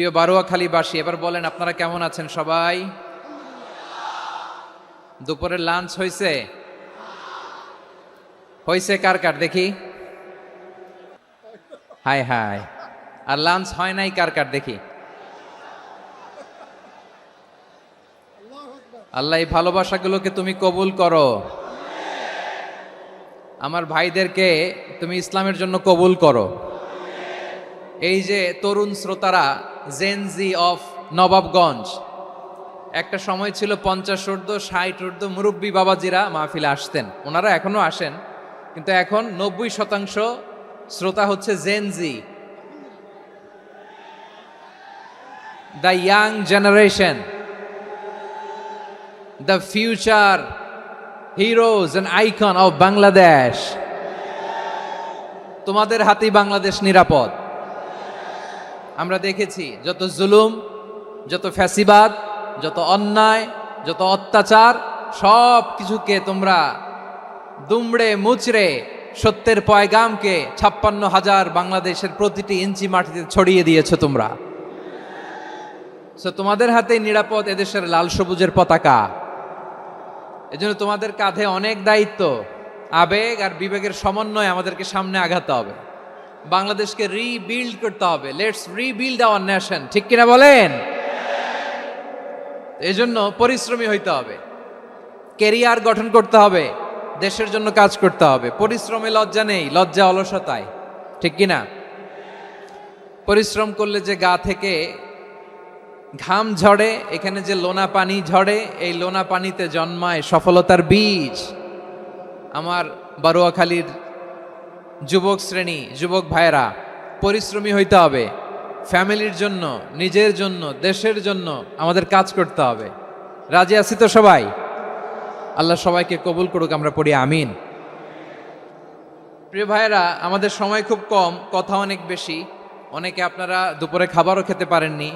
প্রিয় বারুয়াখালীবাসী, এবার বলেন আপনারা কেমন আছেন সবাই? দুপুরের লাঞ্চ হয়েছে? হয়েছে কার কার দেখি? High high. আর লাঞ্চ হয় নাই কার কার দেখি? আল্লাহ এই ভালোবাসাগুলোকে তুমি কবুল করো। আমার ভাইদেরকে তুমি ইসলামের জন্য কবুল করো। এই যে তরুণ শ্রোতারা, জেনজি অফ নবাবগঞ্জ, একটা সময় ছিল 50 ঊর্ধ্ব 60 ঊর্ধ্ব মুরব্বী বাবাজিরা মাহফিলে আসতেন, ওনারা এখনো আসেন, কিন্তু এখন 90% শ্রোতা হচ্ছে Gen Z, the young generation, the future heroes and icon of Bangladesh. তোমাদের হাতেই বাংলাদেশ নিরাপদ। আমরা দেখেছি যত জুলুম, যত ফ্যাসিবাদ, যত অন্যায়, যত অত্যাচার, সব কিছুকে তোমরা দুমড়ে মুচড়ে সত্যের পয়গামকে 56,000 বাংলাদেশের প্রতিটি ইঞ্চি মাটিতে ছড়িয়ে দিয়েছো তোমরা। তোমাদের হাতে নিরাপদ এদেশের লাল সবুজের পতাকা। এজন্য তোমাদের কাঁধে অনেক দায়িত্ব। আবেগ আর বিবেকের সমন্বয়ে আমাদেরকে সামনে আগাতে হবে, বাংলাদেশকে রিবিল্ড করতে হবে। লেটস রিবিল্ড আওয়ার নেশন, ঠিক কিনা বলেন? এজন্য পরিশ্রমী হইতে হবে, কেরিয়ার গঠন করতে হবে, দেশের জন্য কাজ করতে হবে। পরিশ্রমে লজ্জা নেই, লজ্জা অলসতায়, ঠিক কিনা? পরিশ্রম করলে যে গা থেকে ঘাম ঝরে, এখানে যে লোনা পানি ঝরে, এই লোনা পানিতে জন্মায় সফলতার বীজ। আমার বারুয়াখালীর যুবক শ্রেণী, যুবক ভাইরা, পরিশ্রমী হইতে হবে। ফ্যামিলির জন্য, নিজের জন্য, দেশের জন্য আমাদের কাজ করতে হবে। রাজি আছি তো সবাই? আল্লাহ সবাইকে কবুল করুক, আমরা পড়ি আমিন। প্রিয় ভাইরা, আমাদের সময় খুব কম, কথা অনেক বেশি। অনেকে আপনারা দুপুরে খাবারও খেতে পারেননি,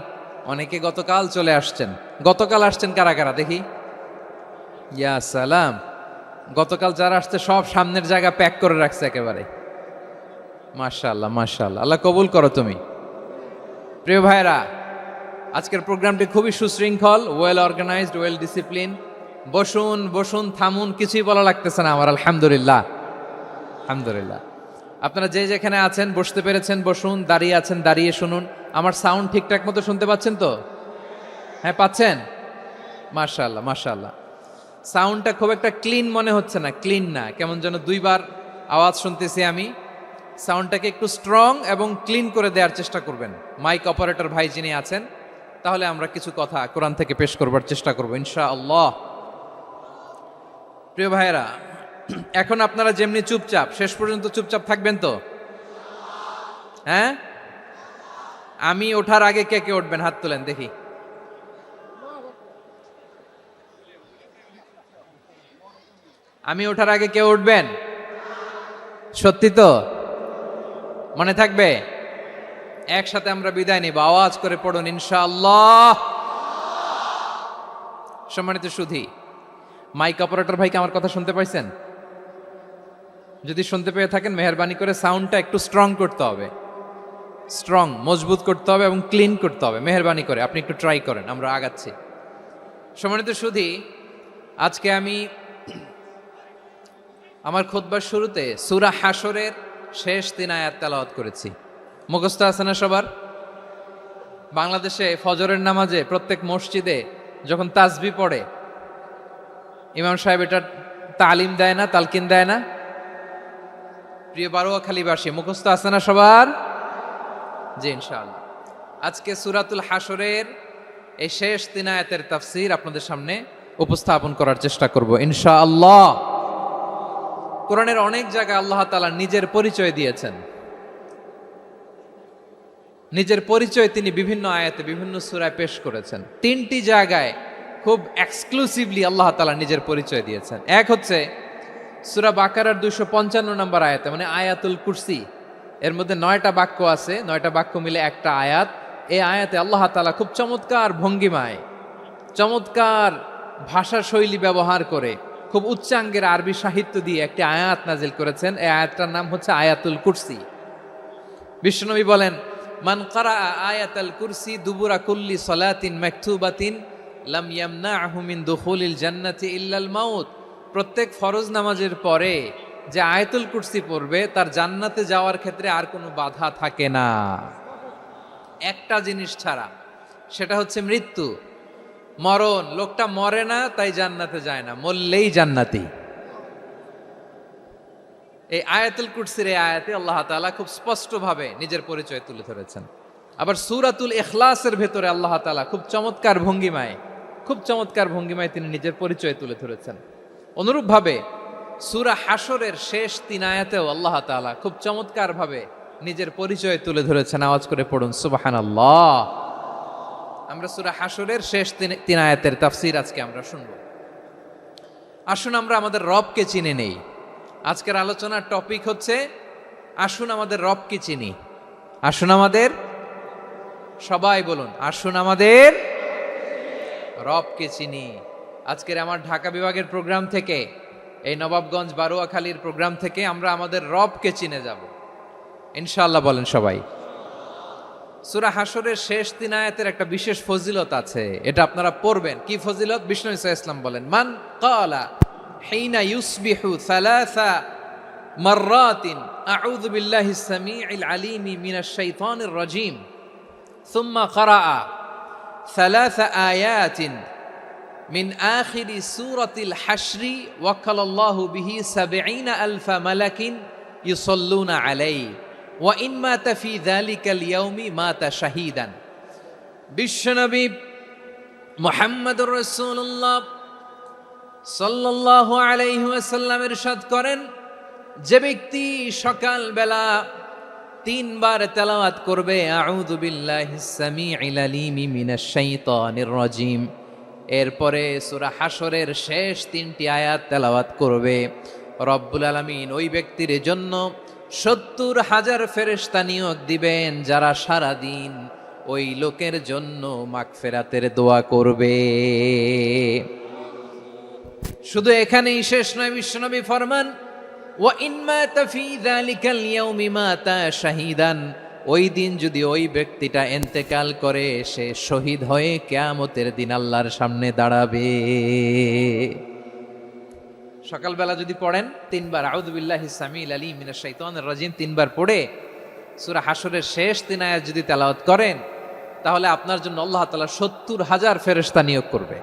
অনেকে গতকাল চলে আসছেন। গতকাল আসছেন কারা কারা দেখি? ইয়া সালাম। গতকাল যারা আসছে সব সামনের জায়গা প্যাক করে রাখছে একেবারে। মাশাআল্লাহ, মাশাআল্লাহ, আল্লাহ কবুল করো তুমি। প্রিয় ভাইরা, আজকের প্রোগ্রামটি খুবই সুশৃঙ্খল, ওয়েল অর্গানাইজড, ওয়েল ডিসিপ্লিন। বসুন বসুন, থামুন, কিছুই বলা লাগতেছে না আমার। আলহামদুলিল্লাহ, আলহামদুলিল্লাহ। আপনারা যে যেখানে আছেন বসতে পেরেছেন বসুন, দাঁড়িয়ে আছেন দাঁড়িয়ে শুনুন। আমার সাউন্ড ঠিকঠাক মতো শুনতে পাচ্ছেন তো? হ্যাঁ, পাচ্ছেন? মাশাআল্লাহ, মাশাআল্লাহ। সাউন্ডটা খুব একটা ক্লিন মনে হচ্ছে না, ক্লিন না, কেমন যেন দুইবার আওয়াজ শুনতেছি আমি। সাউন্ডটাকে একটু স্ট্রং এবং ক্লিন করে দেওয়ার চেষ্টা করবেন মাইক অপারেটর ভাই যিনি আছেন। তাহলে আমরা কিছু কথা কোরআন থেকে পেশ করবার চেষ্টা করব ইনশাআল্লাহ। প্রিয় ভাইয়েরা, এখন আপনারা যেমনি চুপচাপ, শেষ পর্যন্ত চুপচাপ থাকবেন তো? হ্যাঁ, আমি ওঠার আগে কে কে উঠবেন? হাত তোলেন দেখি। আমি ওঠার আগে কে উঠবেন? সত্যি তো? মনে থাকবে? একসাথে আমরা বিদায় নিব, আওয়াজ করে পড়ুন ইনশাআল্লাহ। সম্মানিত সুধী, মাইক অপারেটর ভাইকে আমার কথা শুনতে পাইছেন? যদি শুনতে পেয়ে থাকেন, মেহেরবানি করে সাউন্ডটা একটু স্ট্রং করতে হবে, স্ট্রং, মজবুত করতে হবে এবং ক্লিন করতে হবে। মেহেরবানি করে আপনি একটু ট্রাই করেন, আমরা আগাচ্ছি। সম্মানিত সুধী, আজকে আমি আমার খুতবার শুরুতে সূরা হাশরের শেষ 3 আয়াত তেলাওয়াত করেছি। মুখস্থ আছে না সবার? বাংলাদেশে ফজরের নামাজে প্রত্যেক মসজিদে যখন তাসবিহ পড়ে, ইমাম সাহেব এটা তালিম দেয় না, তালকিন দেয় না? প্রিয় বারুয়াখালীবাসী, মুখস্থ আছে না সবার? জি, ইনশাআল্লাহ। আজকে সূরাতুল হাশরের এই শেষ 3 আয়াতের তাফসীর আপনাদের সামনে উপস্থাপন করার চেষ্টা করব ইনশাআল্লাহ। কোরআনের অনেক জায়গায় আল্লাহ তাআলা নিজের পরিচয় দিয়েছেন। নিজের পরিচয় তিনি বিভিন্ন আয়াতে, বিভিন্ন সূরায় পেশ করেছেন। 3টি জায়গায় খুব এক্সক্লুসিভলি আল্লাহ তাআলা নিজের পরিচয় দিয়েছেন। এক হচ্ছে সূরা বাকারার 255 নম্বর আয়াতে, মানে আয়াতুল কুরসি। এর মধ্যে 9টা বাক্য আছে, 9টা বাক্য মিলে একটা আয়াত। এই আয়াতে আল্লাহ তাআলা খুব চমৎকার ভঙ্গিমায়, চমৎকার ভাষা শৈলী ব্যবহার করে, খুব উচ্চাঙ্গের আরবি সাহিত্য দিয়ে একটি আয়াত নাজিল করেছেন। এই আয়াতটার নাম হচ্ছে আয়াতুল কুরসি। বিশ্বনবী বলেন, মান ক্বারাআ আয়াতাল কুরসি দুবুরা কুল্লি সালাতিন মাকতুবাতিন লাম ইয়ামনাহু মিন দুখুলিল জান্নাতি ইল্লাল মাউত। প্রত্যেক ফরজ নামাজের পরে যে আয়াতুল কুরসি পড়বে তার জান্নাতে যাওয়ার ক্ষেত্রে আর কোনো বাধা থাকে না, একটা জিনিস ছাড়া, সেটা হচ্ছে মৃত্যু, মরণ। লোকটা মরে না তাই জান্নাতে যায় না, মরলেই জান্নাতি। এই আয়াতুল কুরসির এই আয়াতে আল্লাহ তাআলা খুব স্পষ্টভাবে নিজের পরিচয় তুলে ধরেছেন। আবার সূরাতুল ইখলাসের ভেতরে আল্লাহ তাআলা খুব চমৎকার ভঙ্গিমায় তিনি নিজের পরিচয় তুলে ধরেছেন। অনুরূপভাবে সূরা হাশরের শেষ 3 আয়াতেও আল্লাহ তাআলা খুব চমৎকারভাবে নিজের পরিচয় তুলে ধরেছেন। আওয়াজ করে পড়ুন সুবহানাল্লাহ। আমরা সূরা হাশরের শেষ 3 আয়াতের তাফসীর আজকে আমরা শুনব। আসুন আমরা আমাদের রবকে চিনে নেই। আজকের আলোচনার টপিক হচ্ছে আসুন আমাদের রবকে চিনি। আসুন আমাদের, সবাই বলুন, আসুন আমাদের রবকে চিনি। আজকের আমার ঢাকা বিভাগের প্রোগ্রাম থেকে, এই নবাবগঞ্জ বারুয়াখালীর প্রোগ্রাম থেকে আমরা আমাদের রবকে চিনে যাব ইনশাআল্লাহ। বলেন সবাই। সূরা হাশরের শেষ 3 আয়াতের একটা বিশেষ ফজিলত আছে, এটা আপনারা পড়বেন। কি ফজিলত? বিষ্ণু ঈসা ইসলাম বলেন, মান ক্বালা হিনা ইউসবিহু সালাসা মাররাতিন আউযু বিল্লাহিস সামিউল আলিম মিনাশ শাইতানির রাজীম সুম্মা ক্বারাআ সালাসা আয়াতিন মিন আখিরি সূরাতিল হাশরি ওয়াক্কালাল্লাহু বিহি ৭০,০০০ মালাকিন ইউসাল্লুনা আলাইহি ওয়া ইন মাতা ফি যালিকাল ইয়াউমি মাতা শাহীদান। বিশ্বনবী মুহাম্মদুর রাসূলুল্লাহ সাল্লাল্লাহু আলাইহি ওয়াসাল্লাম ইরশাদ করেন, যে ব্যক্তি সকালবেলা 3 বার তেলাওয়াত করবে আউযু বিল্লাহিস সামিউল আলিম মিনাশ শাইতানির রাজীম, এরপরে সূরা হাশরের শেষ 3টি আয়াত তেলাওয়াত করবে, রব্বুল আলামিন ওই ব্যক্তির জন্য ৭০,০০০ ফেরেশতা নিয়োগ দিবেন যারা সারা দিন ওই লোকের জন্য মাগফিরাতের দোয়া করবে। শুধু এখানেই শেষ নয়, বিশ্বনবী ফরমান ওয়া ইন মাতা ফি যালিকাল ইয়াউমি মাতা শাহীদান, ওই দিন যদি ওই ব্যক্তিটা ইন্তেকাল করে সে শহীদ হয়ে কিয়ামতের দিন আল্লাহর সামনে দাঁড়াবে। সকালবেলা যদি পড়েন 3 বার আউযু বিল্লাহিস সামিউল আলিম মিনাশ শাইতানির রাজীম 3 বার পড়ে সূরা হাশরের শেষ 3 আয়াত যদি তেলাওয়াত করেন, তাহলে আপনার জন্য আল্লাহ তাআলা ৭০,০০০ ফেরেশতা নিয়োগ করবে।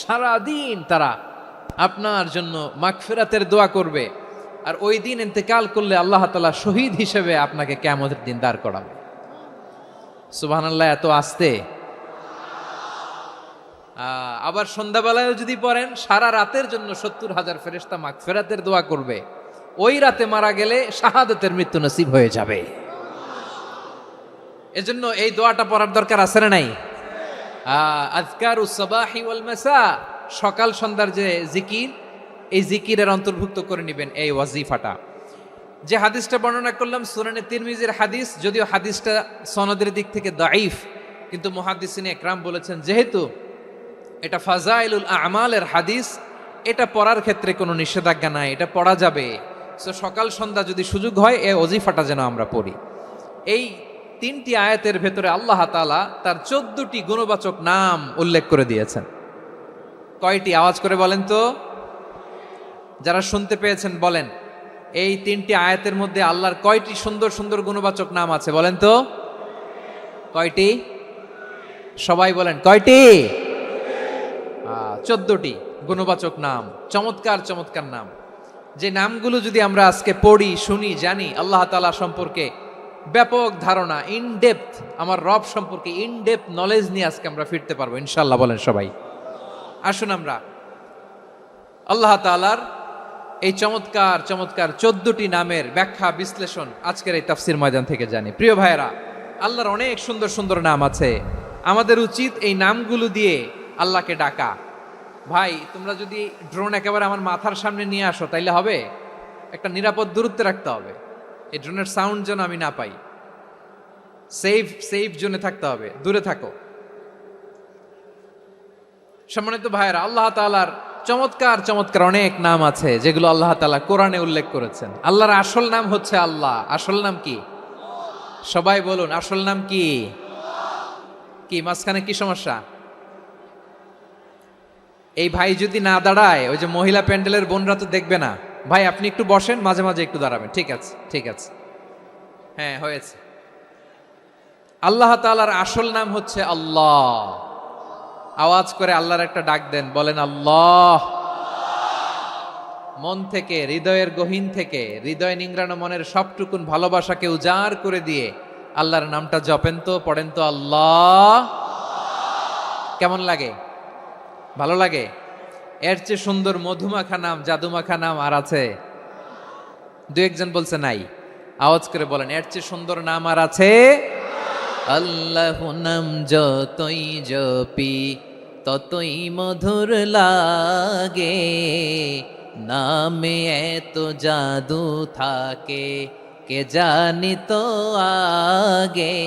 সারা দিন তারা আপনার জন্য মাগফিরাতের দোয়া করবে, আর ওই দিন ইন্তেকাল করলে আল্লাহ তাআলা শহীদ হিসেবে আপনাকে কিয়ামতের দিন দাঁড় করাবে। সুবহানাল্লাহ। এত আস্তে। আবার সন্ধ্যাবেলায় যদি পড়েন, সারা রাতের জন্য ৭০,০০০ ফেরেশতা মাগফিরাতের দোয়া করবে। ওই রাতে মারা গেলে শাহাদাতের মৃত্যু নসিব হয়ে যাবে। এজন্য এই দোয়াটা পড়ার দরকার আছে না নাই? আযকারুস সাবাহি ওয়াল মাসা, সকাল সন্ধ্যার যে জিকির, এই জিকিরের অন্তর্ভুক্ত করে নেবেন এই ওয়াজিফাটা। যে হাদিসটা বর্ণনা করলাম সুনানে তিরমিজির হাদিস, যদিও হাদিসটা সনদের দিক থেকে দাঈফ, কিন্তু মুহাদ্দিসিনে একরাম বলেছেন যেহেতু এটা ফাজাইলুল আমালের হাদিস, এটা পড়ার ক্ষেত্রে কোনো নিষেধাজ্ঞা নাই, এটা পড়া যাবে। সো সকাল সন্ধ্যা যদি সুযোগ হয় এই ওয়াজিফাটা যেন আমরা পড়ি। এই 3টি আয়াতের ভেতরে আল্লাহ তাআলা তার 14টি গুণবাচক নাম উল্লেখ করে দিয়েছেন। কয়টি? আওয়াজ করে বলেন তো, যারা শুনতে পেয়েছেন বলেন। এই 3টি আয়াতের মধ্যে আল্লাহর কয়টি সুন্দর সুন্দর গুণবাচক নাম আছে বলেন তো? কয়টি? সবাই বলেন কয়টি? 14টি গুণবাচক নাম, চমৎকার চমৎকার নাম। যে নামগুলো যদি আমরা আজকে পড়ি, শুনি, জানি, আল্লাহ তাআলা সম্পর্কে ব্যাপক ধারণা, ইনডেপথ, আমার রব সম্পর্কে ইনডেপথ নলেজ নিয়ে আজকে আমরা ফিরতে পারবো ইনশাআল্লাহ। বলেন সবাই। আসুন আমরা আল্লাহ তাআলার এই চমৎকার চমৎকার 14টি নামের ব্যাখ্যা বিশ্লেষণ আজকের এই তাফসীর ময়দান থেকে জানি। প্রিয় ভাইয়েরা, আল্লাহর অনেক সুন্দর সুন্দর নাম আছে, আমাদের উচিত এই নামগুলো দিয়ে আল্লাহকে ডাকা। ভাই, তোমরা যদি ড্রোন একেবারে আমার মাথার সামনে নিয়ে আসো তাইলে হবে? একটা নিরাপদ দূরত্বে রাখতে হবে, এই ড্রোনের সাউন্ড যেন আমি না পাই। সেফ জোনে থাকতে হবে, দূরে থাকো। সম্মানিত ভাইয়েরা, আল্লাহ তাআলার চমৎকার চমৎকার অনেক নাম আছে যেগুলো আল্লাহ তাআলা কোরআনে উল্লেখ করেছেন। আল্লাহর আসল নাম হচ্ছে আল্লাহ। আসল নাম কি? সবাই বলুন আসল নাম কি? কি মাঝখানে কি সমস্যা? এই ভাই যদি না দাঁড়ায়, ওই যে মহিলা প্যান্ডেলের বোনরা তো দেখবে না। ভাই আপনি একটু বসেন, মাঝে মাঝে একটু দাঁড়াবেন। ঠিক আছে, ঠিক আছে, হ্যাঁ হয়েছে। আল্লাহ তাআলার আসল নাম হচ্ছে আল্লাহ। আওয়াজ করে আল্লাহর একটা ডাক দেন, বলেন আল্লাহ। মন থেকে, হৃদয়ের গহীন থেকে, হৃদয় নিংড়ানো মনের সবটুকুন ভালোবাসাকে উজাড় করে দিয়ে আল্লাহর নামটা জপেন তো, পড়েন তো আল্লাহ। কেমন লাগে? ভালো লাগে? এর চেয়ে সুন্দর মধুমাখা নাম, জাদুমাখা নাম আর আছে? দু একজন বলছে নাই। আওয়াজ করে বলেন, এর চেয়ে সুন্দর নাম আর আছে? আল্লাহ নাম যতই জপি ততই মধুর লাগে, নামে এত জাদু থাকে কে জানি তো আগে।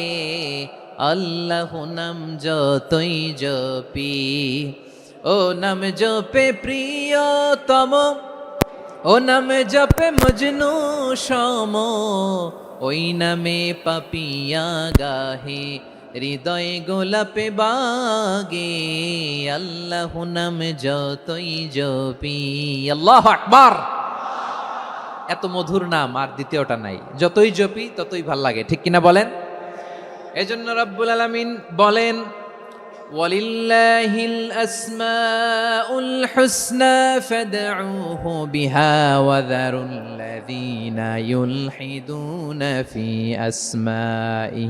আল্লাহ নাম যতই জপি, ও নাম জপে প্রিয়তম, ও নামে জপে মজনু সম, ওই নামে পাপিয়া গাহে হৃদয় গোলাপে বাগে। আল্লাহ নাম যতই জপি, আল্লাহু আকবার। এত মধুর নাম আর দ্বিতীয়টা নাই, যতই জপি ততই ভাল লাগে, ঠিক কিনা বলেন? এজন্য রব্বুল আলামিন বলেন, ওয়ালিল্লাহিল আসমাউল হুসনা ফাদউহু বিহা ওয়া যারুল্লাযীনা ইউলহিদুনা ফি আসমাইহি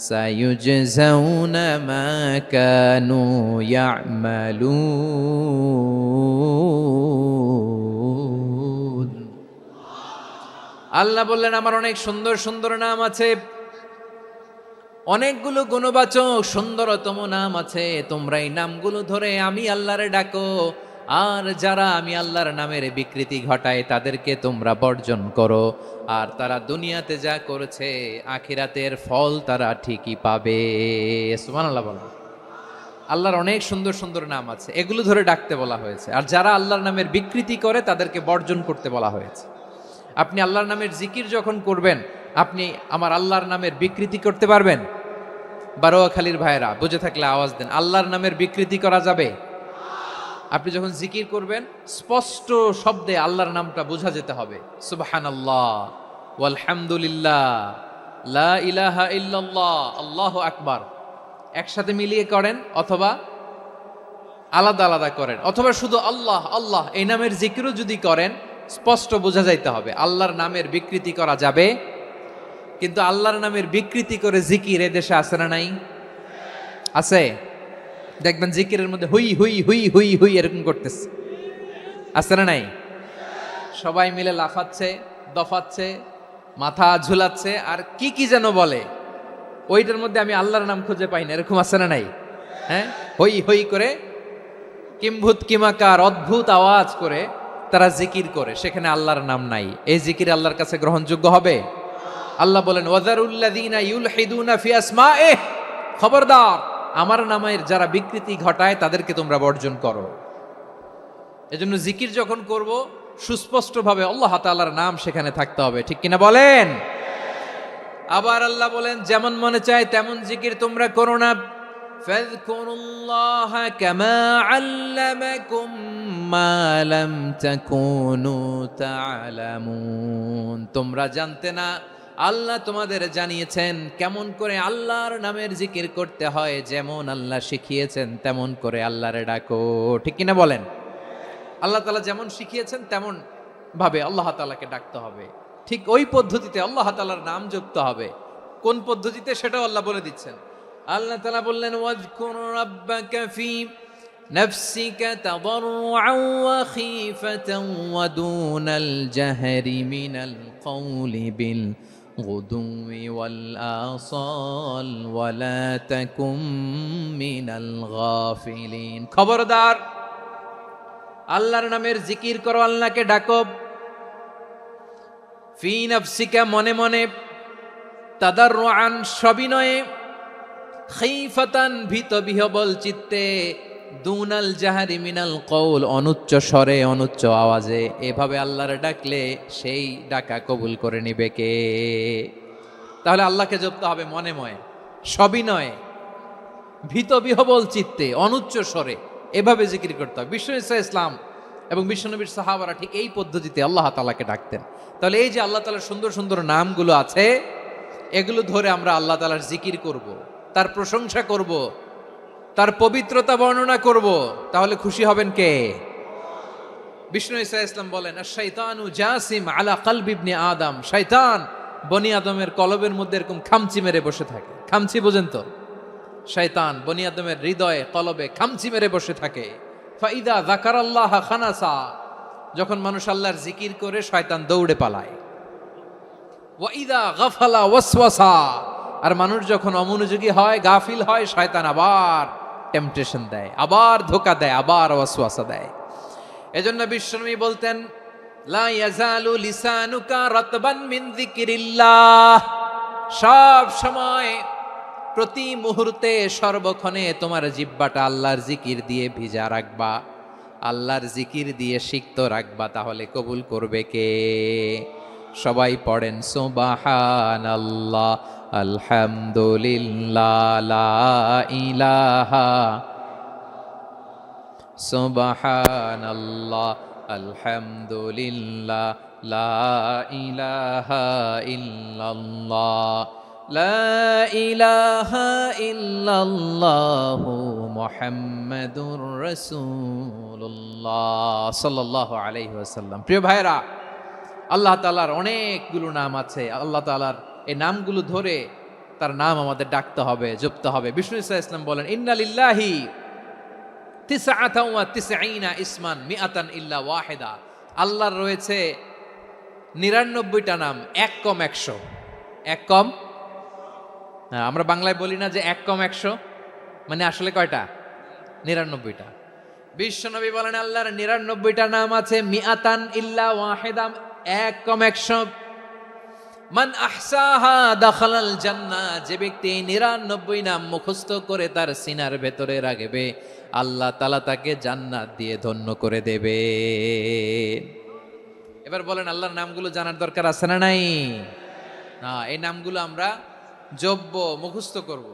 সায়ুজজাউনা মা কানু ইয়ামালুন। আল্লাহ বললেন, আমার অনেক সুন্দর সুন্দর নাম আছে, অনেকগুলো গুণবাচক সুন্দরতম নাম আছে। তোমরা এই নামগুলো ধরে আমি আল্লাহরে ডাকো, আর যারা আমি আল্লাহর নামের বিকৃতি ঘটায় তাদেরকে তোমরা বর্জন করো। আর তারা দুনিয়াতে যা করেছে আখিরাতের ফল তারা ঠিকই পাবে। সুবহানাল্লাহ বলো। আল্লাহর অনেক সুন্দর সুন্দর নাম আছে, এগুলো ধরে ডাকতে বলা হয়েছে। আর যারা আল্লাহর নামের বিকৃতি করে তাদেরকে বর্জন করতে বলা হয়েছে। আপনি আল্লাহর নামের জিকির যখন করবেন, আপনি আমার আল্লাহর নামের বিকৃতি করতে পারবেন? বারোয়াখালীর ভাইয়েরা বুঝে থাকলে আওয়াজ দেন, আল্লাহর নামের বিকৃতি করা যাবে? আপনি যখন জিকির করবেন স্পষ্ট শব্দে আল্লাহর নামটা বোঝা যেতে হবে। সুবহানাল্লাহ, ওয়ালহামদুলিল্লাহ, লা ইলাহা ইল্লাল্লাহ, আল্লাহু আকবার। একসাথে মিলিয়ে করেন অথবা আলাদা আলাদা করেন, অথবা শুধু আল্লাহ আল্লাহ এই নামের জিকিরও যদি করেন স্পষ্ট বোঝা যাইতে হবে। আল্লাহর নামের বিকৃতি করা যাবে, কিন্তু আল্লাহর নামের বিকৃতি করে জিকির এদেশে আছে না নাই? আছে। দেখবেন জিকিরের মধ্যে হুই হুই হুই হুই হুই এরকম করতেছে, আছে না নাই? সবাই মিলে লাফাচ্ছে, দফাচ্ছে, মাথা ঝুলাচ্ছে, আর কি কি যেন বলে, ওইটার মধ্যে আমি আল্লাহর নাম খুঁজে পাই না, এরকম আছে না নাই? হ্যাঁ, হই হই করে কিম্ভূত কিমাকার অদ্ভুত আওয়াজ করে তারা জিকির করে, সেখানে আল্লাহর নাম নাই। এই জিকির আল্লাহর কাছে গ্রহণযোগ্য হবে? আল্লাহ বলেন, ওয়াযারুল্লাযীনা ইউলহিদুনা ফি আসমাইহি, খবরদার আমার নামের যারা বিকৃতি ঘটায় তাদেরকে তোমরা বর্জন করো। এজন্য জিকির যখন করব সুস্পষ্টভাবে আল্লাহ তাআলার নাম সেখানে থাকতে হবে, ঠিক কিনা বলেন? আবার আল্লাহ বলেন, যেমন মনে চায় তেমন জিকির তোমরা করো না। ফাযকুরুল্লাহা কামা আল্লামাকুম মা লাম তাকুনু তা'লামুন। তোমরা জানতে না, আল্লাহ তোমাদের জানিয়েছেন কেমন করে আল্লাহর নামের জিকির করতে হয়। যেমন আল্লাহ শিখিয়েছেন তেমন করে আল্লাহরে ডাকো, ঠিক কিনা বলেন? আল্লাহ তাআলা যেমন শিখিয়েছেন তেমন ভাবে আল্লাহ তাআলাকে ডাকতে হবে, ঠিক ওই পদ্ধতিতে আল্লাহ তাআলার নাম জপতে হবে। কোন পদ্ধতিতে সেটাও আল্লাহ বলে দিচ্ছেন। আল্লাহ তাআলা বললেন, ওয়াজকুর রাব্বাকা ফি নাফসিকা তাদাররুআন ওয়া খীফাতান ওয়া দুনাল জাহরি মিনাল কওলি বিল গুদুই ওয়াল আসাল ওয়া লা তাকুম মিনাল গাফিলিন। খবরদার আল্লাহর নামের জিকির করো, আল্লাহকে ডাকো। ফি নাফসিকা মনে মনে, তাদাররুআন সবিনয়ে, খীফাতান ভীত বিহবল চিত্তে, দুনাল জাহারি মিনাল কওল অনুচ্চ স্বরে অনুচ্চ আওয়াজে। এভাবে আল্লাহর ডাকলে সেই ডাকা কবুল করে নিবে কে? তাহলে আল্লাহকে জপতে হবে মনে ময়ে, সবিনয়ে, ভীত বিহবল চিত্তে, অনুচ্চ স্বরে, এভাবে জিকির করতে হবে। বিষ্ণু ইসলাম এবং বিশ্বনবীর সাহাবারা ঠিক এই পদ্ধতিতে আল্লাহ তাআলাকে ডাকতেন। তাহলে এই যে আল্লাহ তাআলার সুন্দর সুন্দর নামগুলো আছে, এগুলো ধরে আমরা আল্লাহ তাআলার জিকির করব, তার প্রশংসা করব, তার পবিত্রতা বর্ণনা করব, তাহলে খুশি হবেন কে? বিষ্ণু ইসলাম বলেন, আশ-শাইতানু জাসিম আলা কলবি ইবনে আদম, শয়তান বনি আদমের কলবের মধ্যে এরকম খামচি মেরে বসে থাকে। খামচি বোঝেন তো? শয়তান বনি আদমের হৃদয়ে কলবে খামচি মেরে বসে থাকে। ফাইদা যাকারাল্লাহ খানাসা, যখন মানুষ আল্লাহর জিকির করে শয়তান দৌড়ে পালায়। ওয়াইদা গাফালা ওয়াসওয়াসা, আর মানুষ যখন অমনোযোগী হয়, গাফিল হয়, শয়তান আবার টেম্পটেশন দেয়, আবার ধোঁকা দেয়, আবার ওয়াসওয়াসা দেয়। এজন্য বিশ্বনবী বলতেন, লা ইয়াজালু লিসানুকা রাতবান মিন যিকরিল্লাহ, সব সময় প্রতি মুহূর্তে সর্বক্ষণে তোমার জিহ্বাটা আল্লাহর জিকির দিয়ে ভিজা রাখবা, আল্লাহর জিকির দিয়ে সিক্ত রাখবা, তাহলে কবুল করবে কে? সবাই পড়েন সুবহানাল্লাহ, আলহামদুলিল্লাহ, লা ইলাহা, সুবহানাল্লাহ, আলহামদুলিল্লাহ, লা ইলাহা ইল্লাল্লাহ, লা ইলাহা ইল্লাল্লাহু মুহাম্মাদুর রাসূলুল্লাহ সাল্লাল্লাহু আলাইহি ওয়াসাল্লাম। প্রিয় ভাইরা, আল্লাহ তাআলার অনেকগুলো নাম আছে। আল্লাহ তাআলার এই নামগুলো ধরে তার নাম আমাদের ডাকতে হবে, জপতে হবে। বিষ্ণু ইসলাম বলেন, ইন্না লিল্লাহি তিসআতাও ওয়া তিসঈনা ইসমান মিআতান ইল্লা ওয়াহিদা, আল্লাহর রয়েছে 99টা নাম, এক কম 100। এক কম, আমরা বাংলায় বলি না যে এক কম 100, মানে আসলে কয়টা? 99টা। বিশ্বনবী বলেন, আল্লাহর 99টা নাম আছে, মিআতান ইল্লা ওয়াহিদা, এক কম 100। মান আহসাহা দাখালাল জান্নাহ, যে ব্যক্তি 99 নাম মুখস্থ করে তার সিনার ভেতরে রাখবে, আল্লাহ তাআলা তাকে জান্নাত দিয়ে ধন্য করে দেবে। এবার বলেন, আল্লাহর নামগুলো জানার দরকার আছে না নাই? না, এই নামগুলো আমরা জপব, মুখস্থ করব।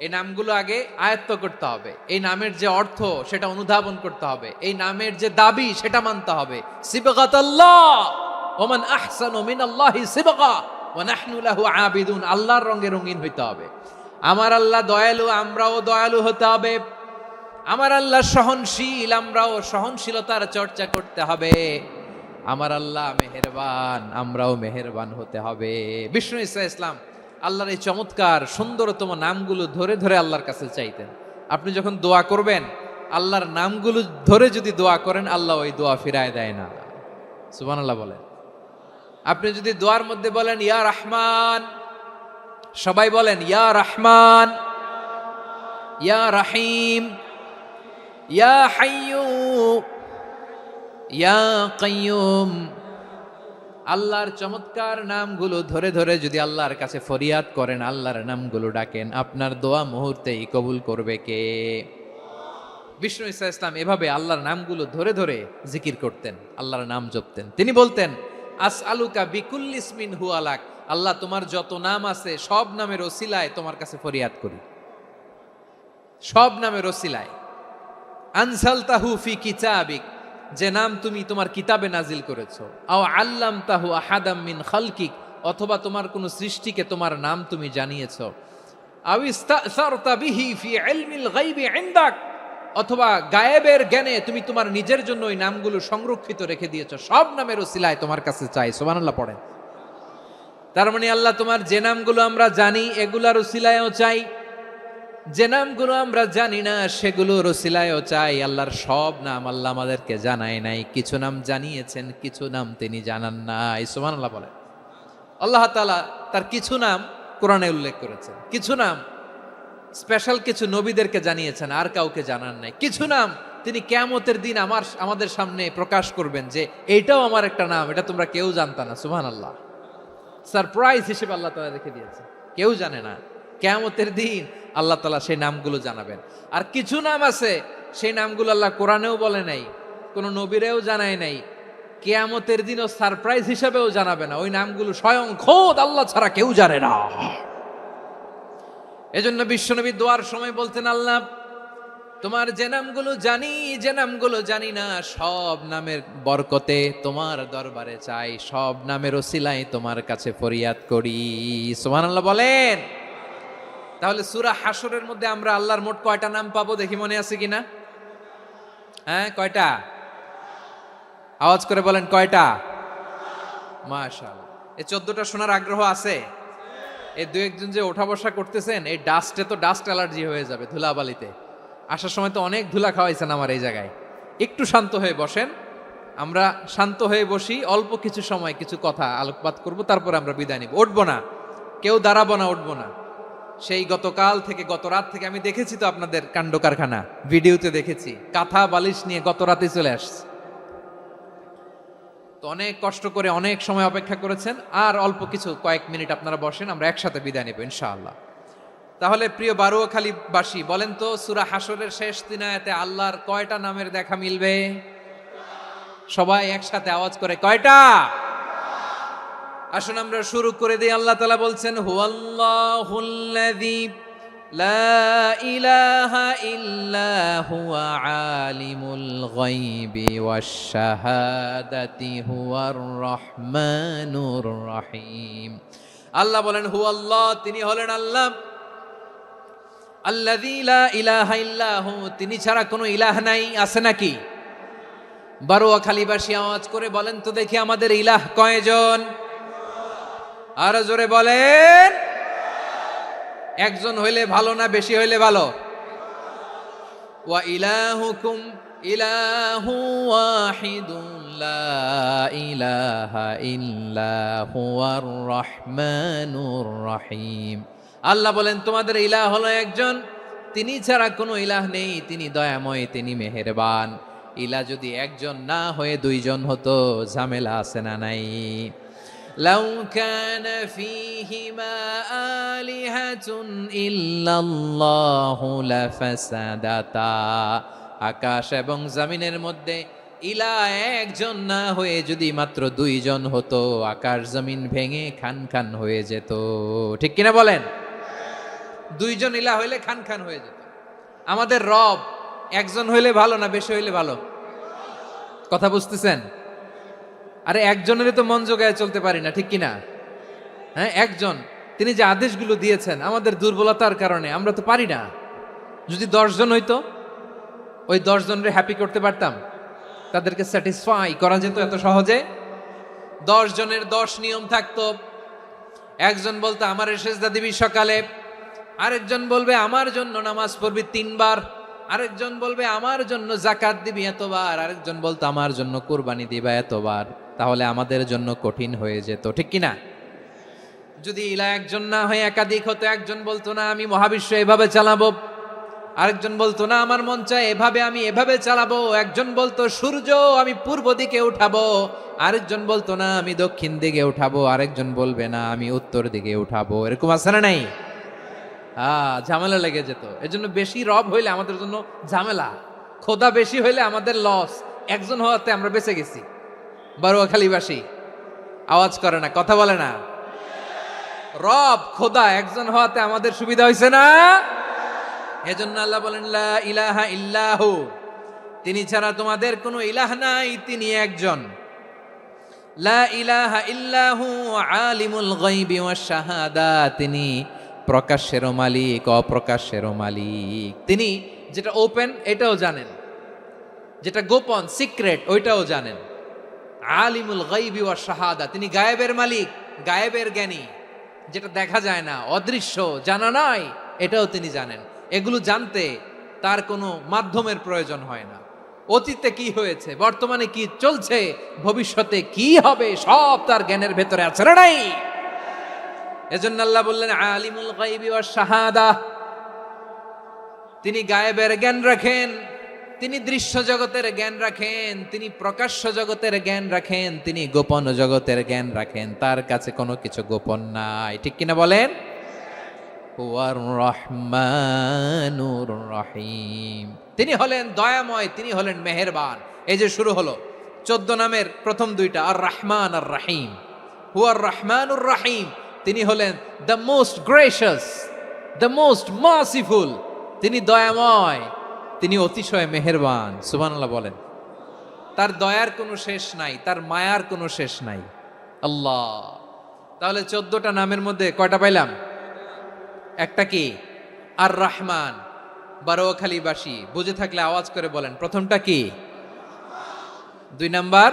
এই নামগুলো আগে আয়ত্ত করতে হবে। এই নামের যে অর্থ সেটা অনুধাবন করতে হবে। এই নামের যে দাবি সেটা মানতে হবে। সিবগাতাল্লাহ, ওমান আহসানু মিনাল্লাহি সিবগা ওয়া নাহনু লাহু আবিদুন, আল্লাহর রঙে রঙিন হইতে হবে। আমার আল্লাহ দয়ালু, আমরাও দয়ালু হতে হবে। আমার আল্লাহ সহনশীল, আমরাও সহনশীলতার চর্চা করতে হবে। আমার আল্লাহ মেহেরবান, আমরাও মেহেরবান হতে হবে। বিষ্ণু ইসলাম আল্লাহর এই চমৎকার সুন্দরতম নামগুলো ধরে ধরে আল্লাহর কাছে চাইতেন। আপনি যখন দোয়া করবেন, আল্লাহর নামগুলো ধরে যদি দোয়া করেন, আল্লাহ ওই দোয়া ফিরায় দেয় না। সুবহানাল্লাহ বলেন। আপনি যদি দোয়ার মধ্যে বলেন ইয়া রহমান, সবাই বলেন ইয়া রহমান, ইয়া রহিম, ইয়া হাইয়্যু, ইয়া কাইয়্যুম, আল্লাহর চমৎকার নামগুলো ধরে ধরে যদি আল্লাহর কাছে ফরিয়াদ করেন, আল্লাহর নামগুলো ডাকেন, আপনার দোয়া মুহূর্তেই কবুল করবে কে? বিষ্ণু ইসলাম এভাবে আল্লাহর নামগুলো ধরে ধরে জিকির করতেন, আল্লাহর নাম জপতেন। তিনি বলতেন, আসআলুকা বিকুল্লি ইসমিন হুয়া লাক, আল্লাহ তোমার যত নাম আছে সব নামের ওসিলায় তোমার কাছে ফরিয়াদ করি, সব নামের ওসিলায়। আনসালতাহু ফি কিতাবিক, যে নাম তুমি তোমার কিতাবে নাজিল করেছো। আও আল্লামতাহু আহাদাম মিন খালকিক, অথবা তোমার কোন সৃষ্টিকে তোমার নাম তুমি জানিয়েছো। আও ইস্তাসারতা বিহি ফি ইলমিল গায়বি ইনদাক, অথবা গায়েবের জ্ঞানে তুমি তোমার নিজের জন্য ওই নামগুলো সংরক্ষিত রেখে দিয়েছো। সব নামের ওসিলায় তোমার কাছে চাই। সুবহানাল্লাহ পড়েন। তার মানে আল্লাহ তোমার যে নামগুলো আমরা জানি এগুলার ওসিলায়ও চাই, যে নামগুলো আমরা জানি না সেগুলোর ওসিলায়ও চাই। আল্লাহর সব নাম আল্লাহ আমাদেরকে জানায় নাই, কিছু নাম জানিয়েছেন, কিছু নাম তিনি জানান নাই। সুবহানাল্লাহ বলেন। আল্লাহ তাআলা তার কিছু নাম কোরআনে উল্লেখ করেছেন, কিছু নাম স্পেশাল কিছু নবীদেরকে জানিয়েছেন, আর কাউকে জানান নাই। কিছু নাম তিনি কিয়ামতের দিন আমাদের সামনে প্রকাশ করবেন যে এইটাও আমার একটা নাম, এটা তোমরা কেউ জানতা না। সুবহানাল্লাহ, সারপ্রাইজ হিসেবে আল্লাহ তাআলা রেখে দিয়েছে, কেউ জানে না। কিয়ামতের দিন আল্লাহ তাআলা সেই নামগুলো জানাবেন। আর কিছু নাম আছে সেই নামগুলো আল্লাহ কোরআনেও বলে নাই, কোনো নবীরেও জানায় নাই, কিয়ামতের দিনও সারপ্রাইজ হিসেবেও জানাবে না। ওই নামগুলো স্বয়ং খোদ আল্লাহ ছাড়া কেউ জানে না। এজন্য বিশ্বনবী দোয়ার সময় বলতেন, আল্লাহ তোমার যে নামগুলো জানি, যে নামগুলো জানি না, সব নামের বরকতে তোমার দরবারে চাই, সব নামের ওসিলায় তোমার কাছে ফরিয়াদ করি। সুবহানাল্লাহ বলেন। তাহলে সূরা হাশরের মধ্যে আমরা আল্লাহর মোট কয়টা নাম পাবো দেখি, মনে আছে কিনা? হ্যাঁ, কয়টা? আওয়াজ করে বলেন, কয়টা? মাশাআল্লাহ। এই 14টা শোনার আগ্রহ আছে? এই দু একজন যে ওঠা বসা করতেছেন, এই ডাস্টে তো ডাস্ট অ্যালার্জি হয়ে যাবে, ধুলাবালিতে আসার সময় তো অনেক ধুলা খাওয়াইছেন আমার এই জায়গায়। একটু শান্ত হয়ে বসেন, আমরা শান্ত হয়ে বসি, অল্প কিছু সময় কিছু কথা আলোকপাত করব, তারপর আমরা বিদায় নিব। উঠবো না, কেউ দাঁড়াবো না, উঠবো না। সেই গতকাল থেকে, গত রাত থেকে আমি দেখেছি তো আপনাদের কাণ্ড কারখানা, ভিডিওতে দেখেছি, কাঁথা বালিশ নিয়ে গত রাতে চলে আসছে। তো অনেক কষ্ট করে অনেক সময় অপেক্ষা করেছেন, আর অল্প কিছু কয়েক মিনিট আপনারা বসেন, আমরা একসাথে বিদায় নেব ইনশাআল্লাহ। তাহলে প্রিয় বারুয়াখালীবাসী, বলেন তো সূরা হাশরের শেষ 3 আয়াতে আল্লাহর কয়টা নামের দেখা মিলবে? সবাই একসাথে আওয়াজ করে, কয়টা? আসুন আমরা শুরু করে দিই। আল্লাহ তাআলা বলছেন, হুয়াল্লাহুল্লাযী লা ইলাহা ইল্লা হুয়া আলিমুল গায়বি ওয়াশ শাহাদাতি হুয়ার রহমানুর রহিম। আল্লাহ বলেন, হুয়াল্লাহ, তিনি হলেন আল্লাহ, আল্লাযী লা ইলাহা ইল্লাহু, তিনি ছাড়া কোনো ইলাহ নাই। আছে নাকি? বারুয়াখালীবাসী আওয়াজ করে বলেন তো দেখি, আমাদের ইলাহ কয়জন? আর জোরে বলেন। একজন হইলে ভালো না বেশি হইলে ভালো? ওয়া ইলাহুকুম ইলাহু ওয়াহিদুন লা ইলাহা ইল্লা হুয়ার রহমানুর রহিম। আল্লাহ বলেন, তোমাদের ইলাহ হলো একজন, তিনি ছাড়া কোনো ইলাহ নেই, তিনি দয়াময়, তিনি মেহেরবান। ইলাহ যদি একজন না হয়ে দুইজন হতো, ঝামেলা আছে না নাই? লাউ কানা ফীহিমা আলিহাতুন ইল্লাল্লাহু লাফাসাদাতা। আকাশ এবং জমিনের মধ্যে ইলাহ একজন না হয়ে যদি মাত্র দুইজন হতো, আকাশ জমিন ভেঙে খান খান হয়ে যেত। ঠিক কিনা বলেন? দুইজন ইলাহ হইলে খান খান হয়ে যেত। আমাদের রব একজন হইলে ভালো না বেশি হইলে ভালো? কথা বুঝতেছেন? আরে একজনেরই তো মন জোগায় চলতে পারি না, ঠিক কিনা? হ্যাঁ, একজন, তিনি যে আদেশগুলো দিয়েছেন আমাদের দুর্বলতার কারণে আমরা তো পারি না। যদি 10 জন হইতো, ওই 10 জনের হ্যাপি করতে পারতাম, তাদেরকে স্যাটিসফাই করা যেত এত সহজে। 10 জনের 10 নিয়ম থাকতো। একজন বলতো আমার সেজদা দিবি সকালে, আরেকজন বলবে আমার জন্য নামাজ পড়বি 3 বার, আরেকজন বলবে আমার জন্য যাকাত দিবি এতবার, আরেকজন বলতো আমার জন্য কুরবানি দিবা এতবার। তাহলে আমাদের জন্য কঠিন হয়ে যেত, ঠিক কিনা? যদি ইলাহ একজন না হয়ে একাধিক হতো, একজন বলতো না আমি মহাবিশ্ব এভাবে চালাবো, আরেকজন বলতো না আমার মন চায় এভাবে, আমি এভাবে চালাবো, একজন বলতো সূর্য আমি পূর্ব দিকে উঠাবো, আরেকজন বলতো না আমি দক্ষিণ দিকে উঠাবো, আরেকজন বলবে না আমি উত্তর দিকে উঠাবো। এরকম আছে না নাই? ঝামেলা লেগে যেত। এজন্য বেশি রব হইলে আমাদের জন্য ঝামেলা, খোদা বেশি হইলে আমাদের লস। একজন হওয়াতে আমরা বেঁচে গেছি। বারুয়াখালীবাসী আওয়াজ করে না, কথা বলে না। রব খোদা একজন হওয়াতে আমাদের সুবিধা হয়েছে না? এজন্য আল্লাহ বলেন, লা ইলাহা ইল্লাহু, তিনি ছাড়া তোমাদের কোনো ইলাহ নাই, তিনি একজন। লা ইলাহা ইল্লাহু আলিমুল গায়বি ওয়াশ শাহাদা, তিনি প্রকাশ্যেরও মালিক, অপ্রকাশ্যেরও মালিক। তিনি যেটা ওপেন এটাও জানেন, যেটা গোপন সিক্রেট ওইটাও জানেন। আলিমুল গায়বি ওয়াশ শাহাদা, তিনি গায়েবের মালিক, গায়েবের জ্ঞানী, যেটা দেখা যায় না, অদৃশ্য, জানা নাই, এটাও তিনি জানেন। এগুলো জানতে তার কোনো মাধ্যমের প্রয়োজন হয় না। অতীতে কি হয়েছে, বর্তমানে কি চলছে, ভবিষ্যতে কি হবে, সব তার জ্ঞানের ভেতরে আছে না নাই? এজন্য আল্লাহ বললেন আলিমুল গায়বি ওয়াশ শাহাদা, তিনি গায়েবের জ্ঞান রাখেন, তিনি দৃশ্য জগতের জ্ঞান রাখেন, তিনি প্রকাশ্য জগতের জ্ঞান রাখেন, তিনি গোপন জগতের জ্ঞান রাখেন। তার কাছে কোনো কিছু গোপন নাই, ঠিক কিনা বলেন? হুয়ার রহমানুর রহিম, তিনি হলেন দয়াময়, তিনি হলেন মেহেরবান। এই যে শুরু হলো 14 নামের প্রথম দুইটা আর রহমান আর রাহিম। হুয়ার রহমানুর রাহিম, তিনি হলেন the most gracious, the most merciful, তিনি দয়াময়, তিনি অতিশয় মেহেরবান। সুবহানাল্লাহ বলেন। তার দয়ার কোনো শেষ নাই, তার মায়ার কোনো শেষ নাই। আল্লাহ, তাহলে 14টা নামের মধ্যে কয়টা পাইলাম? একটা কি? আর রহমান। বারোয়াখালীবাসী বুঝে থাকলে আওয়াজ করে বলেন, প্রথমটা কি? 2 নাম্বার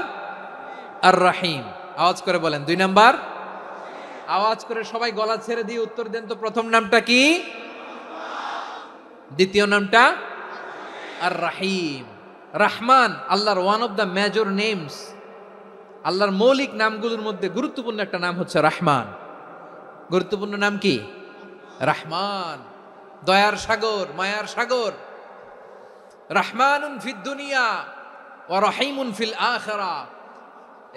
আর রাহিম। আওয়াজ করে বলেন 2 নাম্বার। আওয়াজ করে সবাই গলা ছেড়ে দিয়ে উত্তর দেন তো, প্রথম নামটা কি? দ্বিতীয় নামটা? আর রাহিম। রহমান আল্লাহর one of the major names, আল্লাহর মৌলিক নামগুলোর মধ্যে গুরুত্বপূর্ণ একটা নাম হচ্ছে রহমান। গুরুত্বপূর্ণ নাম কি? রহমান, দয়ার সাগর, মায়ার সাগর। রহমানুন ফিদ দুনিয়া ওয়া রহিমুন ফিল আখিরাহ।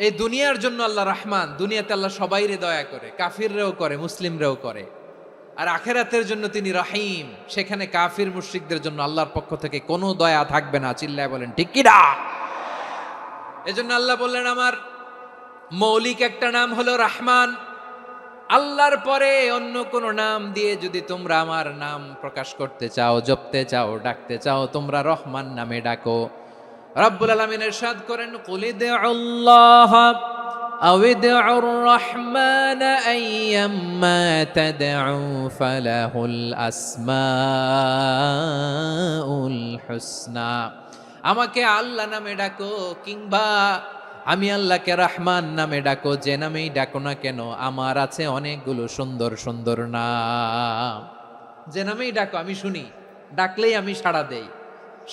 এই দুনিয়ার জন্য আল্লাহ রহমান, দুনিয়াতে আল্লাহ সবাইরে দয়া করে, কাফিররেও করে, মুসলিমরেও করে। আর আখিরাতের জন্য তিনি রহিম, সেখানে কাফির মুশরিকদের জন্য আল্লাহর পক্ষ থেকে কোনো দয়া থাকবে না। চিল্লায় বলেন ঠিক কি না? এজন্য আল্লাহ বললেন আমার মৌলিক একটা নাম হলো রহমান। আল্লাহর পরে অন্য কোন নাম দিয়ে যদি তোমরা আমার নাম প্রকাশ করতে চাও, জপতে চাও, ডাকতে চাও, তোমরা রহমান নামে ডাকো। রব্বুল আলামিন ইরশাদ করেন, কুলিদুল্লাহ আউইদুর রহমান আইয়াম্মা তাদউ ফালাহুল আসমাউল হুসনা। আমাকে আল্লাহ নামে ডাকো, কিংবা আমি আল্লাহকে রহমান নামে ডাকো, যে নামেই ডাকো না কেন আমার আছে অনেকগুলো সুন্দর সুন্দর নাম। যে নামেই ডাকো আমি শুনি, ডাকলেই আমি সাড়া দেই।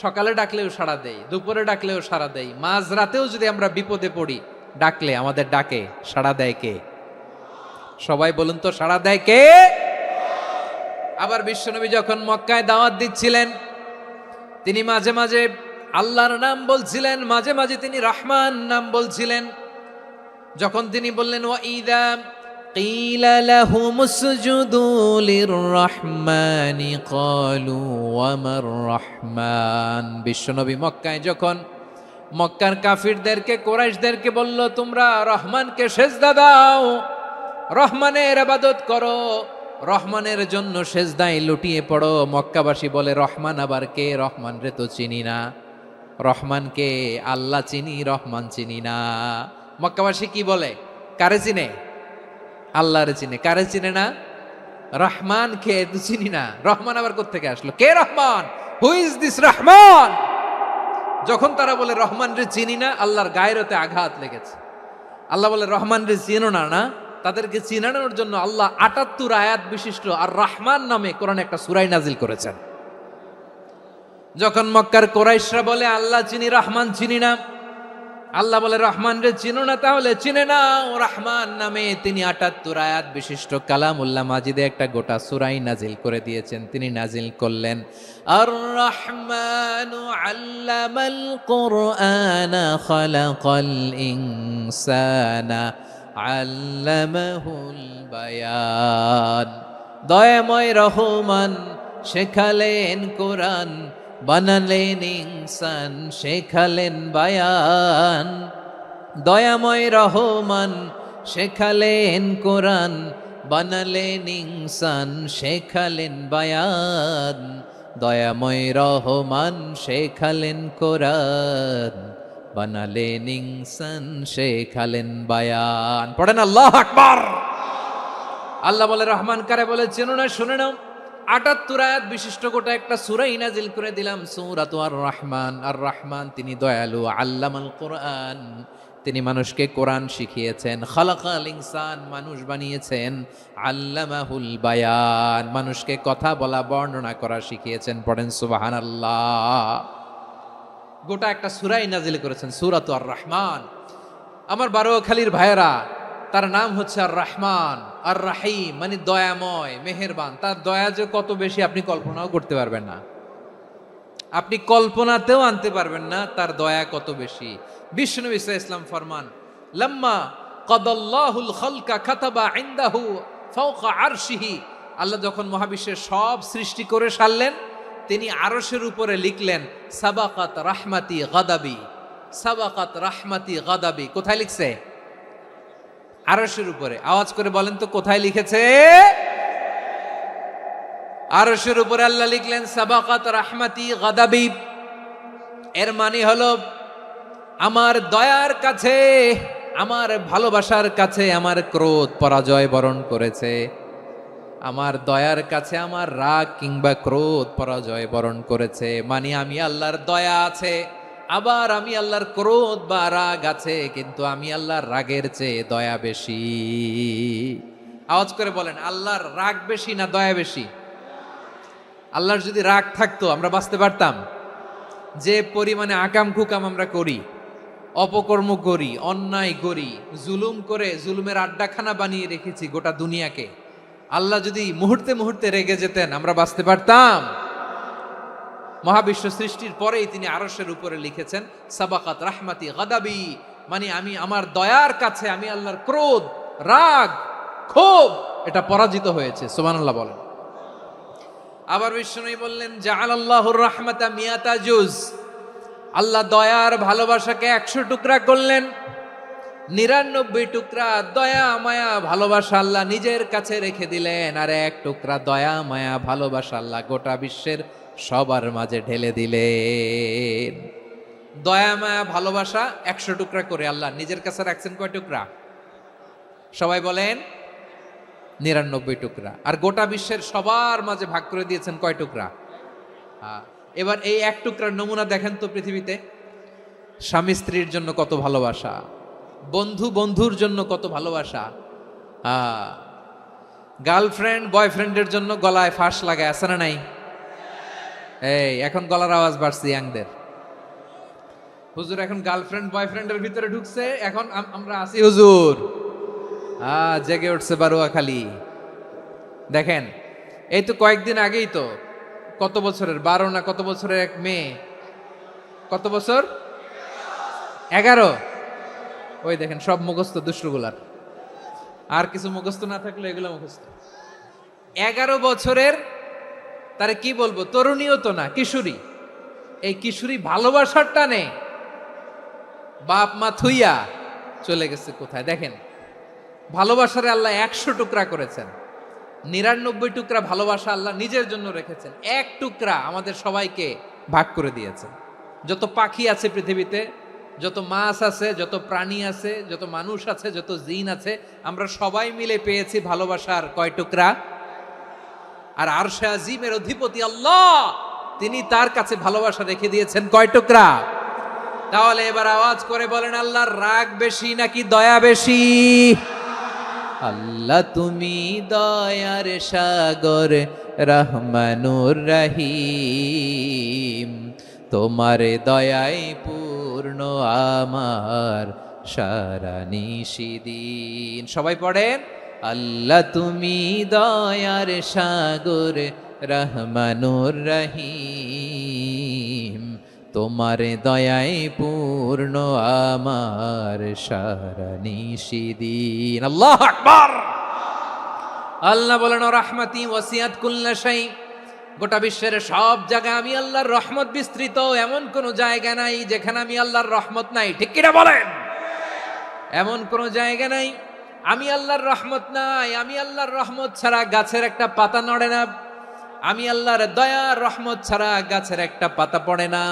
সকালে ডাকলেও সাড়া দেই, দুপুরে ডাকলেও সাড়া দেই, মাঝরাতেও যদি আমরা বিপদে পড়ি ডাকলে আমাদের ডাকে সাড়া দেয় কে? সবাই বলুন তো, সাড়া দেয় কে? আবার বিশ্বনবী যখন মক্কায় দাওয়াত দিচ্ছিলেন, তিনি মাঝে মাঝে আল্লাহর নাম বলছিলেন, মাঝে মাঝে তিনি রহমান নাম বলছিলেন। যখন তিনি বললেন ওয়াইদা কিলা লাহুমুসজুদু লিররহমানি ক্বালু ওয়ামার রহমান। বিশ্বনবী মক্কায় যখন মক্কার কাফিরদেরকে, কুরাইশদেরকে বলল তোমরা রহমানকে সেজদা দাও, রহমানের ইবাদত করো, রহমানের জন্য সেজদায় লুটিয়ে পড়ো, মক্কাবাসী বলে রহমান আবার কে? রহমান রে তো চিনি না। রহমানকে আল্লাহ চিনি, রহমান চিনি না। মক্কাবাসী কি বলে? কারে চিনে? আল্লাহরে চিনে। কারে চিনে না? রহমান কে তো চিনি না। রহমান আবার কোত্থেকে আসলো? কে Rahman? Who is this Rahman? যখন তারা বলে রহমান রে চিনি না, আল্লাহর গায়রতে আঘাত লেগেছে। আল্লাহ বলে রহমান রে চিনো না, না? তাদেরকে চিনানোর জন্য আল্লাহ ৭৮ আয়াত বিশিষ্ট আর রহমান নামে কোরআনে একটা সূরা নাজিল করেছেন। যখন মক্কার কুরাইশরা বলে আল্লাহ চিনি, রহমান চিনি না, আল্লাহ বলে রহমান রে চিনো না, তাহলে চিনে নাও রহমান নামে। তিনি ৭৮ আয়াত বিশিষ্ট কালামুল্লাহ মাজিদে একটা গোটা সূরা নাজিল করে দিয়েছেন। তিনি নাজিল করলেন আর রহমানু আল্লামাল কুরআনা খালাকাল ইনসানা আল্লামাহুল বায়ান। দয়াময় রহমান শেখালেন কোরআন, বানালেন ইনসান, শেখালেন বায়ান। দয়াময় রহমান শেখালেন কোরআন, বানালেন ইনসান, শেখালেন বায়ান। দয়াময় রহমান শেখালেন কোরআন, বানালেন ইনসান, শেখালেন বায়ান। পড়েন আল্লাহু আকবার। আল্লাহ বলে রহমান কারে বলে চেনো না? শুনে নাও, ৭৮ আয়াত বিশিষ্ট গোটা একটা সূরা নাজিল করে দিলাম, সূরাতু আর রহমান। আর রহমান তিনি দয়ালু, আল্লামাল কোরআন, তিনি মানুষকে কোরআন শিখিয়েছেন। খালাকাল ইনসান, মানুষ বানিয়েছেন। আল্লামাহুল বায়ান, মানুষকে কথা বলা, বর্ণনা করা শিখিয়েছেন। পড়েন সুবহানাল্লাহ। গোটা একটা সূরা নাজিল করেছেন, সূরাতু আর রহমান। আমার বারোয়াখালীর ভাইয়েরা, তার নাম হচ্ছে আর রহমান আর রাহিম, মানে দয়াময়, মেহেরবান। তার দয়া যে কত বেশি আপনি কল্পনাও করতে পারবেন না, আপনি কল্পনাতেও আনতে পারবেন না তার দয়া কত বেশি। বিশ্বনবী সাল্লাল্লাহু আলাইহি ওয়াসাল্লাম ফরমান, লাম্মা কাদাল্লাহুল খালকা কাতাবা ইনদাহু ফাওকা আরশিহি। আল্লাহ যখন মহাবিশ্বের সব সৃষ্টি করে সারলেন, তিনি আরশের উপরে লিখলেন সাবাকাত রাহমাতি গাদাবি, সাবাকাত রাহমাতি গাদাবি। কোথায় লিখছে? আরশের উপরে। আওয়াজ করে বলেন তো কোথায় লিখেছে? আরশের উপরে আল্লাহ লিখলেন সাবাকাত রাহমাতি গাদাবি। এর মানে হলো আমার দয়ার কাছে, আমার ভালোবাসার কাছে আমার ক্রোধ পরাজয় বরণ করেছে। আমার দয়ার কাছে আমার রাগ কিংবা ক্রোধ পরাজয় বরণ করেছে। মানে আমি আল্লাহর দয়া আছে, আবার আমি আল্লাহর ক্রোধ বা রাগ আছে, কিন্তু আমি আল্লাহর রাগের চেয়ে দয়া বেশি। আওয়াজ করে বলেন, আল্লাহর রাগ বেশি না দয়া বেশি? আল্লাহর যদি রাগ থাকতো আমরা বাঁচতে পারতাম? যে পরিমাণে আকাম কুকাম আমরা করি, অপকর্ম করি, অন্যায় করি, জুলুম করে জুলুমের আড্ডাখানা বানিয়ে রেখেছি গোটা দুনিয়াকে, আল্লাহ যদি মুহূর্তে মুহূর্তে রেগে যেতেন আমরা বাঁচতে পারতাম? মহাবিশ্ব সৃষ্টির পরেই তিনি আরশের উপরে লিখেছেন সাবাকাত রাহমাতি গাদাবি, মানে আমি আমার দয়ার কাছে আমি আল্লাহর ক্রোধ, রাগ, ক্ষোভ এটা পরাজিত হয়েছে। সুবহানাল্লাহ বলেন। আবার বিষ্ণু বললেন জাআলাল্লাহুর রাহমাতা মিয়াতা জুজ, আল্লাহ দয়ার ভালোবাসাকে 100 টুকরা করলেন। 99 টুকরা দয়া মায়া ভালোবাসা আল্লাহ নিজের কাছে রেখে দিলেন, আর 1 টুকরা দয়া মায়া ভালোবাসা আল্লাহ গোটা বিশ্বের সবার মাঝে ঢেলে দিলেন। দয়া মায়া ভালোবাসা 100 টুকরা করে আল্লাহ নিজের কাছে রাখছেন কয় টুকরা? সবাই বলেন 99 টুকরা। আর গোটা বিশ্বের সবার মাঝে ভাগ করে দিয়েছেন কয় টুকরা? এবার এই 1 টুকরার নমুনা দেখেন তো পৃথিবীতে। স্বামী স্ত্রীর জন্য কত ভালোবাসা, বন্ধু বন্ধুর জন্য কত ভালোবাসা, গার্লফ্রেন্ড বয়ফ্রেন্ডের জন্য গলায় ফাঁস লাগায়, আছে না নাই? এই এখন গলার আওয়াজ বাড়ছে ইয়াংদের। হুজুর এখন গার্লফ্রেন্ড বয়ফ্রেন্ডের ভিতরে ঢুকছে, এখন আমরা আছি হুজুর। জেগে উঠছে বারুয়াখালী। দেখেন এই তো কয়েকদিন আগেই তো, কত বছরের 12 না কত বছরের এক মেয়ে, কত বছর? 11। ওই দেখেন সব মুখস্থ দুষ্টগুলার, আর কিছু মুখস্থ না থাকলে এগুলো মুখস্থ। 11 বছরের, তারে কি বলবো, তরুণীও তো না, কিশোরী। এই কিশোরী ভালোবাসার টানে বাপ মা থুইয়া চলে গেছে কোথায়? দেখেন ভালোবাসারে আল্লাহ 100 টুকরা করেছেন, 99 টুকরা ভালোবাসা আল্লাহ নিজের জন্য রেখেছেন, 1 টুকরা আমাদের সবাইকে ভাগ করে দিয়েছেন। যত পাখি আছে পৃথিবীতে, যত মাছ আছে, যত প্রাণী আছে, যত মানুষ আছে, যত জিন আছে, আমরা সবাই মিলে পেয়েছি ভালোবাসার কয় টুকরা? আর আরশে আজিমের অধিপতি আল্লাহ, তিনি তার কাছে ভালোবাসা রেখে দিয়েছেন কয় টুকরা? তাহলে এবার আওয়াজ করে বলেন, আল্লাহর রাগ বেশি নাকি দয়া বেশি? আল্লাহ তুমি দয়ার সাগর রহমানুর রহিম, তোমার দয়ায় পূর্ণ আমার সারা নিশিদিন। সবাই পড়েন, আল্লাহ তুমি দয়ার সাগর রহমানুর রহিম, তোমার দয়ায় পূর্ণ আমার সারা নিশিদিন। আল্লাহু আকবার। আল্লাহ বলেন রাহমাতি ওয়াসিআত কুল্লা শাই, গোটা বিশ্বের সব জায়গায় আমি আল্লাহর রহমত বিস্তৃত, এমন কোন জায়গা নাই যেখানে আমি আল্লাহর রহমত নাই। ঠিক কিনা বলেন? এমন কোন জায়গা নাই আমি আল্লাহর রহমত নাই। আমি আল্লাহর রহমত ছাড়া গাছের একটা পাতা নড়ে না, আমি আল্লাহর দয়ার রহমত ছাড়া গাছের একটা পাতা পড়ে না,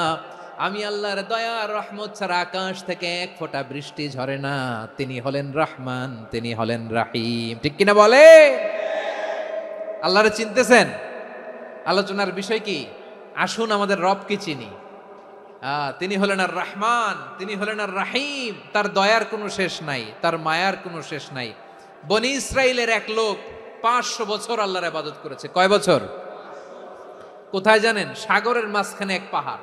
আমি আল্লাহর দয়ার রহমত ছাড়া আকাশ থেকে 1 ফোঁটা বৃষ্টি ঝরে না। তিনি হলেন রহমান, তিনি হলেন রাহিম। ঠিক কিনা বলে? আল্লাহরে চিনতেছেন? আলোচনার বিষয় কি? আসুন আমাদের রবকে চিনি। তিনি হলেন আর রহমান, তিনি হলেন আর রাহিম। তার দয়ার কোনো শেষ নাই, তার মায়ার কোনো শেষ নাই। বনি ইসরাইলের এক লোক 500 বছর আল্লাহর ইবাদত করেছে। কয় বছর? কোথায় জানেন? সাগরের মাঝখানে এক পাহাড়,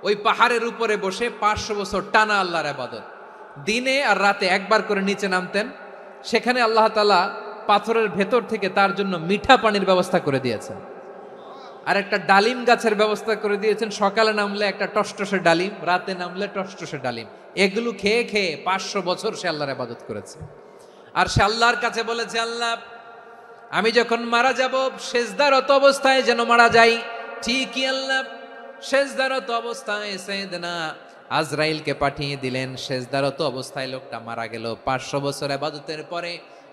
ওই পাহাড়ের উপরে বসে 500 বছর টানা আল্লাহর ইবাদত। দিনে আর রাতে একবার করে নিচে নামতেন। সেখানে আল্লাহ তাআলা পাথরের ভেতর থেকে তার জন্য মিঠা পানির ব্যবস্থা করে দিয়েছেন, আর একটা ডালিম গাছের ব্যবস্থা করে দিয়েছেন। সকালে নামলে একটা টসটসে ডালিম, রাতে নামলে টসটসে ডালিম। এগুলো খেয়ে খেয়ে 500 বছর সে আল্লাহর ইবাদত করেছে। আর সে আল্লাহর কাছে বলেছে, আল্লাহ আমি যখন মারা যাব সেজদারত অবস্থায় যেন মারা যাই। ঠিকই আল্লাহ সেজদারত অবস্থায় সাইয়েদনা আজরাইলকে পাঠিয়ে দিলেন, সেজদারত অবস্থায় লোকটা মারা গেল। 500 বছর ইবাদতের পরে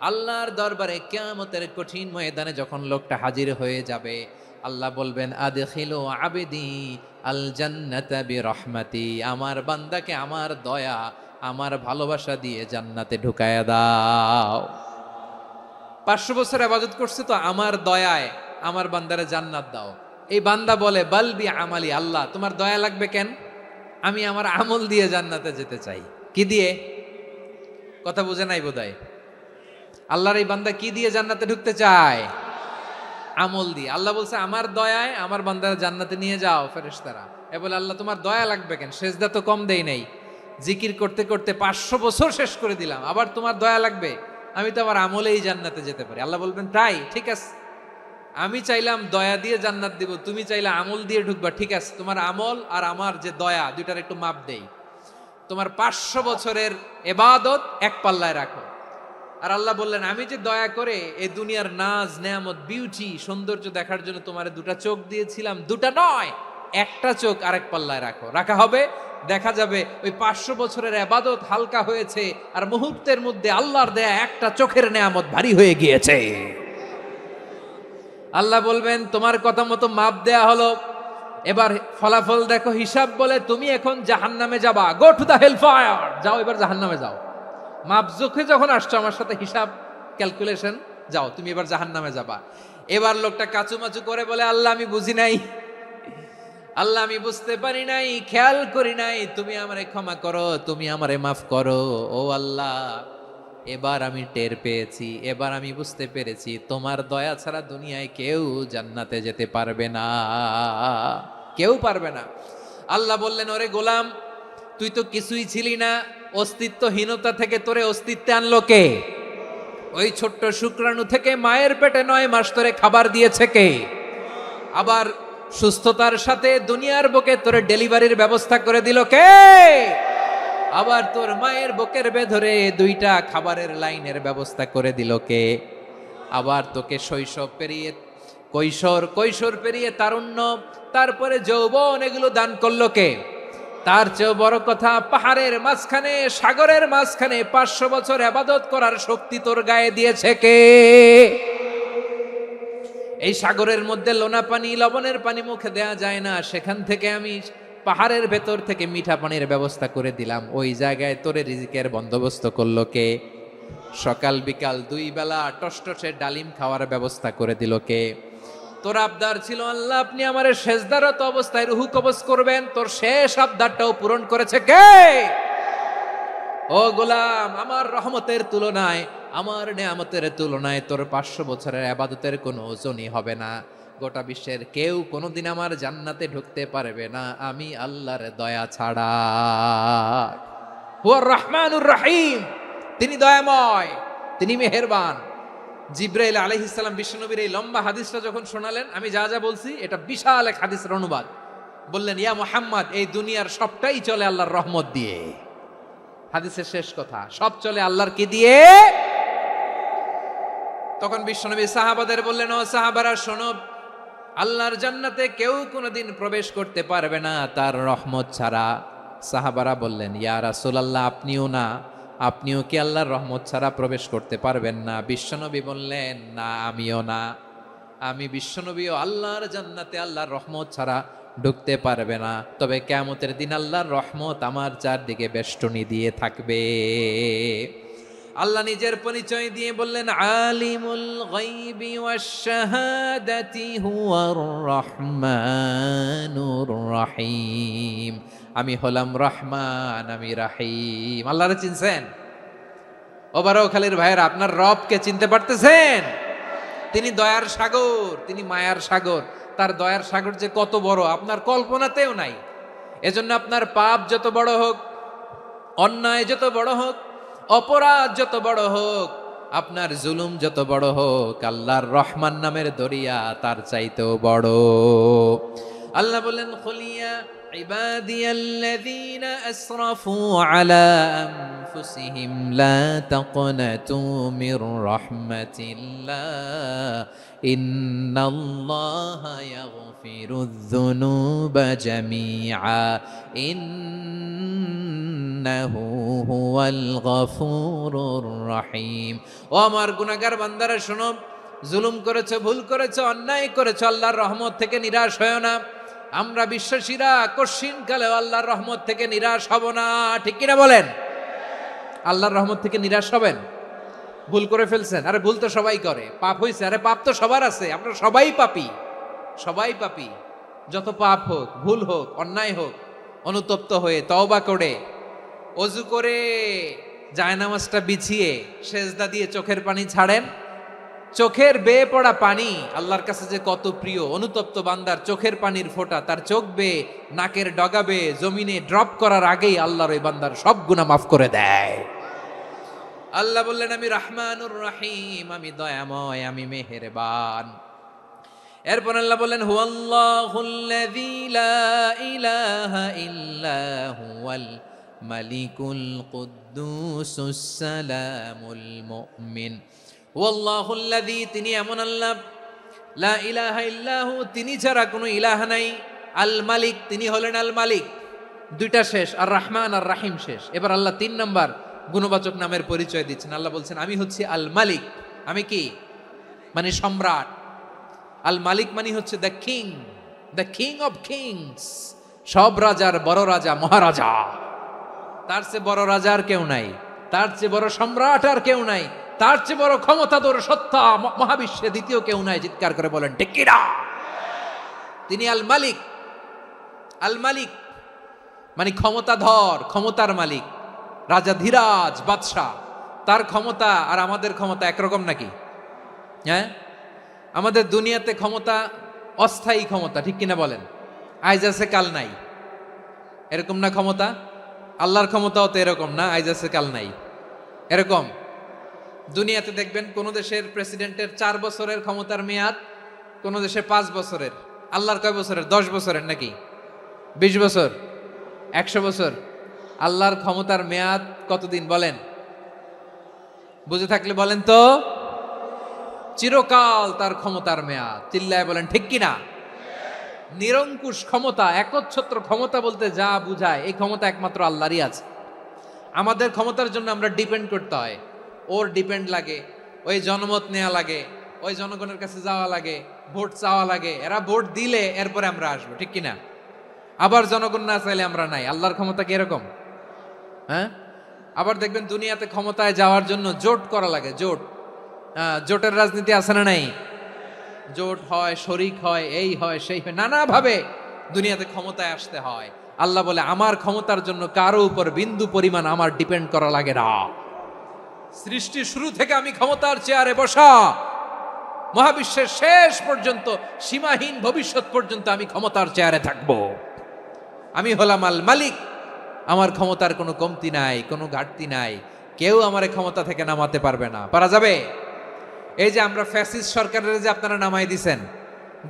আল্লাহর দরবারে কিয়ামতের কঠিন ময়দানে যখন লোকটা হাজির হয়ে যাবে, আল্লাহ বলবেন আদখিলু আবদি আল জান্নাতা বিরহমাতি, আমার বান্দাকে আমার দয়া আমার ভালোবাসা দিয়ে জান্নাতে ঢুকায়া দাও। 500 বছর ইবাদত করছে তো আমার দয়ায় আমার বান্দারে জান্নাত দাও। এই বান্দা বলে বালবি আমালি, আল্লাহ তোমার দয়া লাগবে কেন, আমি আমার আমল দিয়ে জান্নাতে যেতে চাই। কি দিয়ে? কথা বুঝে নাই বোধহয়। আল্লাহর এই বান্দা কি দিয়ে জান্নাতে ঢুকতে চায়? আমল দিয়ে। আল্লাহ বলছে আমার দয়ায় আমার বান্দারা জান্নাতে নিয়ে যাও ফেরেশতারা। এ বলে আল্লাহ তোমার দয়া লাগবে কেন, সেজদা তো কম দেই নাই, জিকির করতে করতে 500 বছর শেষ করে দিলাম, আবার তোমার দয়া লাগবে? আমি তো আমার আমলেই জান্নাতে যেতে পারি। আল্লাহ বলবেন তাই, ঠিক আছে, আমি চাইলাম দয়া দিয়ে জান্নাত দিব, তুমি চাইলে আমল দিয়ে ঢুকবা, ঠিক আছে, তোমার আমল আর আমার যে দয়া দুইটার একটু মাপ দেই। তোমার 500 বছরের ইবাদত এক পাল্লায় রাখো। আর আল্লাহ বললেন আমি যে দয়া করে এই দুনিয়ার নাজ নেয়ামত বিউটি সৌন্দর্য দেখার জন্য তোমার দুটা চোখ দিয়েছিলাম, দুটা নয় একটা চোখ আরেক পাল্লায় রাখো। রাখা হবে, দেখা যাবে ওই 500 বছরের ইবাদত হালকা হয়েছে আর মুহূর্তের মধ্যে আল্লাহর দেয়া একটা চোখের নেয়ামত ভারী হয়ে গিয়েছে। আল্লাহ বলবেন তোমার কথা মতো মাপ দেয়া হলো, এবার ফলাফল দেখো, হিসাব বলে তুমি এখন জাহান্নামে যাবা, go to the hell fire, যাও এবার জাহান্নামে যাও। মাপ জোখে যখন আসছো আমার সাথে হিসাব ক্যালকুলেশন, যাও তুমি এবার জাহান্নামে যাবা। এবার লোকটা কাচুমাচু করে বলে আল্লাহ আমি বুঝি নাই, আল্লাহ আমি বুঝতে পারি নাই, খেয়াল করি নাই, তুমি আমারে ক্ষমা করো, তুমি আমারে মাফ করো। ও আল্লাহ এবার আমি টের পেয়েছি, এবার আমি বুঝতে পেরেছি তোমার দয়া ছাড়া দুনিয়ায় কেউ জান্নাতে যেতে পারবে না, কেউ পারবে না। আল্লাহ বললেন ওরে গোলাম তুই তো কিছুই ছিলি না, অস্তিত্বহীনতা থেকে তোরে অস্তিত্বে আনলো কে? ওই ছোট্ট শুক্রাণু থেকে মায়ের পেটে 9 মাস ধরে খাবার দিয়েছে কে? আবার সুস্থতার সাথে দুনিয়ার বুকে তোরে ডেলিভারির ব্যবস্থা করে দিল কে? আবার তোর মায়ের বুকের ভেতরে 2টা খাবারের লাইনের ব্যবস্থা করে দিল কে? আবার তোকে শৈশব পেরিয়ে কৈশোর পেরিয়ে তারুণ্য, তারপরে যৌবন, এগুলো দান করলো কে? তার চেয়েও বড় কথা, পাহাড়ের মাঝখানে সাগরের মাঝখানে 500 বছর ইবাদত করার শক্তি তোর গায়ে দিয়েছে কে? এই সাগরের মধ্যে লোনা পানি লবণের পানি মুখে দেয়া যায় না, সেখান থেকে আমি পাহাড়ের ভেতর থেকে মিঠা পানির ব্যবস্থা করে দিলাম, ওই জায়গায় তোরে রিজিকের বন্দোবস্ত করলো কে? সকাল বিকাল 2 বেলা টসটসে ডালিম খাওয়ার ব্যবস্থা করে দিল কে? তোর আবদার ছিল আল্লাহ আপনি আমারে সেজদারত অবস্থায় রুহু কবজ করবেন, তোর শেষ আবদারটাও পূরণ করেছে কে? ও গোলাম আমার রহমতের তুলনায়, আমার নেয়ামতের তুলনায় তোর 500 বছরের ইবাদতের কোনো ওজনই হবে না। গোটা বিশ্বের কেউ কোনোদিন আমার জান্নাতে ঢুকতে পারবে না আমি আল্লাহর দয়া ছাড়া। হুয়ার রহমানুর রহিম, তিনি দয়াময়, তিনি মেহেরবান। জিব্রাইল আলাইহিস সালাম বিশ্বনবীর এই লম্বা হাদিসটা যখন শোনালেন, আমি যা যা বলছি এটা বিশাল এক হাদিসের অনুবাদ, বললেন ইয়া মুহাম্মদ এই দুনিয়ার সবটাই চলে আল্লাহর রহমত দিয়ে। হাদিসের শেষ কথা, সব চলে আল্লাহর কি দিয়ে? তখন বিশ্বনবী সাহাবাদের বললেন ও সাহাবারা শোনো, আল্লাহর জান্নাতে কেউ কোনোদিন প্রবেশ করতে পারবে না তার রহমত ছাড়া। সাহাবারা বললেন ইয়া রাসূলুল্লাহ আপনিও না, আপনিও কি আল্লাহর রহমত ছাড়া প্রবেশ করতে পারবেন না? বিশ্বনবী বললেন না আমিও না, আমি বিশ্বনবীও আল্লাহর জান্নাতে আল্লাহর রহমত ছাড়া ঢুকতে পারবে না, তবে কিয়ামতের দিন আল্লাহর রহমত আমার চারদিকে বেষ্টনী দিয়ে থাকবে। আল্লাহ নিজের পরিচয় দিয়ে বললেন আলিমুল গায়বি ওয়াশ শাহাদাতি হুয়ার রহমানুর রহিম, আমি হলাম রহমান, আমি রাহিম। আল্লাহরে চিনছেন? ও বারোখালীর ভাইয়েরা, আপনার রবকে চিনতে পারতেছেন? তিনি দয়ার সাগর, তিনি মায়ার সাগর। তার দয়ার সাগর যে কত বড় আপনার কল্পনাতেও নাই। এজন্য আপনার পাপ যত বড় হোক, অন্যায় যত বড় হোক, অপরাধ যত বড় হোক, আপনার জুলুম যত বড় হোক, আল্লাহর রহমান নামের দরিয়া তার চাইতেও বড়। আল্লাহ বলেন খুলিয়া ইবাদিয়াল্লাযীনা আসরাফু আলা আনফুসিহিম লা তাকনাতু মির রাহমাতিল্লাহ ইন্নাল্লাহা ইয়াগফিরু ইয়াগফিরুয যুনুবা জামিআ ইন্নাহু হুয়াল গফুরুর রহিম। ও আমার গুনাহগার বান্দারা শোনো, জুলুম করেছো, ভুল করেছো, অন্যায় করেছো, আল্লাহর রহমত থেকে নিরাশ হয়ো না। আমরা বিশ্বাসীরা কশিনকালেও আল্লাহর রহমত থেকে নিরাশ হব না, ঠিক কিনা বলেন? আল্লাহর রহমত থেকে নিরাশ হবেন? ভুল করে ফেলছেন, আরে ভুল তো সবাই করে। পাপ হয়েছে, আরে পাপ তো সবার আছে, আমরা সবাই পাপী, সবাই পাপী। যত পাপ হোক, ভুল হোক, অন্যায় হোক, অনুতপ্ত হয়ে তওবা করে অজু করে জায়নামাজটা বিছিয়ে সেজদা দিয়ে চোখের পানি ছাড়েন। চোখের বেয়ে পড়া পানি আল্লাহর কাছে যে কত প্রিয়। অনুতপ্ত বান্দার চোখের পানির ফোঁটা তার চোখ বেয়ে, নাকের ডগা বেয়ে জমিনে ড্রপ করার আগেই আল্লাহর ওই বান্দার সব গুনাহ মাফ করে দেয়। আল্লাহ বললেন, আমি রহমানুর রহিম, আমি দয়াময়, আমি মেহেরবান। এরপর আল্লাহ বললেন, হুয়াল্লাহুল্লাযী লা ইলাহা ইল্লা হুয়াল মালিকুল কুদ্দুসুস সালামুল মুমিন। হুয়াল্লাহুল্লাযী, তিনি এমন আল্লাহ, লা ইলাহা ইল্লাহু, তিনি ছাড়া কোনো ইলাহ নাই। আল মালিক, তিনি হলেন আল মালিক। দুইটা শেষ, আর রহমান আর রাহিম শেষ। এবার আল্লাহ 3 নম্বর গুণবাচক নামের পরিচয় দিচ্ছেন। আল্লাহ বলছেন, আমি হচ্ছি আল মালিক। আমি কি? মানে সম্রাট। আল মালিক মানে হচ্ছে the king, the king of kings. সব রাজার বড় রাজা, মহারাজা। তার চেয়ে বড় রাজা আর কেউ নাই, তার চেয়ে বড় সম্রাট আর কেউ নাই, তার চেয়ে বড় ক্ষমতাধর সত্তা মহাবিশ্বে দ্বিতীয় কেউ নাই। চিৎকার করে বলেন ঠিক কিনা? তিনি আল মালিক। আল মালিক মানে ক্ষমতাধর, ক্ষমতার মালিক, রাজা ধীরাজ বাদশাহ। তার ক্ষমতা আর আমাদের ক্ষমতা একরকম নাকি? হ্যাঁ, আমাদের দুনিয়াতে ক্ষমতা অস্থায়ী ক্ষমতা, ঠিক কিনা বলেন? আইজ আছে কাল নাই, এরকম না ক্ষমতা? আল্লাহর ক্ষমতাও তো এরকম না, আইজ আছে কাল নাই এরকম। দুনিয়াতে দেখবেন কোন দেশের প্রেসিডেন্টের 4 বছরের ক্ষমতার মেয়াদ, কোন দেশে 5 বছরের। আল্লাহর কয় বছরের? 10 বছরের নাকি 20 বছর, 100 বছর। আল্লাহর ক্ষমতার মেয়াদ কতদিন বলেন? বুঝে থাকলে বলেন তো। চিরকাল তার ক্ষমতার মেয়াদ। চিল্লায় বলেন ঠিক কিনা? নিরঙ্কুশ ক্ষমতা, একচ্ছত্র ক্ষমতা বলতে যা বুঝায়, এই ক্ষমতা একমাত্র আল্লাহরই আছে। আমাদের ক্ষমতার জন্য আমরা ডিপেন্ড করতে হয়, ওর ডিপেন্ড লাগে, ওই জনমত নেওয়া লাগে, ওই জনগণের কাছে যাওয়া লাগে, ভোট চাওয়া লাগে। এরা ভোট দিলে এরপরে আমরা আসবো, ঠিক কিনা? আবার জনগণ না চাইলে আমরা নাই। আল্লাহর ক্ষমতা কি এরকম? হ্যাঁ। আবার দেখবেন দুনিয়াতে ক্ষমতায় যাওয়ার জন্য জোট করা লাগে, জোট। জোটের রাজনীতি আছে না নাই? জোট হয়, শরিক হয়, এই হয়, সেই হয়, নানাভাবে দুনিয়াতে ক্ষমতায় আসতে হয়। আল্লাহ বলে, আমার ক্ষমতার জন্য কারো উপর বিন্দু পরিমাণ আমার ডিপেন্ড করা লাগে না। সৃষ্টি শুরু থেকে আমি ক্ষমতার চেয়ারে বসা, মহাবিশ্বের শেষ পর্যন্ত, সীমাহীন ভবিষ্যৎ পর্যন্ত আমি ক্ষমতার চেয়ারে থাকব। আমি হলাম আল মালিক। আমার ক্ষমতার কোনো কমতি নাই, কোনো ঘাটতি নাই। কেউ আমার ক্ষমতা থেকে নামাতে পারবে না। পারা যাবে? এই যে আমরা ফ্যাসিস্ট সরকারের যে আপনারা নামাই দিছেন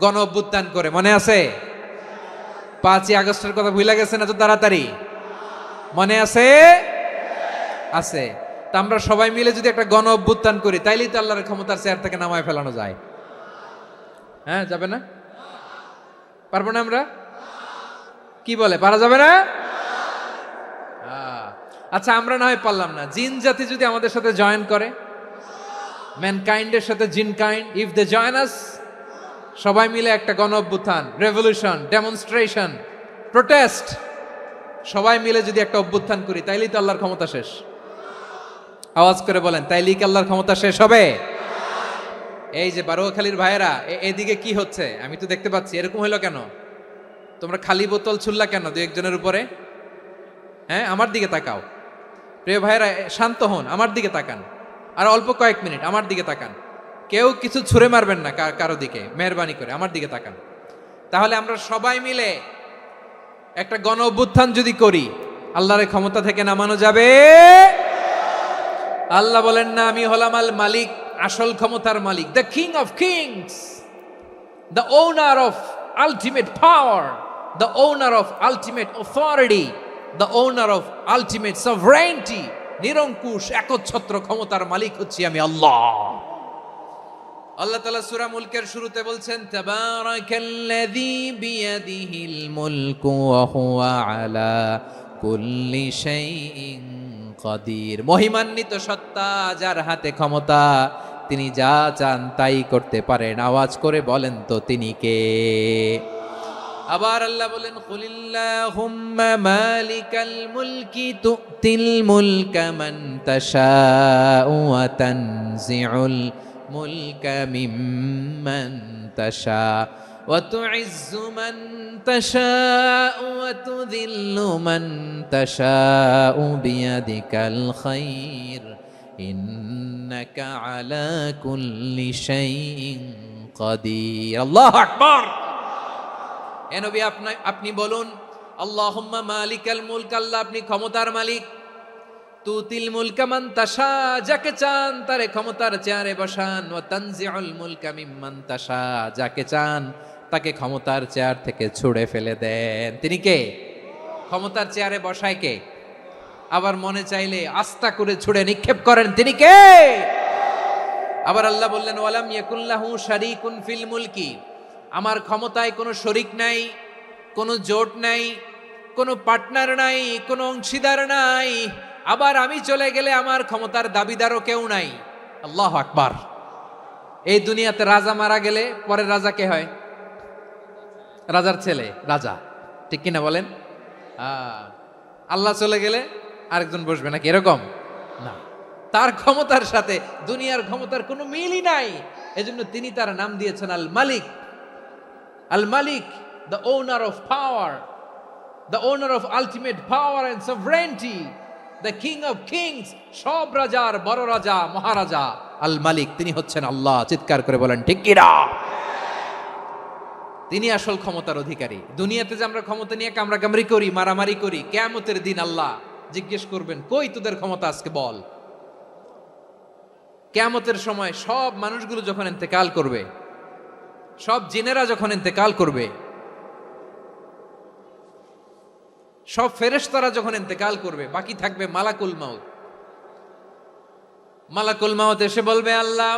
গণ অভ্যুত্থান করে, মনে আছে? 5ই আগস্টের কথা ভুলে গেছেন এত তাড়াতাড়ি? মনে আছে? আছে। তা আমরা সবাই মিলে যদি একটা গণ অভ্যুত্থান করি, তাইলেই তো আল্লাহর ক্ষমতার চেয়ার থেকে নামায় ফেলানো যায়। হ্যাঁ, যাবে না? পারবো না আমরা? কি বলে, পারা যাবে না? আচ্ছা, আমরা না হয় পারলাম না, জিন জাতি যদি আমাদের সাথে জয়েন করে, ম্যানকাইন্ডের সাথে জিনকাইন্ড, ইফ দে জয়েন আস, সবাই মিলে একটা গণ অভ্যুত্থান, রেভলিউশন, ডেমনস্ট্রেশন, প্রোটেস্ট, সবাই মিলে যদি একটা অভ্যুত্থান করি, তাইলেই তো আল্লাহর ক্ষমতা শেষ। আওয়াজ করে বলেন, তাইলেই কি আল্লাহর ক্ষমতা শেষ হবে? এই যে বারোয়াখালীর ভাইয়েরা, এদিকে কি হচ্ছে আমি তো দেখতে পাচ্ছি। এরকম হইলো কেন? তোমরা খালি বোতল ছুড়লা কেন 2-1 জনের উপরে? হ্যাঁ, আমার দিকে তাকাও। প্রিয় ভাইয়েরা, শান্ত হন, আমার দিকে তাকান। আর অল্প কয়েক মিনিট আমার দিকে তাকান। কেউ কিছু ছুঁড়ে মারবেন না কারো দিকে, মেহরবানি করে আমার দিকে তাকান। তাহলে আমরা সবাই মিলে একটা গণ অভ্যুত্থান যদি করি, আল্লাহর ক্ষমতা থেকে নামানো যাবে? আল্লাহ বলেন না, আমি হলাম আল মালিক, আসল ক্ষমতার মালিক, the king of kings, the owner of ultimate power, the owner of ultimate authority, the owner of ultimate sovereignty. নিরঙ্কুশ একচ্ছত্র ক্ষমতার মালিক হচ্ছি আমি আল্লাহ। আল্লাহ তাআলা সূরা মুলকের শুরুতে বলছেন তাবারাকাল্লাযী বিয়াদিহিল মুলকু ওয়া হুয়া আলা কুল্লি শাইইন কাদির। মহিমান্বিত সত্তা, যার হাতে ক্ষমতা, তিনি যা চান তাই করতে পারেন। আওয়াজ করে বলেন তো তিনি কে? আবার আল্লাহ বলেন কুলিল্লাহুম্মা মালিকাল মুলকি তুতিল মুলকা মান তাশাউ ওয়া তানজিউল মুলকা মিম্মান তাশা ওয়া তুইজ্জু মান তাশাউ ওয়া তুযিল্লু মান তাশাউ বিয়াদিকাল খায়র ইন্নাকা আলা কুল্লি শাইইন কাদির। আল্লাহু আকবার। এ নবী, আপনি বলুন আল্লাহুম্মা মালিকাল মুলক, আল্লাহ আপনি ক্ষমতার মালিক। তুতিল মুলকা মান তাশা, যাকে চান তারে ক্ষমতার চেয়ারে বসান। ওয়া তানজিউল মুলকা মিম্মান তাশা, যাকে চান তাকে ক্ষমতার চেয়ার থেকে ছুঁড়ে ফেলে দেন। তিনি কে? ক্ষমতার চেয়ারে বসায় কে? আবার মনে চাইলে আস্থা করে ছুঁড়ে নিক্ষেপ করেন। তিনি কে? আবার আল্লাহ বললেন ওয়ালাম ইয়াকুল্লাহু শারীকুন ফিল মুলকি, আমার ক্ষমতায় কোনো শরিক নাই, কোনো জোট নাই, কোনো পার্টনার নাই, কোনো অংশীদার নাই। আবার আমি চলে গেলে আমার ক্ষমতার দাবিদারও কেউ নাই। আল্লাহু আকবার। এই দুনিয়াতে রাজা মারা গেলে পরের রাজা কে হয়? রাজার ছেলে রাজা, ঠিক কিনা বলেন? আল্লাহ চলে গেলে আরেকজন বসবে নাকি? এরকম না, তার ক্ষমতার সাথে দুনিয়ার ক্ষমতার কোনো মিলই নাই। এজন্য তিনি তার নাম দিয়েছেন আল মালিক। Al Malik, the owner of power, the owner of ultimate power and sovereignty, the king of kings, সব রাজার বড় রাজা, মহারাজা আল মালিক, তিনি হচ্ছেন আল্লাহ। চিৎকার করে বলেন ঠিক কিনা? তিনি আসল ক্ষমতার অধিকারী। দুনিয়াতে যে আমরা ক্ষমতা নিয়ে কামড়াকামড়ি করি, মারামারি করি, কিয়ামতের দিন আল্লাহ জিজ্ঞেস করবেন কই তোদের ক্ষমতা, আজকে বল। কিয়ামতের সময় সব মানুষগুলো যখন ইন্তেকাল করবে, সব জিনেরা যখন ইন্তেকাল করবে, সব ফেরেশতারা যখন ইন্তেকাল করবে, বাকি থাকবে মালাকুল মাউত। মালাকুল মাউত এসে বলবে আল্লাহ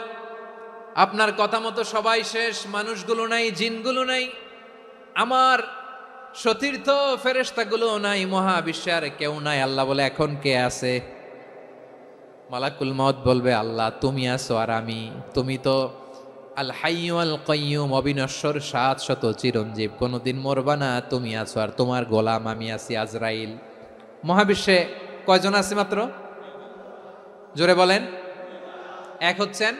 আপনার কথা মতো সবাই শেষ, মানুষগুলো নাই, জিনগুলো নাই, আমার সতীর্থ ফেরেশতাগুলো নাই, মহাবিশ্বে আর কেউ নাই। আল্লাহ বলে এখন কে আছে? মালাকুল মাউত বলবে আল্লাহ তুমি আছো আর আমি। তুমি তো আল হাইয়্যু আল কাইয়্যুম, অবিনশ্বর, শাশ্বত, চিরঞ্জীব, কোনোদিন মরবা না, তুমি আছো আর তোমার গোলাম আমি আছি আজরাইল। মহাবিশ্বে কয়জন আছে মাত্র? জোরে বলেন। এক হচ্ছেন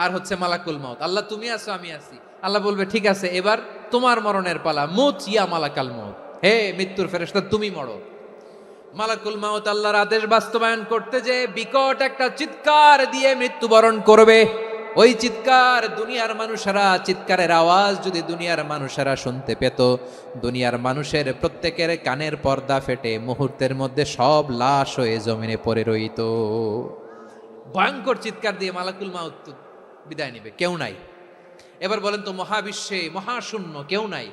আর হচ্ছে মালাকুল মাউত। আল্লাহ তুমি আছো আমি আছি। আল্লাহ বলবে ঠিক আছে, এবার তোমার মরণের পালা, মুত ইয়া মালাকাল মাউত, হে মৃত্যুর ফেরেশতা তুমি মরো। মালাকুল মাউত আল্লাহর আদেশ বাস্তবায়ন করতে যে বিকট একটা চিৎকার দিয়ে মৃত্যুবরণ করবে। ওই চিৎকার দুনিয়ার মানুষেরা, চিৎকারের আওয়াজ যদি দুনিয়ার মানুষেরা শুনতে পেত, দুনিয়ার মানুষের প্রত্যেকের কানের পর্দা ফেটে মুহূর্তের মধ্যে সব লাশ হয়ে জমিনে পড়ে রইত। ভয়ঙ্কর চিৎকার দিয়ে মালাকুল মাউত বিদায় নেবে, কেউ নাই। এবার বলেন তো মহাবিশ্বে মহাশূন্য, কেউ নাই,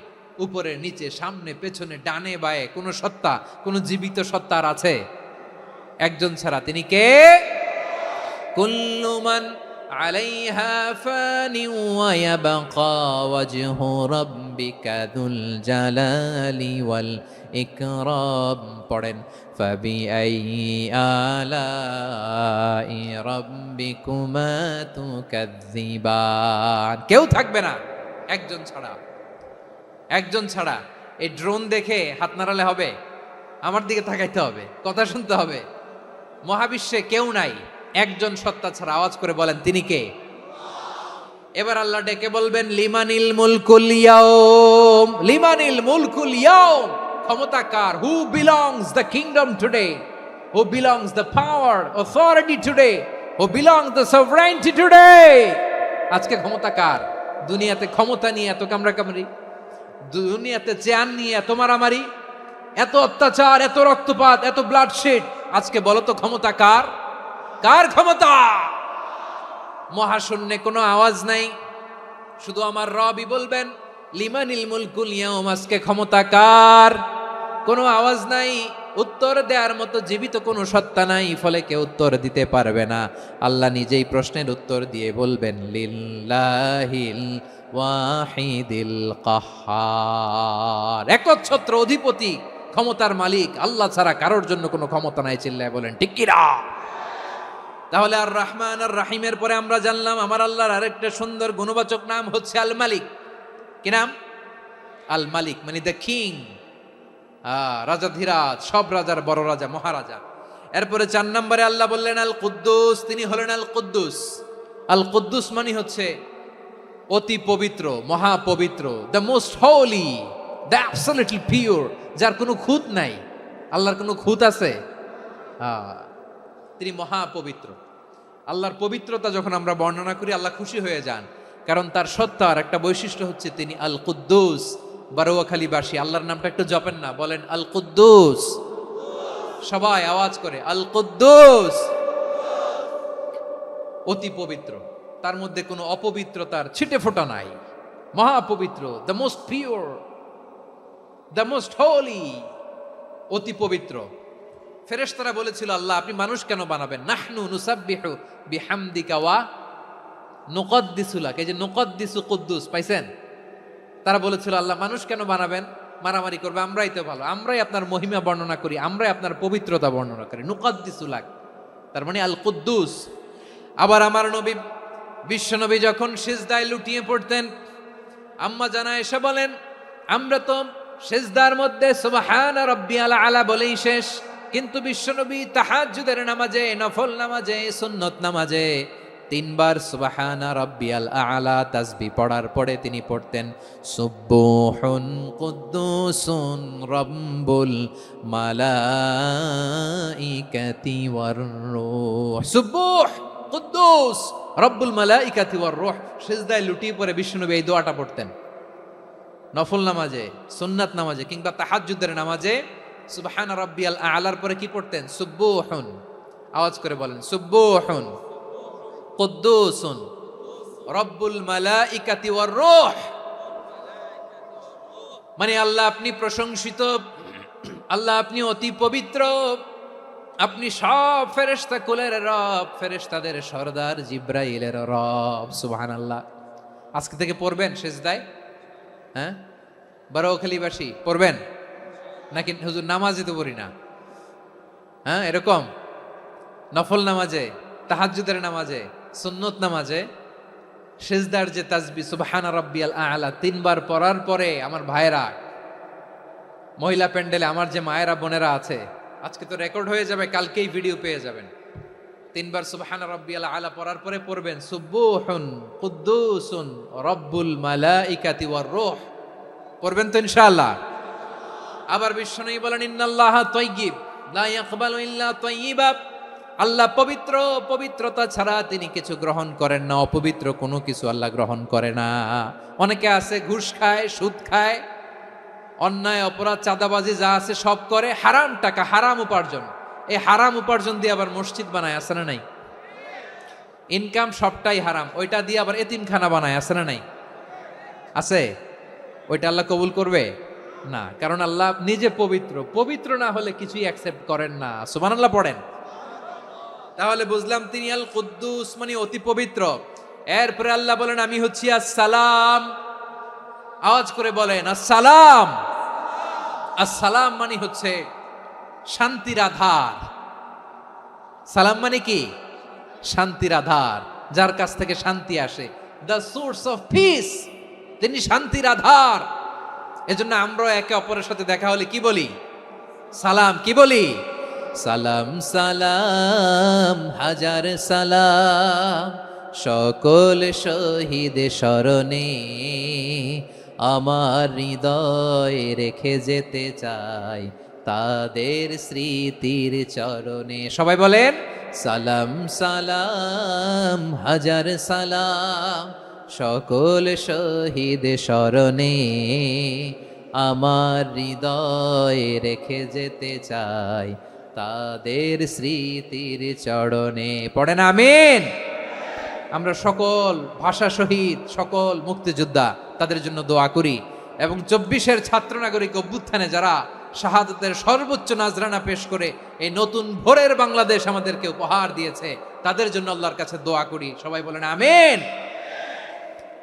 উপরে নিচে সামনে পেছনে ডানে বায়ে কোনো সত্তা, কোনো জীবিত সত্তার আছে? একজন ছাড়া, তিনি কে? কুল্লু মান আলাইহা ফানি ওয়া ইয়াবকা ওয়াজহু রাব্বিকা যুল জালালি ওয়াল ইকরাম। পড়েন ফাবিআইয়ি আলাই রাব্বিকুমা তুকাযযিবান। কেউ থাকবে না একজন ছাড়া, একজন ছাড়া। এই ড্রোন দেখে হাত নাড়ালে হবে? আমার দিকে তাকাইতে হবে, কথা শুনতে হবে। মহাবিশ্বে কেউ নাই একজন সত্তা ছাড়া। আওয়াজ করে বলেন তিনি কে? এবার আল্লাহ ডেকে বলবেন লিমানিল মুলকুল ইয়াউম, লিমানিল মুলকুল ইয়াউম, ক্ষমতা কার? Who belongs the kingdom today, who belongs the power authority today, who belongs the sovereignty today. আজকে ক্ষমতা কার? দুনিয়াতে ক্ষমতা নিয়ে এত কামড়াকামড়ি, দুনিয়াতে চেয়ার নিয়ে এত মারামারি, এত অত্যাচার, এত রক্তপাত, এত ব্লাডশেড, আজকে বলো তো ক্ষমতা কার? কার ক্ষমতা? মহাশূন্যে কোনো আওয়াজ নাই, শুধু আমার রবই বলবেন লিমানিল মুলকুল ইয়াউম, আজকে ক্ষমতা কার? কোনো আওয়াজ নাই। উত্তর দেওয়ার মতো জীবিত কোনো সত্তা নাই, ফলে কেউ উত্তর দিতে পারবে না। আল্লাহ নিজেই প্রশ্নের উত্তর দিয়ে বলবেন লিল্লাহিল ওয়াহিদিল কাহ্হার, একচ্ছত্র অধিপতি, ক্ষমতার মালিক আল্লাহ ছাড়া কারোর জন্য কোনো ক্ষমতা নাই। চিল্লায় বলেন ঠিক কি না? তাহলে আর রহমান আর রাহিমের পরে আমরা জানলাম আমার আল্লাহর আরেকটা সুন্দর গুণবাচক নাম হচ্ছে আল মালিক। কি নাম? আল মালিক, মানে দ্য কিং, রাজাধিরাজ, সব রাজার বড় রাজা, মহারাজা। এরপরে 4 নম্বরে আল্লাহ বললেন আল কুদ্দুস, তিনি হলেন আল কুদ্দুস। আল কুদ্দুস মানে হচ্ছে অতি পবিত্র, মহাপবিত্র, the most holy, the absolutely pure, যার কোনো খুঁত নাই। আল্লাহর কোনো খুঁত আছে? তিনি মহাপবিত্র। আল্লাহর পবিত্রতা যখন আমরা বর্ণনা করি আল্লাহ খুশি হয়ে যান, কারণ তার সত্তার একটা বৈশিষ্ট্য হচ্ছে তিনি আল কুদ্দুস। বারোয়াখালীবাসী আল্লাহর নামটা একটু জপেন না, বলেন আল কুদ্দুস, সবাই আওয়াজ করে আল কুদ্দুস। অতি পবিত্র, তার মধ্যে কোনো অপবিত্রতার ছিটে ফোঁটা নাই, মহাপবিত্র, the most pure, the most holy, অতি পবিত্র। ফেরেশতারা বলেছিল আল্লাহ আপনি মানুষ কেন বানাবেন? নাহনু নুসাব্বিহু বিহামদিকা ওয়া নুকদ্দিসু লাক। এই যে নুকদ্দিসু কুদ্দুস পাইছেন? তারা বলেছিল আল্লাহ মানুষ কেন বানাবেন, মারামারি করবে, আমরাই তো ভালো, আমরাই আপনার মহিমা বর্ণনা করি, আমরাই আপনার পবিত্রতা বর্ণনা করি। নুকদ্দিসু লাক, তার মানে আল কুদ্দুস। আবার আমার নবী, বিশ্ব নবী যখন সিজদায় লুটিয়ে পড়তেন, আম্মা জানা এসে বলেন আমরা তো সিজদার মধ্যে সুবহানা রাব্বিয়াল আলা বলেই শেষ, কিন্তু বিশ্বনবী তাহাজ্জুদের নামাজে, নফল নামাজে, সুন্নত নামাজে 3 বার সুবহানা রাব্বিয়াল আলা তাসবিহ পড়ার পরে তিনি পড়তেন সুবহুন কুদ্দুসুন রাব্বুল মালাইকাতি ওয়ার রূহ। সুবহ কুদ্দুস রব্বুল মালাইকাতি ওয়ার রূহ। সিজদায় লুটিয়ে পড়ে বিশ্বনবী এই দোয়াটা পড়তেন। নফল নামাজে, সুন্নাত নামাজে কিংবা তাহাজ্জুদের নামাজে সুবহান রাব্বিয়াল আলার পরে কি পড়তেন? সুবহুন। আওয়াজ করে বলেন সুবহুন কুদ্দুসুন রব্বুল মালাইকাতি ওয়ার রূহ। মানে আল্লাহ আপনি প্রশংসিত, আল্লাহ আপনি অতি পবিত্র, আপনি সব ফেরেশতা কুলের রব, ফেরেশতাদের সরদার জিব্রাইলের রব। সুবহানাল্লাহ। আজকে থেকে পড়বেন সিজদায়? হ্যাঁ, বারোখালীবাসী পড়বেন নাকি? হুজুর নামাজে তো পড়ি না। হ্যাঁ, এরকম নফল নামাজে, তাহাজ্জুদের নামাজে, সুন্নত নামাজে সিজদার যে তাসবিহ সুবহানা রাব্বিয়াল আ'লা 3 বার পড়ার পরে আমার ভাইরা, মহিলা প্যান্ডেলে আমার যে মায়েরা বোনেরা আছে, আজকে তো রেকর্ড হয়ে যাবে, কালকেই ভিডিও পেয়ে যাবেন। 3 বার সুবহানা রাব্বিয়াল আ'লা পড়ার পরে পড়বেন সুবহুন কুদ্দুসুন রব্বুল মালাইকাতি ওয়ার রূহ। পড়বেন তো ইনশাআল্লাহ? আবার বিশ্বনবী বলেন ইন্নাল্লাহা তাইয়্যিব লা ইয়াকবালু ইল্লা তাইয়্যিবা। আল্লাহ পবিত্র, পবিত্রতা ছাড়া তিনি কিছু গ্রহণ করেন না, অপবিত্র কোনো কিছু আল্লাহ গ্রহণ করে না। অনেকে আছে ঘুষ খায়, সুদ খায়, অন্যায় অপরাধ চাঁদাবাজি যা আছে সব করে, হারাম টাকা, হারাম উপার্জন। এই হারাম উপার্জন দিয়ে আবার মসজিদ বানায়, আছে না নাই? ইনকাম সবটাই হারাম, ওইটা দিয়ে আবার এতিমখানা বানায়, আছে না নাই? আছে। ওইটা আল্লাহ কবুল করবে না, কারণ আল্লাহ নিজে পবিত্র। পবিত্র না হলে কিছুই অ্যাকসেপ্ট করেন না। সুবহানাল্লাহ পড়েন। তাহলে বুঝলাম তিনি আল কুদ্দুস মানে অতি পবিত্র। এরপরে আল্লাহ বলেন আমি হচ্ছি আসসালাম। আওয়াজ করে বলেন আসসালাম। আসসালাম মানে হচ্ছে শান্তির আধার। সালাম মানে কি? শান্তির আধার, যার কাছ থেকে শান্তি আসে। দ্য সোর্স অফ পিস, তিনি শান্তির আধার। এজন্য আমরা একে অপরের সাথে দেখা হলে কি বলি? সালাম। কি বলি? সালাম সালাম হাজার সালাম সকল শহীদ স্মরণে, আমার হৃদয় রেখে যেতে চাই তাদের স্মৃতির চরণে। সবাই বলেন সালাম সালাম হাজার সালাম সকল শহীদ স্মরণে, আমার হৃদয় রেখে যেতে চাই তাদের স্মৃতির চরণে। পড়েন আমিন। আমরা সকল ভাষা শহীদ, সকল মুক্তিযোদ্ধা, তাদের জন্য দোয়া করি এবং 24-এর ছাত্র নাগরিক অভ্যুত্থানে যারা শাহাদাতের সর্বোচ্চ নাজরানা পেশ করে এই নতুন ভোরের বাংলাদেশ আমাদেরকে উপহার দিয়েছে, তাদের জন্য আল্লাহর কাছে দোয়া করি। সবাই বলেন আমিন।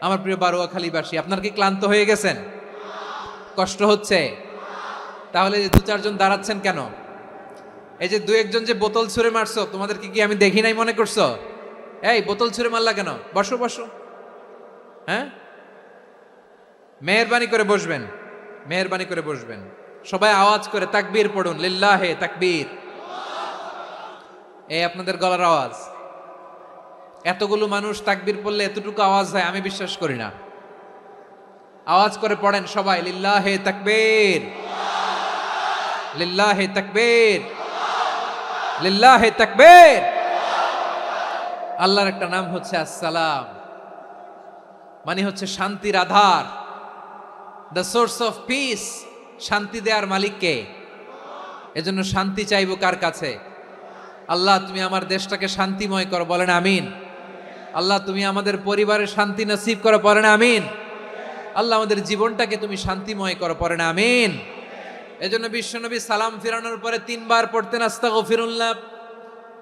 আমার প্রিয় বারোয়াখালীবাসী, আপনার কি ক্লান্ত হয়ে গেছেন? কষ্ট হচ্ছে? তাহলে দু চারজন দাঁড়াচ্ছেন কেন? এই যে দু একজন যে বোতল ছুঁড়ে মারছো, তোমাদেরকে কি আমি দেখি নাই মনে করছো? এই বোতল ছুঁড়ে মারলা কেন? বসো বসো। হ্যাঁ, মেহেরবানি করে বসবেন, মেহেরবানি করে বসবেন। সবাই আওয়াজ করে তাকবীর পড়ুন, লিল্লাহে তাকবীর। এই আপনাদের গলার আওয়াজ। এতগুলো মানুষ তাকবীর পড়লে এতটুকু আওয়াজ হয় আমি বিশ্বাস করি না। আওয়াজ করে পড়েন সবাই, লিল্লাহে তাকবীর, লিল্লাহে তাকবীর, লিল্লাহে তাকবীর। আল্লাহর একটা নাম হচ্ছে আসসালাম, মানে হচ্ছে শান্তির আধার, দ্য সোর্স অফ পিস। শান্তি দেওয়ার মালিককে। এজন্য শান্তি চাইবো কার কাছে? আল্লাহ তুমি আমার দেশটাকে শান্তিময় করো, বলেন আমিন। আল্লাহ তুমি আমাদের পরিবারের শান্তি নসিব করো, বলেন আমিন। আল্লাহ আমাদের জীবনটাকে তুমি শান্তিময় করো, পড়েন আমিন। এজন্য বিশ্বনবী সালাম ফিরানোর পরে 3 বার পড়তেন আস্তাগফিরুল্লাহ,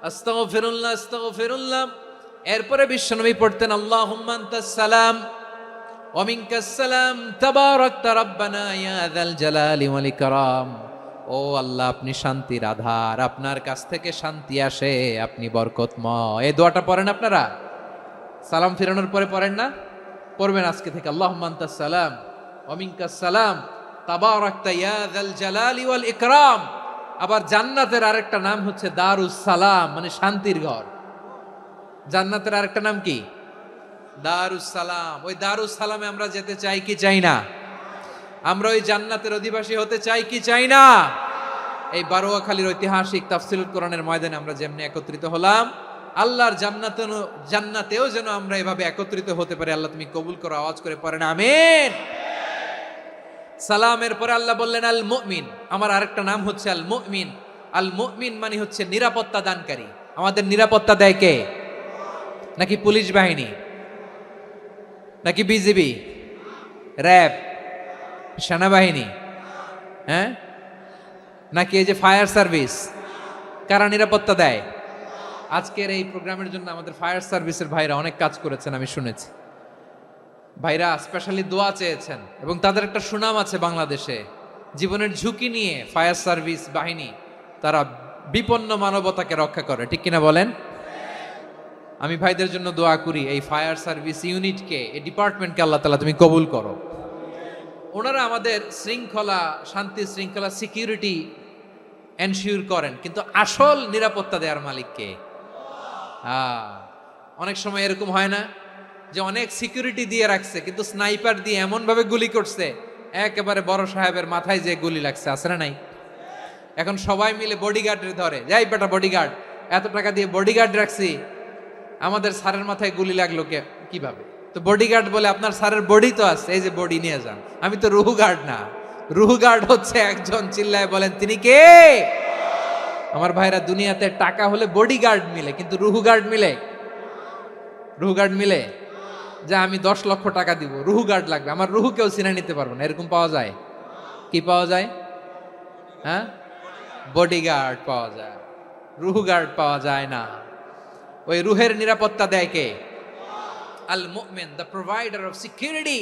আস্তাগফিরুল্লাহ, আস্তাগফিরুল্লাহ। এরপরে বিশ্বনবী পড়তেন আল্লাহুম্মা আনতাস সালাম ওয়া মিনকাস সালাম তাবারাকতা রাব্বানা ইয়া যাল জালালি ওয়াল ইকরাম। ও আল্লাহ, আপনি শান্তির আধার, আপনার কাছ থেকে শান্তি আসে, আপনি বরকতময়। এই দোয়াটা পড়েন আপনারা? সালাম ফিরানোর পরে পড়েন না? পড়বেন আজকে থেকে, আল্লাহুম্মা আনতাস সালাম ওয়া মিনকাস সালাম তাবারাকতা ইয়া যাল জালালি ওয়াল ইকরাম। আবার জান্নাতের আরেকটা নাম হচ্ছে দারুস সালাম, মানে শান্তির ঘর। জান্নাতের আরেকটা নাম কি? দারুস সালাম। ওই দারুস সালামে আমরা যেতে চাই কি চাই না? আমরা ওই জান্নাতের অধিবাসী হতে চাই কি চাই না? এই বারোয়াখালীর ঐতিহাসিক তাফসীরুল কোরআনের ময়দানে আমরা যেমনি একত্রিত হলাম, আল্লাহর জান্নাতেও যেন আমরা এভাবে একত্রিত হতে পারি। আল্লাহ তুমি কবুল করো। আওয়াজ করে পড়েন আমিন। সালামের পরে আল্লাহ বললেন আল মুমিন। আমার আরেকটা নাম হচ্ছে আল মুমিন। আল মুমিন মানে হচ্ছে নিরাপত্তা দানকারী। আমাদের নিরাপত্তা দেয় কে? নাকি পুলিশ বাহিনী, নাকি বিজিবি, র্যাব, সেনাবাহিনী, হ্যাঁ, নাকি এই যে ফায়ার সার্ভিস? কারা নিরাপত্তা দেয়? আজকের এই প্রোগ্রামের জন্য আমাদের ফায়ার সার্ভিসের ভাইরা অনেক কাজ করেছেন, আমি শুনেছি। ভাইরা স্পেশালি দোয়া চেয়েছেন এবং তাদের একটা সুনাম আছে বাংলাদেশে। জীবনের ঝুঁকি নিয়ে ফায়ার সার্ভিস বাহিনী তারা বিপন্ন মানবতাকে রক্ষা করে, ঠিক কিনা বলেন? আমি ভাইদের জন্য দোয়া করি, এই ফায়ার সার্ভিস ইউনিটকে, এই ডিপার্টমেন্টকে আল্লাহ তাআলা তুমি কবুল করো। ওনারা আমাদের শৃঙ্খলা, শান্তি শৃঙ্খলা, সিকিউরিটি এনশিওর করেন, কিন্তু আসল নিরাপত্তা দেওয়ার মালিক কে? অনেক সময় এরকম হয় না যে অনেক সিকিউরিটি দিয়ে রাখছে, কিন্তু স্নাইপার দিয়ে এমন ভাবে গুলি করছে একেবারে বড় সাহেবের মাথায় যে গুলি লাগছে, আছে না নাই? এখন সবাই মিলে বডিগার্ডের ধরে, যাই বেটা বডিগার্ড, এত টাকা দিয়ে বডিগার্ড রাখছি, আমাদের স্যারের মাথায় গুলি লাগলো কিভাবে? তো বডিগার্ড বলে আপনার স্যারের বডি তো আছে, এই যে বডি নিয়ে যান। আমি তো রুহু গার্ড না। রুহু গার্ড হচ্ছে একজন, চিল্লায় বলেন তিনি কে? আমার ভাইরা, দুনিয়াতে টাকা হলে বডিগার্ড মিলে, কিন্তু রুহু গার্ড মিলে? রুহু গার্ড মিলে? যে আমি 10 লক্ষ টাকা দিব, রুহু গার্ড লাগবে, আমার রুহু কেউ চিনে নিতে পারবো না, এরকম পাওয়া যায়? কি পাওয়া যায়? হ্যাঁ, বডিগার্ড পাওয়া যায়, রুহু গার্ড পাওয়া যায় না। ওই রুহের নিরাপত্তা দেয় কে? আল মুমিন, দ্য প্রোভাইডার অফ সিকিউরিটি।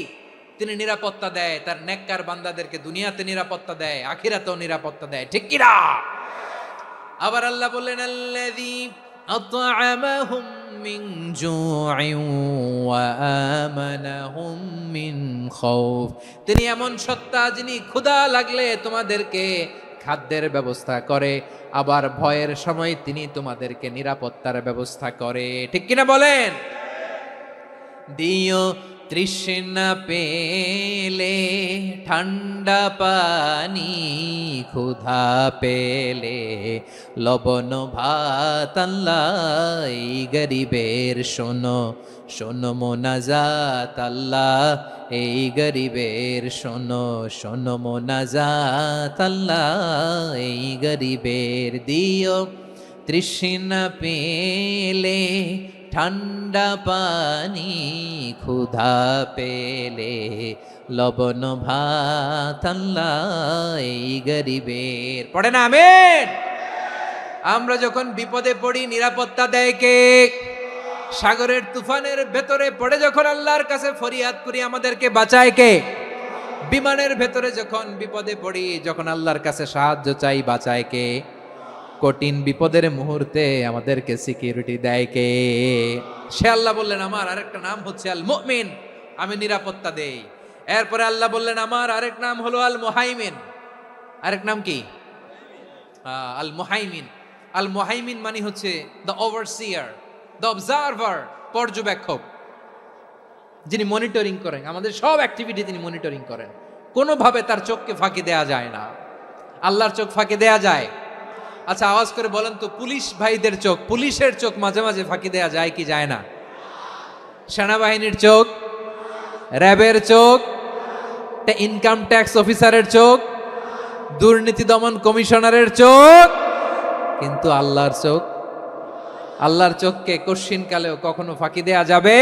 তিনি নিরাপত্তা দেয় তার নেককার বান্দাদেরকে, দুনিয়াতে নিরাপত্তা দেয়, আখিরাতেও নিরাপত্তা দেয়, ঠিক কি না? আবার আল্লাহ বললেন আল্লাযী আত'আমাহুম মিন জু'ইন ওয়া আমানাহুম মিন খাউফ। তিনি এমন সত্তা যিনি ক্ষুধা লাগলে তোমাদেরকে খাদ্যের ব্যবস্থা করে, আবার ভয়ের সময় তিনি তোমাদেরকে নিরাপত্তার ব্যবস্থা করে, ঠিক কিনা বলেন? দিও তৃষ্ণা পেলে ঠান্ডা পানি, ক্ষুধা পেলে লবণ ভাত, আল্লাহ এই গরিবের শোনো শোনো মোনাজাত, আল্লাহ এই গরিবের শোনো শোনো মোনাজাত, আল্লাহ এই গরিবের। দিও তৃষ্ণা পেলে ঠান্ডা পানি, ক্ষুধা পেলে লবণ ভাত আল্লাহ এই গরিবের। পড়ে না আমিন। আমরা যখন বিপদে পড়ি নিরাপত্তা দেয় কে? সাগরের তুফানের ভেতরে পড়ে যখন আল্লাহর কাছে ফরিয়াদ করি আমাদেরকে বাঁচায় কে? বিমানের ভেতরে যখন বিপদে পড়ি, যখন আল্লাহর কাছে সাহায্য চাই, বাঁচায় কে? কঠিন বিপদের মুহূর্তে আমাদেরকে সিকিউরিটি দেয় কে? সে আল্লাহ বললেন আমার আরেকটা নাম হচ্ছে আল মুমিন, আমি নিরাপত্তা দেই। এরপরে আল্লাহ বললেন আমার আরেক নাম হলো আল মুহাইমিন। আরেক নাম কি? আল মুহাইমিন। আল মুহাইমিন মানে হচ্ছে দ্য ওভারসিয়ার, দ্য অবজারভার, পর্যবেক্ষক, যিনি মনিটরিং করেন আমাদের সব অ্যাক্টিভিটি, তিনি মনিটরিং করেন। কোনোভাবে তার চোখকে ফাঁকি দেয়া যায় না। আল্লাহর চোখ ফাঁকি দেয়া যায়? আচ্ছা আওয়াজ করে বলেন তো, পুলিশ ভাইদের চোখ, পুলিশের চোখ মাঝে মাঝে ফাঁকি দেয়া যায় কি যায় না? সেনাবাহিনীর চোখ, র্যাবের চোখ, ইনকাম ট্যাক্স অফিসারের চোখ, দুর্নীতি দমন কমিশনারের চোখ, কিন্তু আল্লাহর চোখ, আল্লাহর চোখকে কশ্চিন কালেও কখনো ফাঁকি দেয়া যাবে?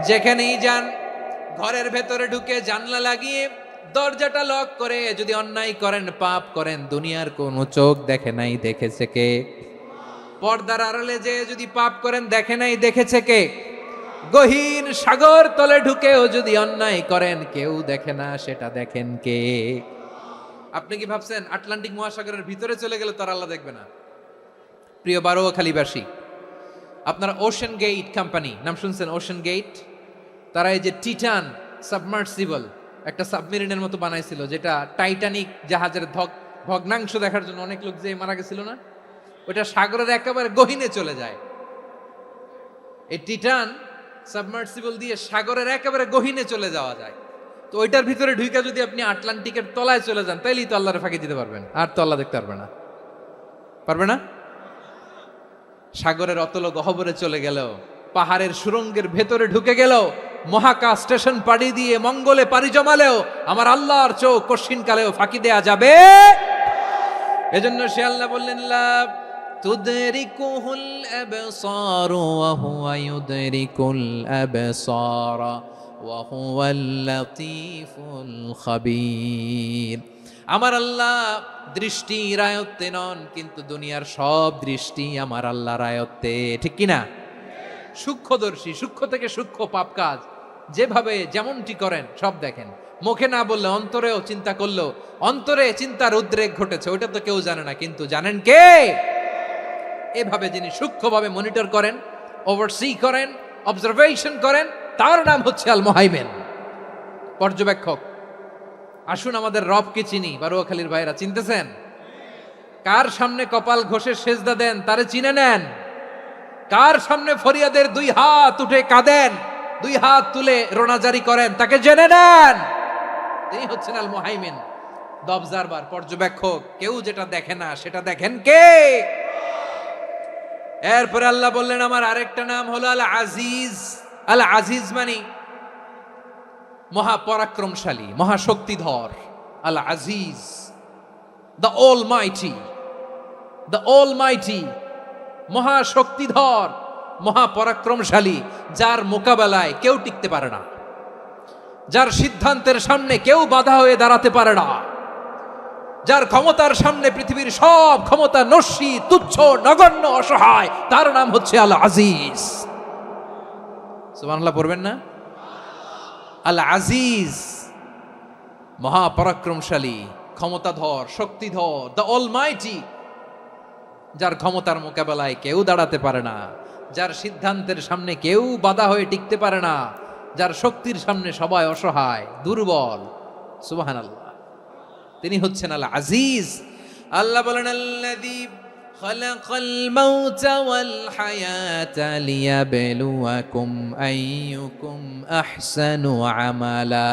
যেখানেই যান, ঘরের ভেতরে ঢুকে জানলা লাগিয়ে দরজাটা লক করে যদি অন্যায় করেন, পাপ করেন, দুনিয়ার কোনো চোখ দেখে নাই, দেখেছে কে? পর্দার আড়ালে যে যদি পাপ করেন, দেখে নাই, দেখেছে কে? গহীন সাগর তলে ঢুকেও যদি অন্যায় করেন, কেউ দেখে না, সেটা দেখেন কে? আপনি কি ভাবছেন আটলান্টিক মহাসাগরের ভিতরে চলে গেলে তার আল্লাহ দেখবে না? প্রিয় বারোয়াখালীবাসী, আপনারা ওশেন গেট কোম্পানি নাম শুনছেন? ওশেন গেট, তারা এই যে টিটান সাবমার্সিবল একটা সাবমেরিনের মতো বানাইছিল, যেটা টাইটানিক জাহাজের ভগ্নাংশ দেখার জন্য অনেক লোক যে মারা গেছিল না, ওটা সাগরের একেবারে গহীনে চলে যায়। এই টিটান সাবমার্সিবল দিয়ে সাগরের একেবারে গহীনে চলে যাওয়া যায়। তো ওইটার ভিতরে ঢুকে যদি আপনি আটলান্টিকের তলায় চলে যান, তাইলেই তো আল্লাহরে ফাঁকি দিতে পারবেন, আর তো আল্লাহ দেখতে পারবে না। পারবে না? সাগরের অতল গহ্বরে চলে গেলেও, পাহাড়ের সুরঙ্গের ভেতরে ঢুকে গেলেও, মহাকাশ স্টেশন পাড়ি দিয়ে মঙ্গলে পাড়ি জমালেও আমার আল্লাহর চোখ কশ্চিন কালেও ফাঁকি দেয়া যাবে? এজন্য সে আল্লাহ বললেন লা তুদরিকুহুল আবসার ওয়া হুয়া ইউদরিকুল আবসার ওয়া হুয়াল লাতীফুল খাবীর। আমার আল্লাহ দৃষ্টির আয়ত্তে নন, কিন্তু দুনিয়ার সব দৃষ্টি আমার আল্লাহর আয়ত্তে, ঠিক কি না? সূক্ষ্মদর্শী, সূক্ষ্ম থেকে সূক্ষ্ম পাপ কাজ যেভাবে যেমনটি করেন সব দেখেন। মুখে না বললে অন্তরেও চিন্তা করলো, অন্তরে চিন্তার উদ্রেক ঘটেছে, ওটা তো কেউ জানে না, কিন্তু জানেন কে? এভাবে যিনি সূক্ষ্মভাবে মনিটর করেন, ওভারসি করেন, অবজারভেশন করেন, তার নাম হচ্ছে আল মুহাইমিন, পর্যবেক্ষক। আসুন আমাদের রবকে চিনি। বারোয়াখালীর ভাইরা চিনতেছেন? কার সামনে কপাল ঘষে সেজদা দেন তারে চিনে নেন। কার সামনে ফরিয়াদের দুই হাত উঠে কাঁদেন, দুই হাত তুলে রোনাজারি করেন, তাকে জেনে নেন। তিনি হচ্ছেন আল মুহাইমিন, দ্য অবজারভার, পর্যবেক্ষক। কেউ যেটা দেখে না সেটা দেখেন কে? এরপরে আল্লাহ বললেন আমার আরেকটা নাম হলো আল আজিজ। আল আজিজ মানে মহাপরাক্রমশালী, মহাশক্তিধর। আল আজিজ, দ্য অলমাইটি, দ্য অলমাইটি, মহাশক্তিধর, মহাপরাক্রমশালী, যার মোকাবেলায় কেউ টিকতে পারে না, যার সিদ্ধান্তের সামনে কেউ বাধা হয়ে দাঁড়াতে পারে না, যার ক্ষমতার সামনে পৃথিবীর সব ক্ষমতা নস্যি, তুচ্ছ, নগণ্য, অসহায়, তার নাম হচ্ছে আল আজিজ। সুবহানাল্লাহ পড়বেন না? আল আজিজ, মহাপরাক্রমশালী, ক্ষমতাধর, শক্তিধর, দ্য অলমাইটি, যার ক্ষমতার মোকাবেলায় কেউ দাঁড়াতে পারে না, যার সিদ্ধান্তের সামনে কেউ বাধা হয়ে টিকতে পারে না, যার শক্তির সামনে সবাই অসহায়, দুর্বল। সুবহানাল্লাহ, তিনি হচ্ছেন আল আজিজ। আল্লাহ বলেন আল্লাযী খালাকাল মাউতা ওয়াল হায়াতা লিয়াবলুয়াকুম আইয়ুকুম আহসানু আমালা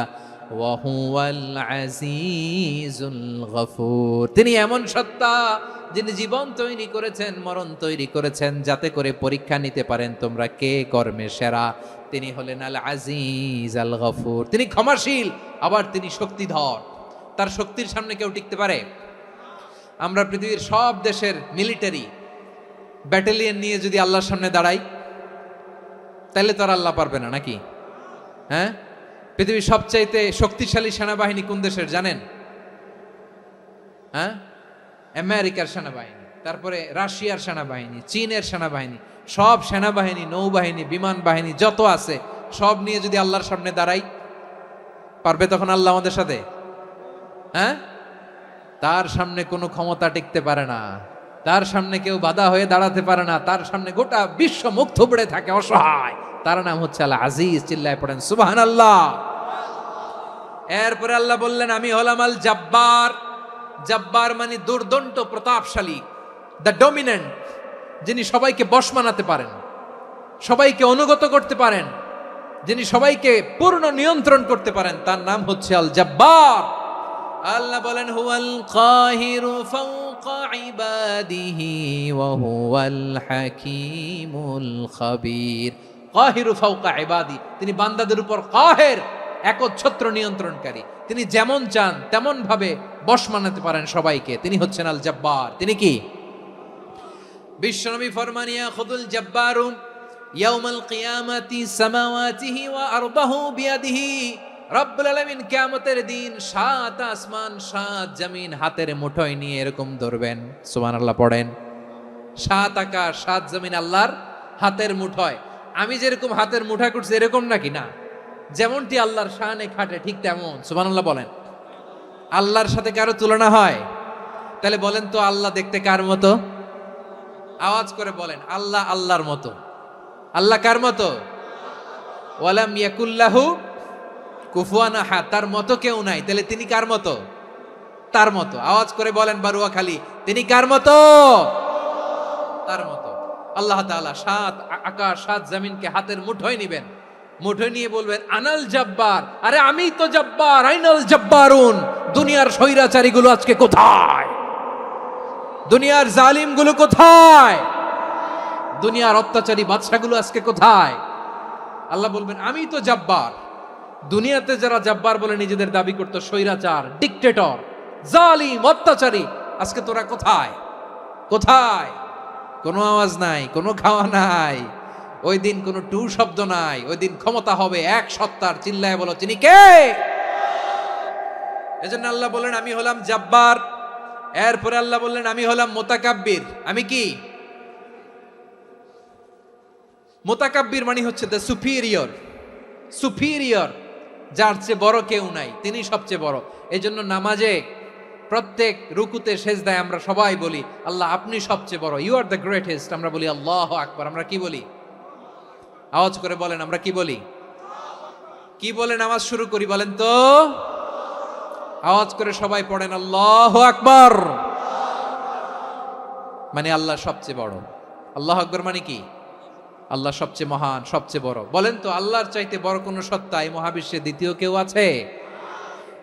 ওয়া হুয়াল আজিজুল গফুর। তিনি এমন সত্তা যিনি জীবন তৈরি করেছেন, মরণ তৈরি করেছেন, যাতে করে পরীক্ষা নিতে পারেন তোমরা কে কর্মে সেরা। তিনি হলেন আল আজিজ আল গফুর। তিনি ক্ষমাশীল, আবার তিনি শক্তিধর। তার শক্তির সামনে কেউ টিকতে পারে? আমরা পৃথিবীর সব দেশের মিলিটারি ব্যাটালিয়ন নিয়ে যদি আল্লাহর সামনে দাঁড়াই, তাহলে তো আর আল্লাহ পারবে না নাকি? হ্যাঁ, পৃথিবীর সবচাইতে শক্তিশালী সেনাবাহিনী কোন দেশের জানেন? হ্যাঁ, আমেরিকার সেনাবাহিনী, তারপরে রাশিয়ার সেনাবাহিনী, চীনের সেনাবাহিনী, সব সেনাবাহিনী, নৌবাহিনী, বিমান বাহিনী যত আছে সব নিয়ে যদি আল্লাহর সামনে দাঁড়াই, পারবে তখন আল্লাহ আমাদের সাথে? হ্যাঁ, তার সামনে কোনো ক্ষমতা টিকতে পারে না, তার সামনে কেউ বাধা হয়ে দাঁড়াতে পারে না, তার সামনে গোটা বিশ্ব মুখ থুবড়ে থাকে অসহায়। তার নাম হচ্ছে আল আজিজ। চিল্লায় পড়েন সুবহানাল্লাহ। এরপরে আল্লাহ বললেন আমি হলাম আল জাব্বার। জাব্বার মানে দুর্দন্ত প্রতাপশালী, দ্য ডমিনেন্ট, যিনি সবাইকে বশ মানাতে পারেন, সবাইকে অনুগত করতে পারেন, যিনি সবাইকে পূর্ণ নিয়ন্ত্রণ করতে পারেন, তার নাম হচ্ছে আল জাব্বার। আল্লাহ বলেন হুয়াল কাহিরু ফাওকা ইবাদিহি ওয়া হুয়াল হাকীমুল খাবীর। কাহিরু ফাওকা ইবাদি, তিনি বান্দাদের উপর কাহের, একচ্ছত্র নিয়ন্ত্রণকারী। তিনি যেমন চান তেমন ভাবে বশ মানাতে পারেন সবাইকে। তিনি হচ্ছেন আল জাব্বার। তিনি কি? বিশ্বনবী ফরমান ইয়াখুদুল জাব্বারু ইয়াউমাল কিয়ামাতি সামাওয়াতিহি ওয়া আরদাহু বিয়াদিহি। রব্বুল আলামিন কিয়ামতের দিন 7 আসমান 7 জমিন হাতের মুঠোয় নিয়ে এরকম ধরবেন। সুবহানাল্লাহ পড়েন। 7 আকাশ 7 জমিন আল্লাহর হাতের মুঠোয়। আমি যেরকম হাতের মুঠা করছি এরকম নাকি? না, যেমনটি আল্লাহর শানে খাটে ঠিক তেমন। সুবহানাল্লাহ বলেন। আল্লাহর সাথে কারো তুলনা হয়? তাহলে বলেন তো আল্লাহ দেখতে কার মতো? আওয়াজ করে বলেন আল্লাহ আল্লাহর মতো। আল্লাহ কার মতো? ওয়ালাম ইয়াকুল্লাহু কুফুয়ান আহাদ, তার মতো কেউ নাই। তাহলে তিনি কার মতো? তার মতো। আওয়াজ করে বলেন বারুয়াখালী, তিনি কার মতো? তার মতো। আল্লাহ তাআলা 7 আকাশ 7 জমিনকে হাতের মুঠোয় নিবেন, মুঠোয় নিয়ে বলবেন আনাল জাব্বার। আরে আমি তো জাব্বার, আইনাল জাব্বারুন। দুনিয়ার স্বৈরাচারীগুলো আজকে কোথায়? দুনিয়ার জালিমগুলো কোথায়? দুনিয়ার অত্যাচারী বাদশাগুলো আজকে কোথায়? আল্লাহ বলবেন আমি তো জাব্বার। দুনিয়াতে যারা জাব্বার বলে নিজেদের দাবি করতো, স্বৈরাচার, ডিক্টেটর, জালিম, অত্যাচারী, আজকে তোরা কোথায়? কোথায়? কোনো আওয়াজ নাই, কোনো খাওয়া নাই, ওই দিন কোনো টু শব্দ নাই। ওই দিন ক্ষমতা হবে এক সত্তার। চিল্লায় বলো তিনি কে? এজন্য আল্লাহ বললেন আমি হলাম জাব্বার। এরপরে আল্লাহ বললেন আমি হলাম মুতাকাব্বির। আমি কি? মুতাকাব্বির মানে হচ্ছে দ্য সুপিরিয়র। সুপিরিয়র, যার চেয়ে বড় কেউ নাই, তিনি সবচেয়ে বড়। এই জন্য নামাজে প্রত্যেক রুকুতে সেজদায় আমরা সবাই বলি আল্লাহ আপনি সবচেয়ে বড়, ইউ আর দ্য গ্রেটেস্ট। আমরা বলি আল্লাহু আকবার। আমরা কি বলি? আওয়াজ করে বলেন আমরা কি বলি? কি বলে নামাজ শুরু করি বলেন তো? আওয়াজ করে সবাই পড়েন আল্লাহু আকবার। মানে আল্লাহ সবচেয়ে বড়। আল্লাহু আকবার মানে কি? আল্লাহ সবচেয়ে মহান, সবচেয়ে বড়। বলেন তো আল্লাহর চাইতে বড় কোন সত্তা এই মহাবিশ্বে দ্বিতীয় কেউ আছে?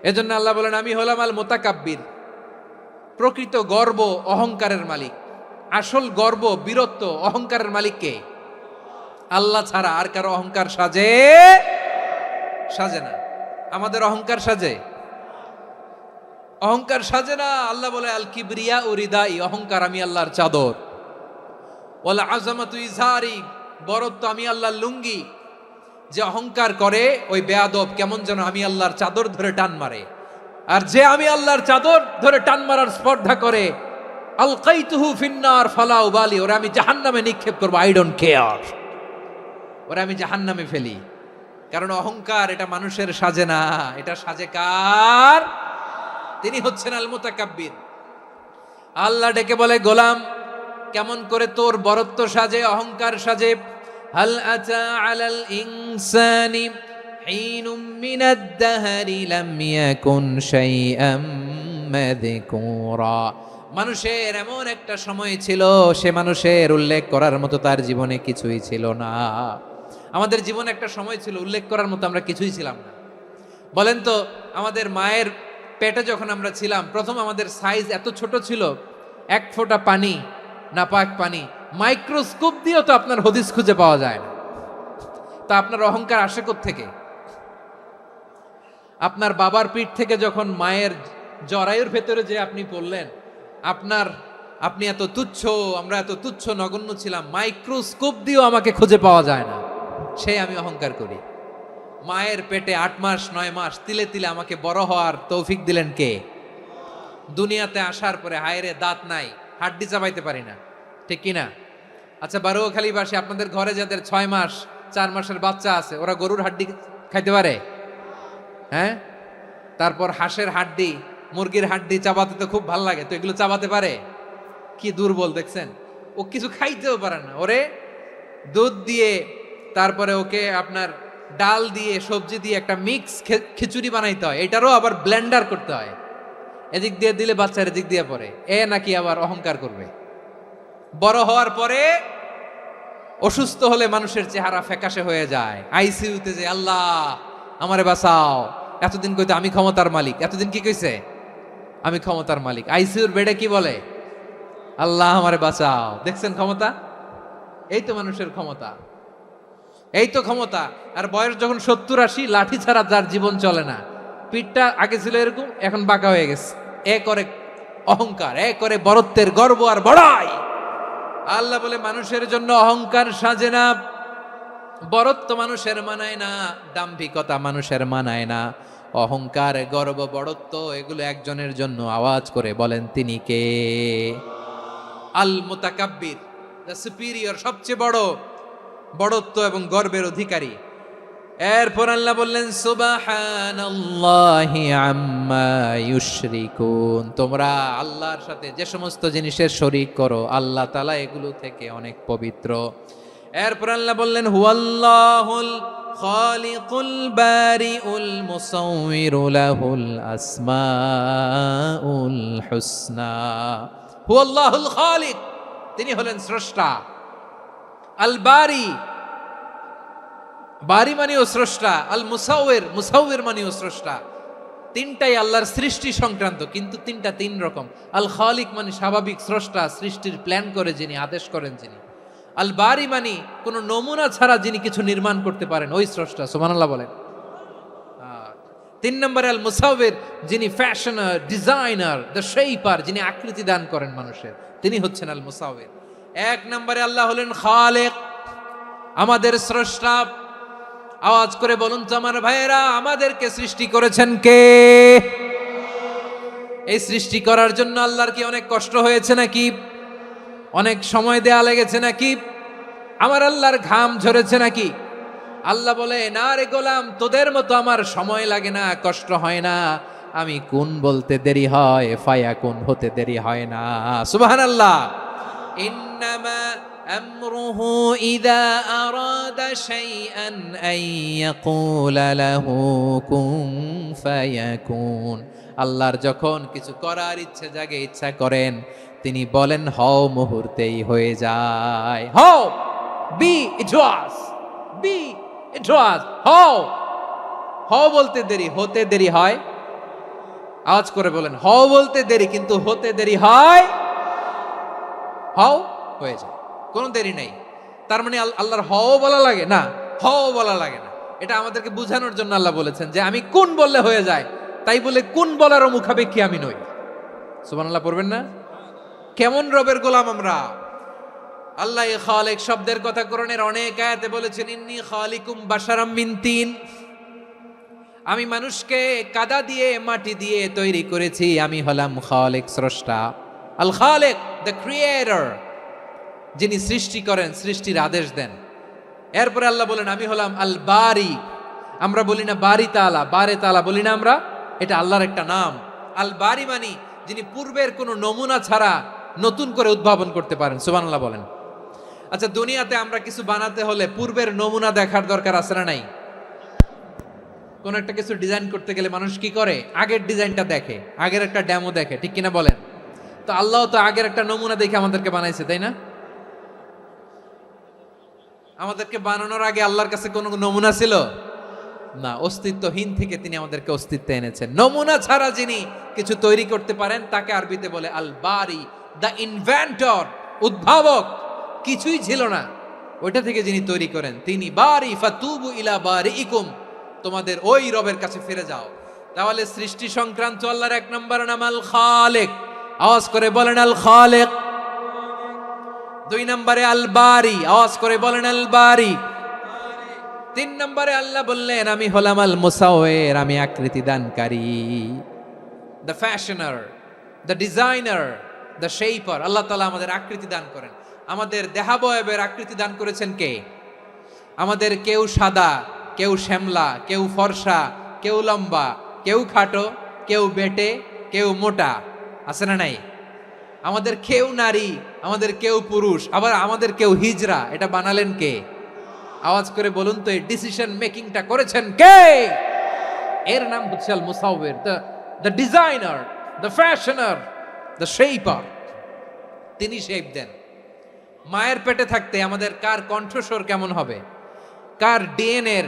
এজন্য আল্লাহ বলেন আমি হলাম আল মুতাকাব্বির। প্রকৃত গর্ব অহংকারের মালিক। আসল গর্ব, বীরত্ব, অহংকারের মালিক কে? আল্লাহ ছাড়া আর কারো অহংকার সাজে? সাজে না। আমাদের অহংকার সাজে? অহংকার সাজে না। আল্লাহ বলে আল কিবরিয়া ও রিদাই, অহংকার আমি আল্লাহর চাদর। ওয়াল আযামাতু ইজারি, বরত্ব আমি আল্লাহর লুঙ্গি। যে অহংকার করে ওই বেয়াদব কেমন যেন আমি আল্লাহর চাদর ধরে টান মারে। আর যে আমি আল্লাহর চাদর ধরে টান মারার স্পর্ধা করে আলকাইতুহু ফিন্নার ফালা উবালি, ওরা আমি জাহান্নামে নিক্ষেপ করবো, আই ডোন্ট কেয়ার, ওরা আমি জাহান্নামে ফেলি। কারণ অহংকার এটা মানুষের সাজে না, এটা সাজে কার? তিনি হচ্ছেন আল মুতাকাব্বির। আল্লাহ ডেকে বলে গোলাম কেমন করে তোর বরত্ব সাজে, অহংকার সাজে? হাল আতা আলাল ইনসানি হিনুম মিনাদ দাহরি লাম ইয়াকুন শাইআম মাযকুরা। মানুষের এমন একটা সময় ছিল, সে মানুষের উল্লেখ করার মতো তার জীবনে কিছুই ছিল না। আমাদের জীবনে একটা সময় ছিল উল্লেখ করার মতো আমরা কিছুই ছিলাম না। বলেন তো আমাদের মায়ের পেটে যখন আমরা ছিলাম, প্রথম আমাদের সাইজ এত ছোট ছিল, 1 ফোঁটা পানি, নাপাক পানি, মাইক্রোস্কোপ দিয়েও তো আপনার হদিস খুঁজে পাওয়া যায় না। তা আপনার অহংকার আসে কোত্থেকে? আপনার বাবার পিঠ থেকে যখন মায়ের জরায়ুর ভেতরে যে আপনি পড়লেন, আপনি এত তুচ্ছ, আমরা এত তুচ্ছ নগণ্য ছিলাম, মাইক্রোস্কোপ দিয়েও আমাকে খুঁজে পাওয়া যায় না, সেই আমি অহংকার করি। মায়ের পেটে 8 মাস 9 মাস তিলে তিলে আমাকে বড় হওয়ার তৌফিক দিলেন কে? দুনিয়াতে আসার পরে হায়রে দাঁত নাই, হাড্ডি চাবাইতে পারি না, ঠিক কিনা? আচ্ছা বারোখালীবাসী, আপনাদের ঘরে যাদের 6 মাস 4 মাসের বাচ্চা আছে, ওরা গরুর হাড্ডি খাইতে পারে? হ্যাঁ। তারপর হাঁসের হাড্ডি, মুরগির হাড্ডি চাবাতে তো খুব ভাল লাগে, তো এগুলো চাবাতে পারে? কি দুর্বল দেখছেন, ও কিছু খাইতেও পারে না। ওরে দুধ দিয়ে, তারপরে ওকে আপনার ডাল দিয়ে সবজি দিয়ে একটা মিক্স খিচুড়ি বানাইতে হয়, এটারও আবার ব্লেন্ডার করতে হয়। এদিক দিয়ে দিলে বাচ্চার এদিক দিয়ে পড়ে, এ নাকি আবার অহংকার করবে। বড় হওয়ার পরে অসুস্থ হলে মানুষের চেহারা ফ্যাকাশে হয়ে যায়, আইসিইউতে যে আল্লাহ আমারে বাঁচাও, এতদিন কইতে আমি ক্ষমতার মালিক, এতদিন কি কইছে আমি ক্ষমতার মালিক, আইসিইউর বেডে কি বলে আল্লাহ আমারে বাঁচাও। দেখছেন ক্ষমতা, এই তো মানুষের ক্ষমতা, এই তো ক্ষমতা। আর বয়স যখন 70-80, লাঠি ছাড়া যার জীবন চলে না, পিঠটা আগে ছিল এরকম, এখন বাঁকা হয়ে গেছে। এ করে অহংকার, এ করে বড়ত্বের গর্ব আর বড়াই। আল্লাহ বলে মানুষের জন্য অহংকার সাজে না, বড়ত্ব মানুষের মানায় না, দাম্ভিকতা মানুষের মানায় না, অহংকার গর্ব বড়ত্ব এগুলো একজনের জন্য। আওয়াজ করে বলেন তিনি কে? আল মুতাকাব্বির, দ্য সুপিরিয়র, সবচেয়ে বড় বড়ত্ব এবং গর্বের অধিকারী। এরপর আল্লাহ বললেন সুবহানাল্লাহি আম্মা ইউশরিকুন, তোমরা আল্লাহর সাথে যে সমস্ত জিনিসের শরীক করো, আল্লাহ তাআলা এগুলো থেকে অনেক পবিত্র। এরপর আল্লাহ বললেন হুয়াল্লাহুল খালিকুল বারিউল মুসাউবিরু লাহুল আসমাউল হুসনা। হুয়াল্লাহুল খালিক, তিনি হলেন স্রষ্টা। আল বারি, বারি মানেও স্রষ্টা। আল মুসাউবির, মুসাউবির মানেও স্রষ্টা। তিনটাই আল্লাহর সৃষ্টি সংক্রান্ত, কিন্তু তিনটা তিন রকম। আল খালিক মানে স্বাভাবিক স্রষ্টা, সৃষ্টির প্ল্যান করে যিনি, আদেশ করেন যিনি। আল বারি মানে কোনো নমুনা ছাড়া যিনি কিছু নির্মাণ করতে পারেন, ওই স্রষ্টা। সুবহানাল্লাহ বলেন। 3 নম্বরে আল মুসাউবির, যিনি ফ্যাশনার, ডিজাইনার, দ্য শেপার, যিনি আকৃতি দান করেন মানুষের, তিনি হচ্ছেন আল মুসাউবির। 1 নম্বরে আল্লাহ হলেন খালেক, আমাদের স্রষ্টা। আওয়াজ করে বলুন তো আমার ভাইয়েরা, আমাদেরকে সৃষ্টি করেছেন কে? এই সৃষ্টি করার জন্য আল্লাহর কি অনেক কষ্ট হয়েছে নাকি? অনেক সময় দেয়া লেগেছে নাকি? আমার আল্লাহর ঘাম ঝরেছে নাকি? আল্লাহ বলে না রে গোলাম, তোদের মতো আমার সময় লাগে না, কষ্ট হয় না। আমি কোন বলতে দেরি হয়, ফায়াকুন হতে দেরি হয় না। সুবহানাল্লাহ। ইন্নামা আমরুহু ইযা আরাদা শাইআন আন ইয়াকুলা লাহু কুন ফায়াকুন। আল্লাহর যখন কিছু করার ইচ্ছে জাগে, ইচ্ছা করেন, তিনি বলেন হও, মুহূর্তেই হয়ে যায়। হও, বি ইট ওয়াজ, বি ইট ওয়াজ। হও, হও বলতে দেরি, হতে দেরি হয়। আওয়াজ করে বলেন, হও বলতে দেরি, কিন্তু হতে দেরি হয়। হও হয়ে যায়, কোনো দেরি নেই। তার মানে আল্লাহর হও বলা লাগে না, হও বলা লাগে না। এটা আমাদেরকে বোঝানোর জন্য আল্লাহ বলেছেন যে আমি কোন বললে হয়ে যায়, তাই বলে কোন বলারও মুখাপেক্ষী আমি নই। সুবহানাল্লাহ পড়বেন না? কেমন রবের গোলাম আমরা। আল্লাহ খালিক শব্দের কথা কোরআনের অনেক আয়াতে বলেছেন, ইন্নী খালিকুম বাশারাম মিন তিন, আমি মানুষকে কাদা দিয়ে মাটি দিয়ে তৈরি করেছি, আমি হলাম খালিক স্রষ্টা। আল খালিক, দ্য ক্রিয়েটর, যিনি সৃষ্টি করেন, সৃষ্টির আদেশ দেন। এরপরে আল্লাহ বলেন আমি হলাম আল বারি। আমরা বলি না বারি তাআলা, বারে তাআলা বলি না আমরা, এটা আল্লাহর একটা নাম। আল বারি মানি যিনি পূর্বের কোনো নমুনা ছাড়া নতুন করে উদ্ভাবন করতে পারেন। সুবহানাল্লাহ বলেন। আচ্ছা, দুনিয়াতে আমরা কিছু বানাতে হলে পূর্বের নমুনা দেখার দরকার আছে না নাই? কোন একটা কিছু ডিজাইন করতে গেলে মানুষ কি করে? আগের ডিজাইনটা দেখে, আগের একটা ডেমো দেখে, ঠিক কিনা বলেন? তো আল্লাহ তো আগের একটা নমুনা দেখে আমাদেরকে বানাইছে, তাই না? আমাদেরকে বানানোর আগে আল্লাহর কাছে কোনো নমুনা ছিল না, অস্তিত্বহীন থেকে তিনি আমাদেরকে অস্তিত্বে এনেছেন। নমুনা ছাড়া যিনি কিছু তৈরি করতে পারেন তাকে আরবিতে বলে আল বারি, দ্য ইনভেন্টর, উদ্ভাবক। কিছুই ছিল না, ওইটা থেকে যিনি তৈরি করেন তিনি বারি। ফাতুবু ইলা বারিইকুম, তোমাদের ওই রবের কাছে ফিরে যাও। তাহলে সৃষ্টি সংক্রান্ত আল্লাহর 1 নম্বর নাম আল খালিক। আওয়াজ করে বলেন আল খালিক। 2 নম্বরে আল বারি। আওয়াজ করে বলেন আল বারি। তিন নম্বরে আল্লাহ বললেন আমি হলাম আল মুসাওয়ির, আমি আকৃতি দানকারী, the fashioner, the designer, the shaper. Allah তাআলা আমাদের আকৃতি দান করেন, আমাদের দেহাবয়বের আকৃতি দান করেছেন কে? আমাদের কেউ সাদা, কেউ শ্যামলা, কেউ ফর্সা, কেউ লম্বা, কেউ খাটো, কেউ বেটে, কেউ মোটা, আছে না নাই? আমাদের কেউ নারী, আমাদের কেউ পুরুষ, আবার আমাদের কেউ হিজড়া। এটা বানালেন কে? আওয়াজ করে বলুন তো, এই ডিসিশন মেকিংটা করেছেন কে? এর নাম হচ্ছে আল মুসাওয়ির, the designer, the fashioner, the shaper. তিনি শেপ দেন। মায়ের পেটে থাকতে আমাদের কার কণ্ঠস্বর কেমন হবে, কার ডিএনএ,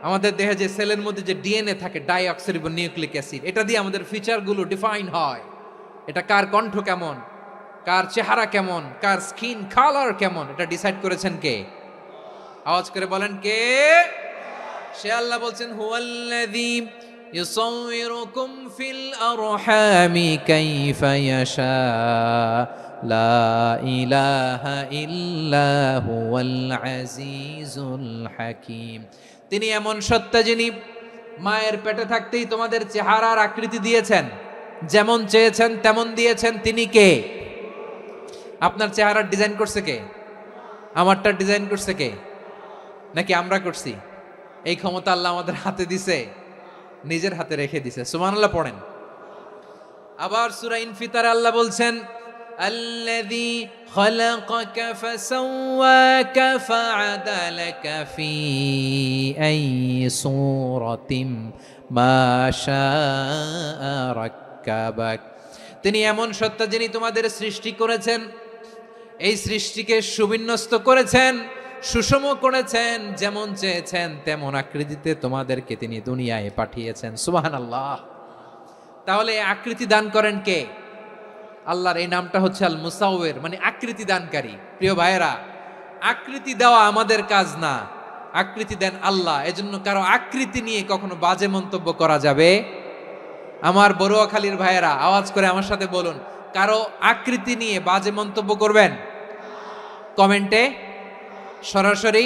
আমাদের দেহে যে সেলের মধ্যে যে ডিএনএ থাকে, ডাইঅক্সিরিবো নিউক্লিক অ্যাসিড, এটা দিয়ে আমাদের ফিচারগুলো ডিফাইন হয়। এটা কার কণ্ঠ কেমন, কার চেহারা কেমন, কার স্কিন কালার কেমন, এটা ডিসাইড করেছেন কে? আওয়াজ করে বলেন কে? সে আল্লাহ বলছেন হুয়াল্লাযী ইউসাউয়িরুকুম ফিল আরহামি কাইফা ইয়াশা লা ইলাহা ইল্লা হুয়াল আজিজুল হাকীম। তিনি এমন সত্তা যিনি মায়ের পেটে থাকতেই তোমাদের চেহারার আকৃতি দিয়েছেন, যেমন চেয়েছেন তেমন দিয়েছেন। তিনি কে? আপনার চেহারার ডিজাইন করছে কে? আমারটা ডিজাইন করছে কে? নাকি আমরা করছি? এই ক্ষমতা আল্লাহ আমাদের হাতে দিছে, নিজের হাতে রেখে দিছে। সুবহানাল্লাহ পড়েন। আবার সূরা ইনফিতারে আল্লাহ বলছেন আল্লাযী খালাকাকা ফাসাওয়াকা ফাআদালাকা ফি আইয়ি সূরাতিন মা শাআ রাক্কাবাক। তিনি এমন সত্তা যিনি তোমাদের সৃষ্টি করেছেন, এই সৃষ্টিকে সুবিন্যস্ত করেছেন, সুষম করেছেন, যেমন চেয়েছেন তেমন আকৃতিতে তোমাদেরকে তিনি দুনিয়ায় পাঠিয়েছেন। সুবহানাল্লাহ। তাহলে আকৃতি দান করেন কে? আল্লাহর এই নামটা হচ্ছে আল মুসাওয়ির, মানে আকৃতি দানকারী। প্রিয় ভাইয়েরা, আকৃতি দেওয়া আমাদের কাজ না, আকৃতি দেন আল্লাহ। এজন্য কারো আকৃতি নিয়ে কখনো বাজে মন্তব্য করা যাবে? আমার বড়ুয়াখালীর ভাইয়েরা আওয়াজ করে আমার সাথে বলুন, কারো আকৃতি নিয়ে বাজে মন্তব্য করবেন? কমেন্টে সরাসরি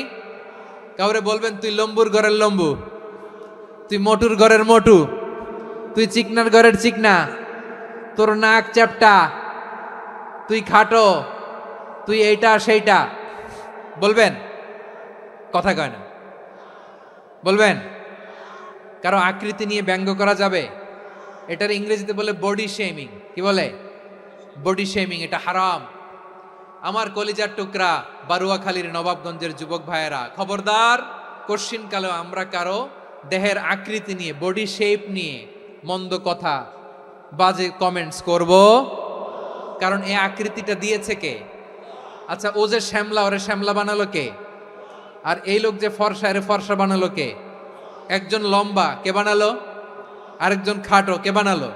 কাউরে বলবেন তুই লম্বুর ঘরের লম্বু, তুই মোটুর ঘরের মোটু, তুই চিকনার ঘরের চিকনা, তোর নাক চ্যাপটা, তুই খাটো, তুই এইটা সেইটা বলবেন? কথা কয় না, বলবেন? কারো আকৃতি নিয়ে ব্যঙ্গ করা যাবে? এটার ইংরেজিতে বলে বডি শেমিং। কি বলে? Body shaming. এটা হারাম। আমার কলিজার টুকরা বারুয়াখালীর নবাবগঞ্জের যুবক ভাইয়েরা, খবরদার, কোশ্চিনকালেও আমরা কারো দেহের আকৃতি নিয়ে, বডি শেপ নিয়ে মন্দ কথা, বাজে কমেন্টস করব? কারণ এই আকৃতিটা দিয়েছে কে? আচ্ছা, ও যে শ্যামলা, ওরে শ্যামলা বানালো কে? আর এই লোক যে ফর্সা, এরে ফর্সা বানালো কে? একজন লম্বা, কে বানালো? আরেকজন খাটো, কে বানালো?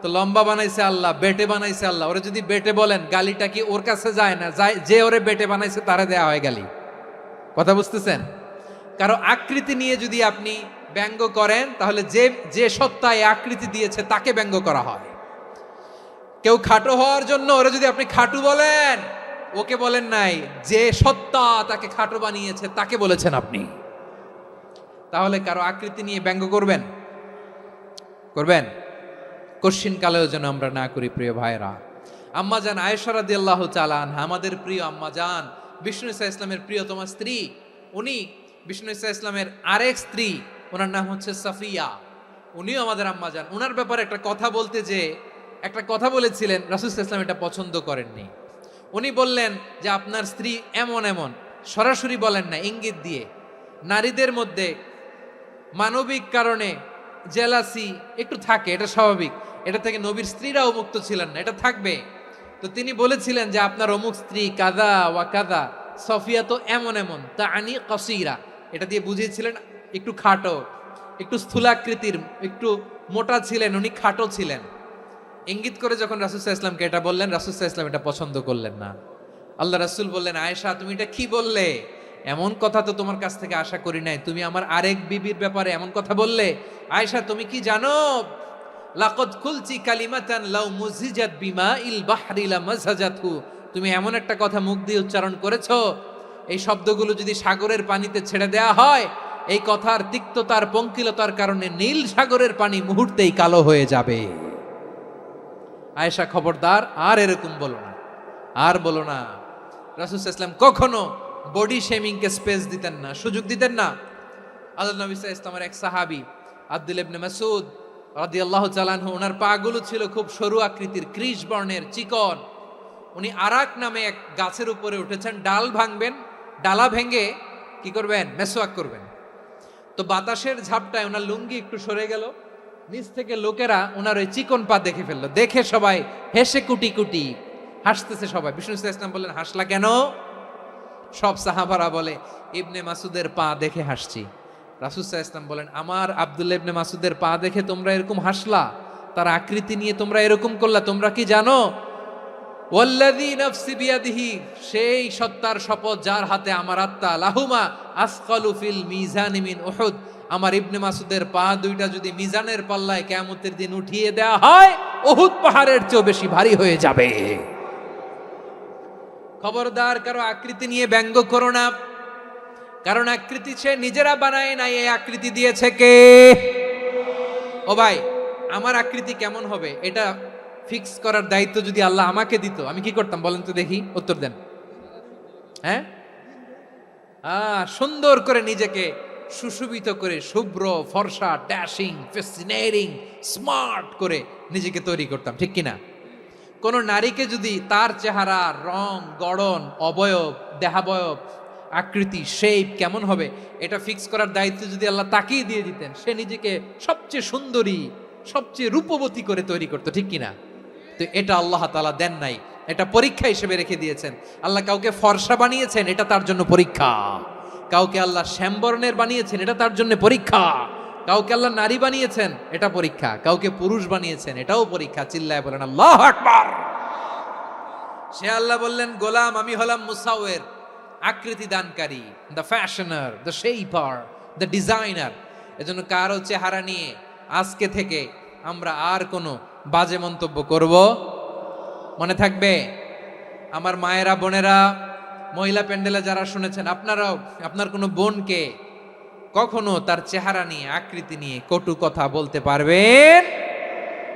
তো লম্বা বানাইছে আল্লাহ, বেটে বানাইছে আল্লাহ। ওরে যদি বেটে বলেন, গালিটা কি ওর কাছে যায় না? যায়। যে ওরে বেটে বানাইছে তারে দেয়া হয় গালি। কথা বুঝতেছেন? কারো আকৃতি নিয়ে যদি আপনি ব্যঙ্গ করেন, তাহলে যে যে সত্তা এই আকৃতি দিয়েছে তাকে ব্যঙ্গ করা হয়। কেউ খাটো হওয়ার জন্য ওরে যদি আপনি খাটু বলেন, ওকে বলেন নাই, যে সত্তা তাকে খাটো বানিয়েছে তাকে বলেছেন আপনি। তাহলে কারো আকৃতি নিয়ে ব্যঙ্গ করবেন? করবেন? কোশ্চিন কালেও যেন আমরা না করি। প্রিয় ভাইরা, আম্মাজান আয়েশা রাদিয়াল্লাহু তাআলা আনহা, আমাদের প্রিয় আম্মাজান, বিষ্ণু ইসা ইসলামের প্রিয়তমা স্ত্রী, উনি বিষ্ণু ইসা ইসলামের আরেক স্ত্রী, ওনার নাম হচ্ছে সাফিয়া, উনিও আমাদের আম্মাজান। ওনার ব্যাপারে একটা কথা বলতে যে একটা কথা বলেছিলেন, রাসূল সাল্লাল্লাহু আলাইহি ওয়াসাল্লাম এটা পছন্দ করেননি। উনি বললেন যে আপনার স্ত্রী এমন এমন, সরাসরি বলেন না, ইঙ্গিত দিয়ে। নারীদের মধ্যে মানবিক কারণে জেলাসি একটু থাকে, এটা স্বাভাবিক। এটা থেকে নবীর স্ত্রীরাও মুক্ত ছিলেন না, এটা থাকবে। তো তিনি বলেছিলেন যে আপনার অমুক স্ত্রী কাদা ওয়া কাদা, সফিয়া তো এমন এমন, তা আনি কসিরা, এটা দিয়ে বুঝিয়েছিলেন একটু খাটো, একটু স্থূলাকৃতির, একটু মোটা ছিলেন, উনি খাটো ছিলেন। ইঙ্গিত করে যখন রাসূল সাল্লাল্লাহু আলাইহি ওয়াসাল্লামকে এটা বললেন, রাসূল সাল্লাল্লাহু আলাইহি ওয়াসাল্লাম এটা পছন্দ করলেন না। আল্লাহ রাসূল বললেন, আয়েশা তুমি এটা কি বললে? এমন কথা তো তোমার কাছ থেকে আশা করি নাই। তুমি আমার আরেক বিবির ব্যাপারে এমন কথা বললে। আয়েশা তুমি কি জানো, লাকাদ কুলতি কালিমাতান লাউ মুজিজাত বিমা ইল বাহরি লা মাযহাজাতহু, তুমি এমন একটা কথা মুখ দিয়ে উচ্চারণ করেছো, এই শব্দগুলো যদি সাগরের পানিতে ছেড়ে দেয়া হয়, এই কথার তিক্ততার পঙ্কিলতার কারণে নীল সাগরের পানি মুহূর্তেই কালো হয়ে যাবে। আয়েশা খবরদার, আর এরকম বলো না, আর বলো না। রাসূল সাল্লাল্লাহু আলাইহি ওয়াসাল্লাম কখনো বডি শেমিংকে স্পেস দিতেন না, সুযোগ দিতেন না। আল্লাহ নবী সাল্লাল্লাহু আলাইহি ওয়াসাল্লামের এক সাহাবী আব্দুল্লাহ ইবনে মাসউদ রাদিয়াল্লাহু তাআলা আনহু, ওনার পাগুলো ছিল খুব সরু আকৃতির, কৃষ বর্ণের, চিকন। উনি আরাক নামে এক গাছের উপরে উঠেছেন, ডাল ভাঙবেন, ডালা ভেঙে কি করবেন, মেসওয়াক করবেন। তো বাতাসের ঝাপটায় ওনার লুঙ্গি একটু সরে গেল, নিচ থেকে লোকেরা ওনার ওই চিকন পা দেখে ফেললো। দেখে সবাই হেসে কুটি কুটি হাসতেছে সবাই। বিষ্ণু সাল্লাল্লাহু আলাইহি ওয়াসাল্লাম বললেন, হাসলা কেন? সব সাহাবারা বলে, ইবনে মাসুদের পা দেখে হাসছি। রাসূল সাল্লাল্লাহু আলাইহি ওয়াসাল্লাম বলেন, আমার আব্দুল্লাহ ইবনে মাসুদের পা দেখে তোমরা এরকম হাসলা, তার আকৃতি নিয়ে তোমরা এরকম করলা, তোমরা কি জানো? ওয়াল্লাযী নাফসি বিয়াদিহি, সেই সত্তার শপথ যার হাতে আমার আত্মা, লাহুমা আসকালু ফিল মিজানি মিন উহুদ, আমার ইবনে মাসুদের পা দুইটা যদি মিজানের পাল্লায় কিয়ামতের দিন উঠিয়ে দেয়া হয়, উহুদ পাহাড়ের চেয়েও বেশি ভারী হয়ে যাবে। খবরদার, কারো আকৃতি নিয়ে ব্যঙ্গ করো না, কারণ আকৃতি সে নিজেরা বানায় নাই, এই আকৃতি দিয়েছে কে? ও ভাই, আমার আকৃতি কেমন হবে এটা ফিক্স করার দায়িত্ব যদি আল্লাহ আমাকে দিত, আমি কি করতাম বলেন তো দেখি, উত্তর দেন। হ্যাঁ, সুন্দর করে নিজেকে সুশোভিত করে, শুভ্র ফর্সা, ড্যাশিং, ফ্যাসিনেটিং, স্মার্ট করে নিজেকে তৈরি করতাম, ঠিক কিনা? কোন নারীকে যদি তার চেহারা, রং, গড়ন, অবয়ব, দেহাবয়ব, আকৃতি, শেপ কেমন হবে এটা ফিক্স করার দায়িত্ব যদি আল্লাহ তাকেই দিয়ে দিতেন, সে নিজেকে সবচেয়ে সুন্দরী, সবচেয়ে রূপবতী করে তৈরি করতো, ঠিক কিনা? তো এটা আল্লাহ তাআলা দেন নাই, এটা পরীক্ষা হিসেবে রেখে দিয়েছেন। আল্লাহ কাউকে ফর্সা বানিয়েছেন, এটা তার জন্য পরীক্ষা। কাউকে আল্লাহ শ্যামবর্ণের বানিয়েছেন, এটা তার জন্য পরীক্ষা। কাউকে আল্লাহ নারী বানিয়েছেন, এটা পরীক্ষা। কাউকে পুরুষ বানিয়েছেন, এটাও পরীক্ষা। চিল্লায় বলেন আল্লাহু আকবার। সে আল্লাহ বললেন, গোলাম আমি হলাম মুসাওয়ের, আকৃতি দানকারী, the fashioner, the shaper, the designer. এজন্য কারো চেহারা নিয়ে আজকে থেকে আমরা আর কোনো বাজে মন্তব্য করব, মনে থাকবে? আমার মায়েরা, বোনেরা, মহিলা প্যান্ডেলে যারা শুনেছেন, আপনারাও আপনার কোনো বোনকে কখনো তার চেহারা নিয়ে, আকৃতি নিয়ে কটু কথা বলতে পারবেন?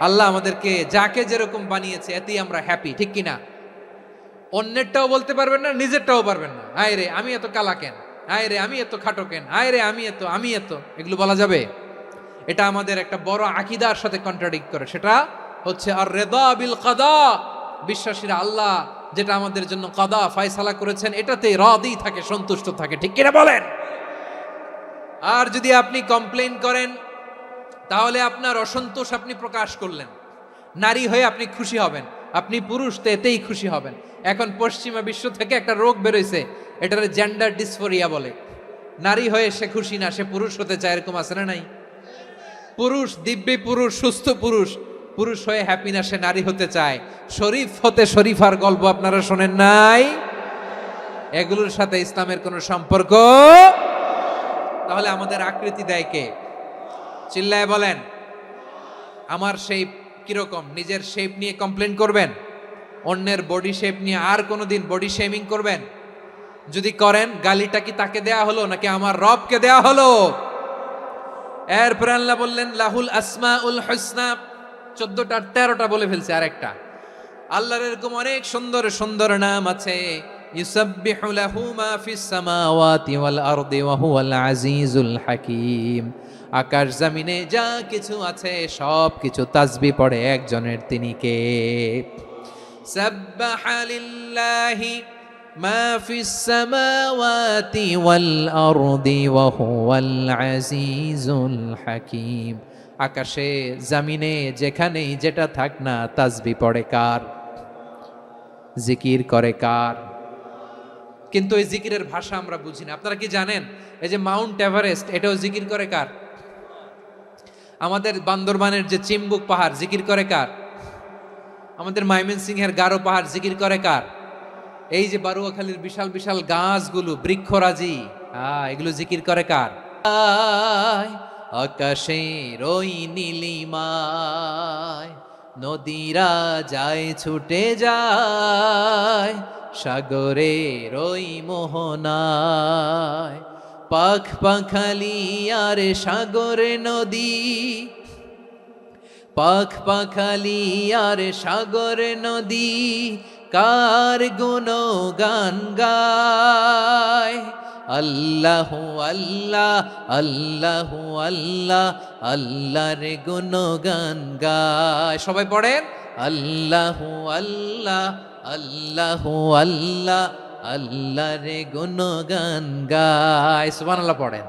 আল্লাহ আমাদেরকে যাকে যেরকম বানিয়েছে এতেই আমরা হ্যাপি, ঠিক কিনা? অন্যেরটাও বলতে পারবেন না, নিজেরটাও পারবেন না। আয় রে আমি এত কালা কেন, আয় রে আমি এত খাটো কেন, আয় রে আমি এত, এগুলো বলা যাবে? এটা আমাদের একটা বড় আকীদার সাথে কন্ট্রাডিক্ট করে। সেটা হচ্ছে আর রিদা বিল কাদা, বিশ্বাসীরা আল্লাহ যেটা আমাদের জন্য কাদা ফয়সালা করেছেন এটাতে রাদি থাকে, সন্তুষ্ট থাকে, ঠিক কিনা বলেন? আর যদি আপনি কমপ্লেইন করেন তাহলে আপনার অসন্তোষ আপনি প্রকাশ করলেন। নারী হয়ে আপনি খুশি হবেন, আপনি পুরুষ তো এতেই খুশি হবেন। এখন পশ্চিমা বিশ্ব থেকে একটা রোগ বেরোইছে, এটারে জেন্ডার ডিসফোরিয়া বলে। নারী হয়ে সে খুশি না, সে পুরুষ হতে চায়, এরকম আছে না নাই? পুরুষ, দিব্যি পুরুষ, সুস্থ পুরুষ, পুরুষ হয়ে হ্যাপি না, সে নারী হতে চায়। শরীফ হতে শরীফার গল্প আপনারা শোনেন নাই? এগুলোর সাথে ইসলামের কোনো সম্পর্ক? তাহলে আমাদের আকৃতি দেয় কে? চিল্লায় বলেন। আমার শেপ কিরকম, নিজের শেপ নিয়ে কমপ্লেন করবেন? অন্যের বডি শেপ নিয়ে আর কোনোদিন বডি শেমিং করবেন? যদি করেন, গালিটা কি তাকে দেয়া হলো নাকি আমার রবকে দেয়া হলো? এরপর আল্লাহ বললেন লাহুল আসমাউল হুসনা, 14টা 13টা বলে ফেলছে, আরেকটা। আল্লাহর এরকম অনেক সুন্দর সুন্দর নাম আছে। ইউসাব্বিহু লাহু মা ফিস সামাওয়াতি ওয়াল আরদি ওয়া হুয়াল আজিজুল হাকীম। আকাশ জমিনে যা কিছু আছে সব কিছু তাসবিহ পড়ে একজনের, তিনি কে? সাব্বাহা লিল্লাহি মা ফিস সামাওয়াতি ওয়াল আরদি ওয়া হুয়াল আজিজুল হাকীম। আকাশে জমিনে যেখানেই যেটা থাক না, তাসবিহ পড়ে কার? জিকির করে কার? কিন্তু এই জিকিরের ভাষা আমরা বুঝি না। আপনারা কি জানেন এই যে মাউন্ট এভারেস্ট, এটাও জিকির করে কার? আমাদের বান্দরবানের যে চিম্বুক পাহাড়, জিকির করে কার? আমাদের ময়মনসিংহের গারো পাহাড়, জিকির করে কার? এই যে বারুয়াখালীর বিশাল বিশাল গাছগুলো, বৃক্ষরাজি, এগুলো জিকির করে কার? আকাশের ওই নীলিমায় নদীরা যায় ছুটে যায়, সাগরের ওই মোহনায়। পাখ পাখালি আর সাগরে নদী, পাখ পাখালি আর সাগর নদী, কার গুণগান গায়। আল্লাহু আল্লাহ আল্লাহু আল্লাহ, আল্লাহর গুণগান গায়। সবাই পড়েন আল্লাহু আল্লাহ আল্লাহু আল্লাহ, আল্লাহর গুণগান গায়। সুবহানাল্লাহ পড়েন।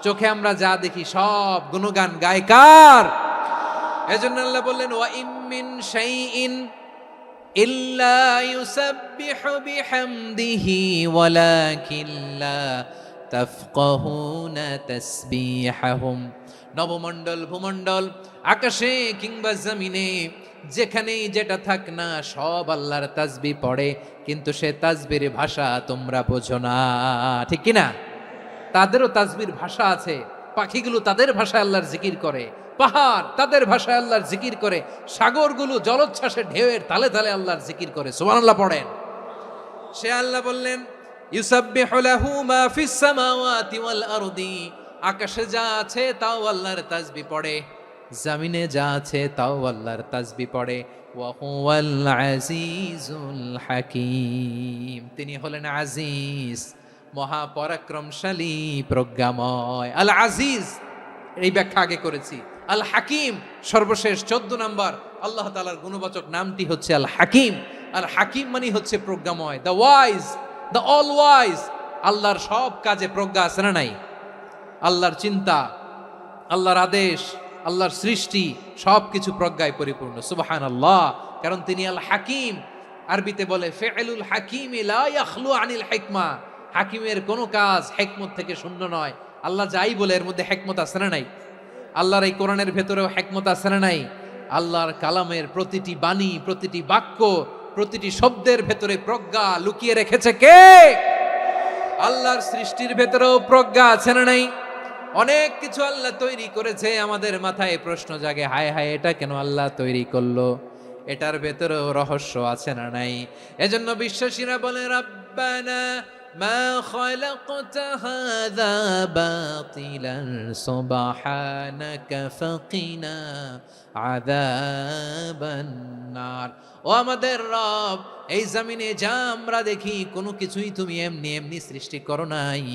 চোখে আমরা যা দেখি সব গুণগান গায় কার? এজন্য আল্লাহ বললেন ওয়া ইম মিন শাইইন ইল্লা ইউসাব্বিহু বিহামদিহি ওয়ালাকিন লা তাফকাহুনা তাসবিহাহুম। নবমণ্ডল ভূমণ্ডল আকাশে কিংবা জমিনে যেখানেই যেটা থাক না সব আল্লাহর তাসবিহ পড়ে, কিন্তু সে তাসবির ভাষা তোমরা বোঝো না, ঠিক কি না? তাদেরও তাসবির ভাষা আছে। পাখিগুলো তাদের ভাষায় আল্লাহর জিকির করে, পাহাড় তাদের ভাষায় আল্লাহর জিকির করে, সাগরগুলো জলোচ্ছ্বাসে ঢেউয়ের তালে তালে আল্লাহর জিকির করে। সুবহানাল্লাহ পড়েন। সে আল্লাহ বললেন ইউসাব্বিহু লাহু মা ফিস সামাওয়াতি ওয়াল আরদি, আকাশে যা আছে তাও আল্লাহর তাসবিহ পড়ে, জমিনে যা আছে তাও আল্লাহর তাসবিহ পড়ে। ওয়া হুয়াল আজিজুল হাকীম, তিনি হলেন আজিজ, মহাপরাক্রমশালী, প্রজ্ঞাময়। আল আজিজ এই ব্যাখ্যা আগে করেছি। আল হাকিম সর্বশেষ 14 নম্বর আল্লাহ তাআলার গুণবাচক নামটি হচ্ছে আল হাকিম। আল হাকিম মানে হচ্ছে প্রজ্ঞাময়, the wise, the all wise. আল্লাহর সব কাজে প্রজ্ঞা আছে না নাই? আল্লাহর চিন্তা, আল্লাহর আদেশ, আল্লাহর সৃষ্টি সবকিছু প্রজ্ঞায় পরিপূর্ণ। সুবহানাল্লাহ, কারণ তিনি আল হাকিম। আরবিতে বলে ফিআলুল হাকিম লা ইয়াখলু আনিল হিকমা, হাকিমের কোনো কাজ হিকমত থেকে শূন্য নয়। আল্লাহ যাই বলে এর মধ্যে হিকমত আছে না নাই? আল্লাহর এই কোরআনের ভেতরেও হিকমত আছে না নাই? আল্লাহর কালামের প্রতিটি বাণী, প্রতিটি বাক্য, প্রতিটি শব্দের ভেতরে প্রজ্ঞা লুকিয়ে রেখেছে কে? আল্লাহর সৃষ্টির ভেতরেও প্রজ্ঞা আছে না নাই? অনেক কিছু আল্লাহ তৈরি করেছে, আমাদের মাথায় প্রশ্ন জাগে, হায় হায় এটা কেন আল্লাহ তৈরি করলো? এটার ভেতরেও রহস্য আছে না নাই? এজন্য বিশ্বাসীরা বলে রাব্বানা মা খালাকতা হাযা বাতিলান সুবহানাকা ফাকিনা আযাবান নার। ও আমাদের রব, এই জমিনে যা আমরা দেখি কোনো কিছুই তুমি এমনি এমনি সৃষ্টি করো নাই,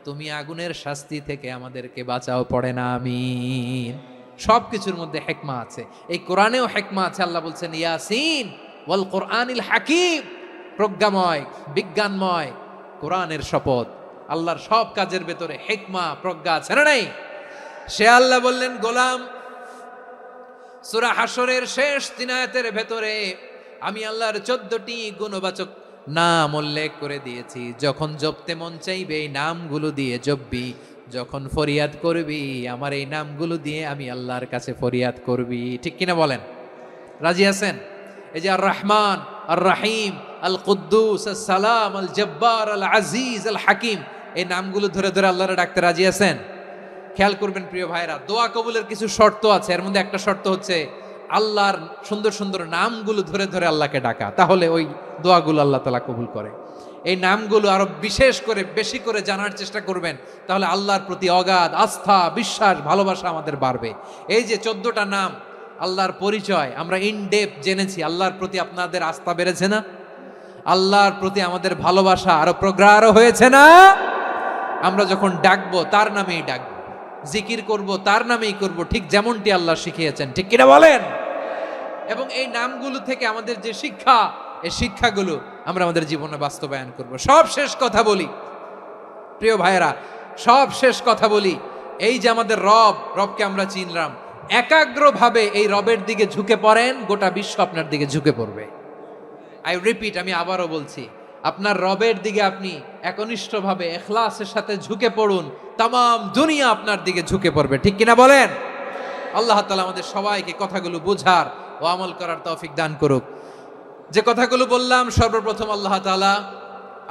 তুমি আগুনের শাস্তি থেকে আমাদেরকে বাঁচাও, পড়ে না আমিন। সব কিছুর মধ্যে হিকমা আছে, এই কোরআনেও হিকমা আছে। আল্লাহ বলছেন ইয়াসিন ওয়াল কোরআনিল হাকিম, প্রজ্ঞাময়, বিজ্ঞানময় কোরআনের শপথ। আল্লাহর সব কাজের ভেতরে হিকমা, প্রজ্ঞা আছে না নাই? সে আল্লাহ বললেন গোলাম, সূরা হাশরের শেষ 3 আয়াতের ভেতরে আমি আল্লাহর 14টি গুণবাচক নাম উল্লেখ করে দিয়েছি। যখন জপতে মন চাইবে এই নামগুলো দিয়ে জপবি, যখন ফরিয়াদ করবি আমার এই নামগুলো দিয়ে আমি আল্লাহর কাছে ফরিয়াদ করবি, ঠিক কিনা বলেন? রাজি আছেন? এই যে আর রহমান, আর রাহিম, আল কুদ্দুস, আস সালাম, আল জব্বার, আল আজিজ, আল হাকিম, এই নামগুলো ধরে ধরে আল্লাহরে ডাকতে রাজি আছেন? খেয়াল করবেন প্রিয় ভাইরা, দোয়া কবুলের কিছু শর্ত আছে। এর মধ্যে একটা শর্ত হচ্ছে আল্লাহর সুন্দর সুন্দর নামগুলো ধরে ধরে আল্লাহকে ডাকা, তাহলে ওই দোয়াগুলো আল্লাহ তাআলা কবুল করে। এই নামগুলো আরো বিশেষ করে বেশি করে জানার চেষ্টা করবেন, তাহলে আল্লাহর প্রতি অগাধ আস্থা, বিশ্বাস, ভালোবাসা আমাদের বাড়বে। এই যে 14টা নাম আল্লাহর পরিচয় আমরা ইন ডেপথ জেনেছি, আল্লাহর প্রতি আপনাদের আস্থা বেড়েছে না? আল্লাহর প্রতি আমাদের ভালোবাসা আরো প্রগাঢ় হয়েছে না? আমরা যখন ডাকবো তার নামেই ডাকবো, জিকির করব তার নামেই করব, ঠিক যেমনটি আল্লাহ শিখিয়েছেন, ঠিক কিনা বলেন? এবং এই নামগুলো থেকে আমাদের যে শিক্ষা, এই শিক্ষাগুলো আমরা আমাদের জীবনে বাস্তবায়ন করব। সব শেষ কথা বলি প্রিয় ভাইয়েরা, সব শেষ কথা বলি, এই যে আমাদের রবকে আমরা চিনলাম, একাগ্রভাবে এই রবের দিকে ঝুঁকে পড়েন, গোটা বিশ্ব আপনার দিকে ঝুঁকে পড়বে। আই রিপিট, আমি আবারও বলছি, আপনার রবের দিকে আপনি একনিষ্ঠভাবে ইখলাসের সাথে ঝুঁকে পড়ুন, তামাম দুনিয়া আপনার দিকে ঝুঁকে পড়বে, ঠিক কিনা বলেন? আল্লাহ তাআলা আমাদের সবাইকে কথাগুলো বোঝার ও আমল করার তৌফিক দান করুক। যে কথাগুলো বললাম, সর্বপ্রথম আল্লাহ তাআলা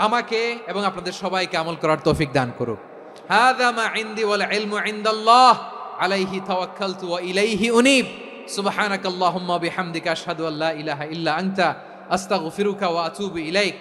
আমাকে এবং আপনাদের সবাইকে আমল করার তৌফিক দান করুক। হাযা মা ইনদি ওয়াল ইলমু ইনদাল্লাহ আলাইহি তাওয়াক্কালতু ওয়া ইলাইহি উনীব। সুবহানাকাল্লাহুম্মা বিহামদিকা আশহাদু আল্লা ইলাহা ইল্লা আনতা আস্তাগফিরুকা ওয়া আতুবু ইলাইক।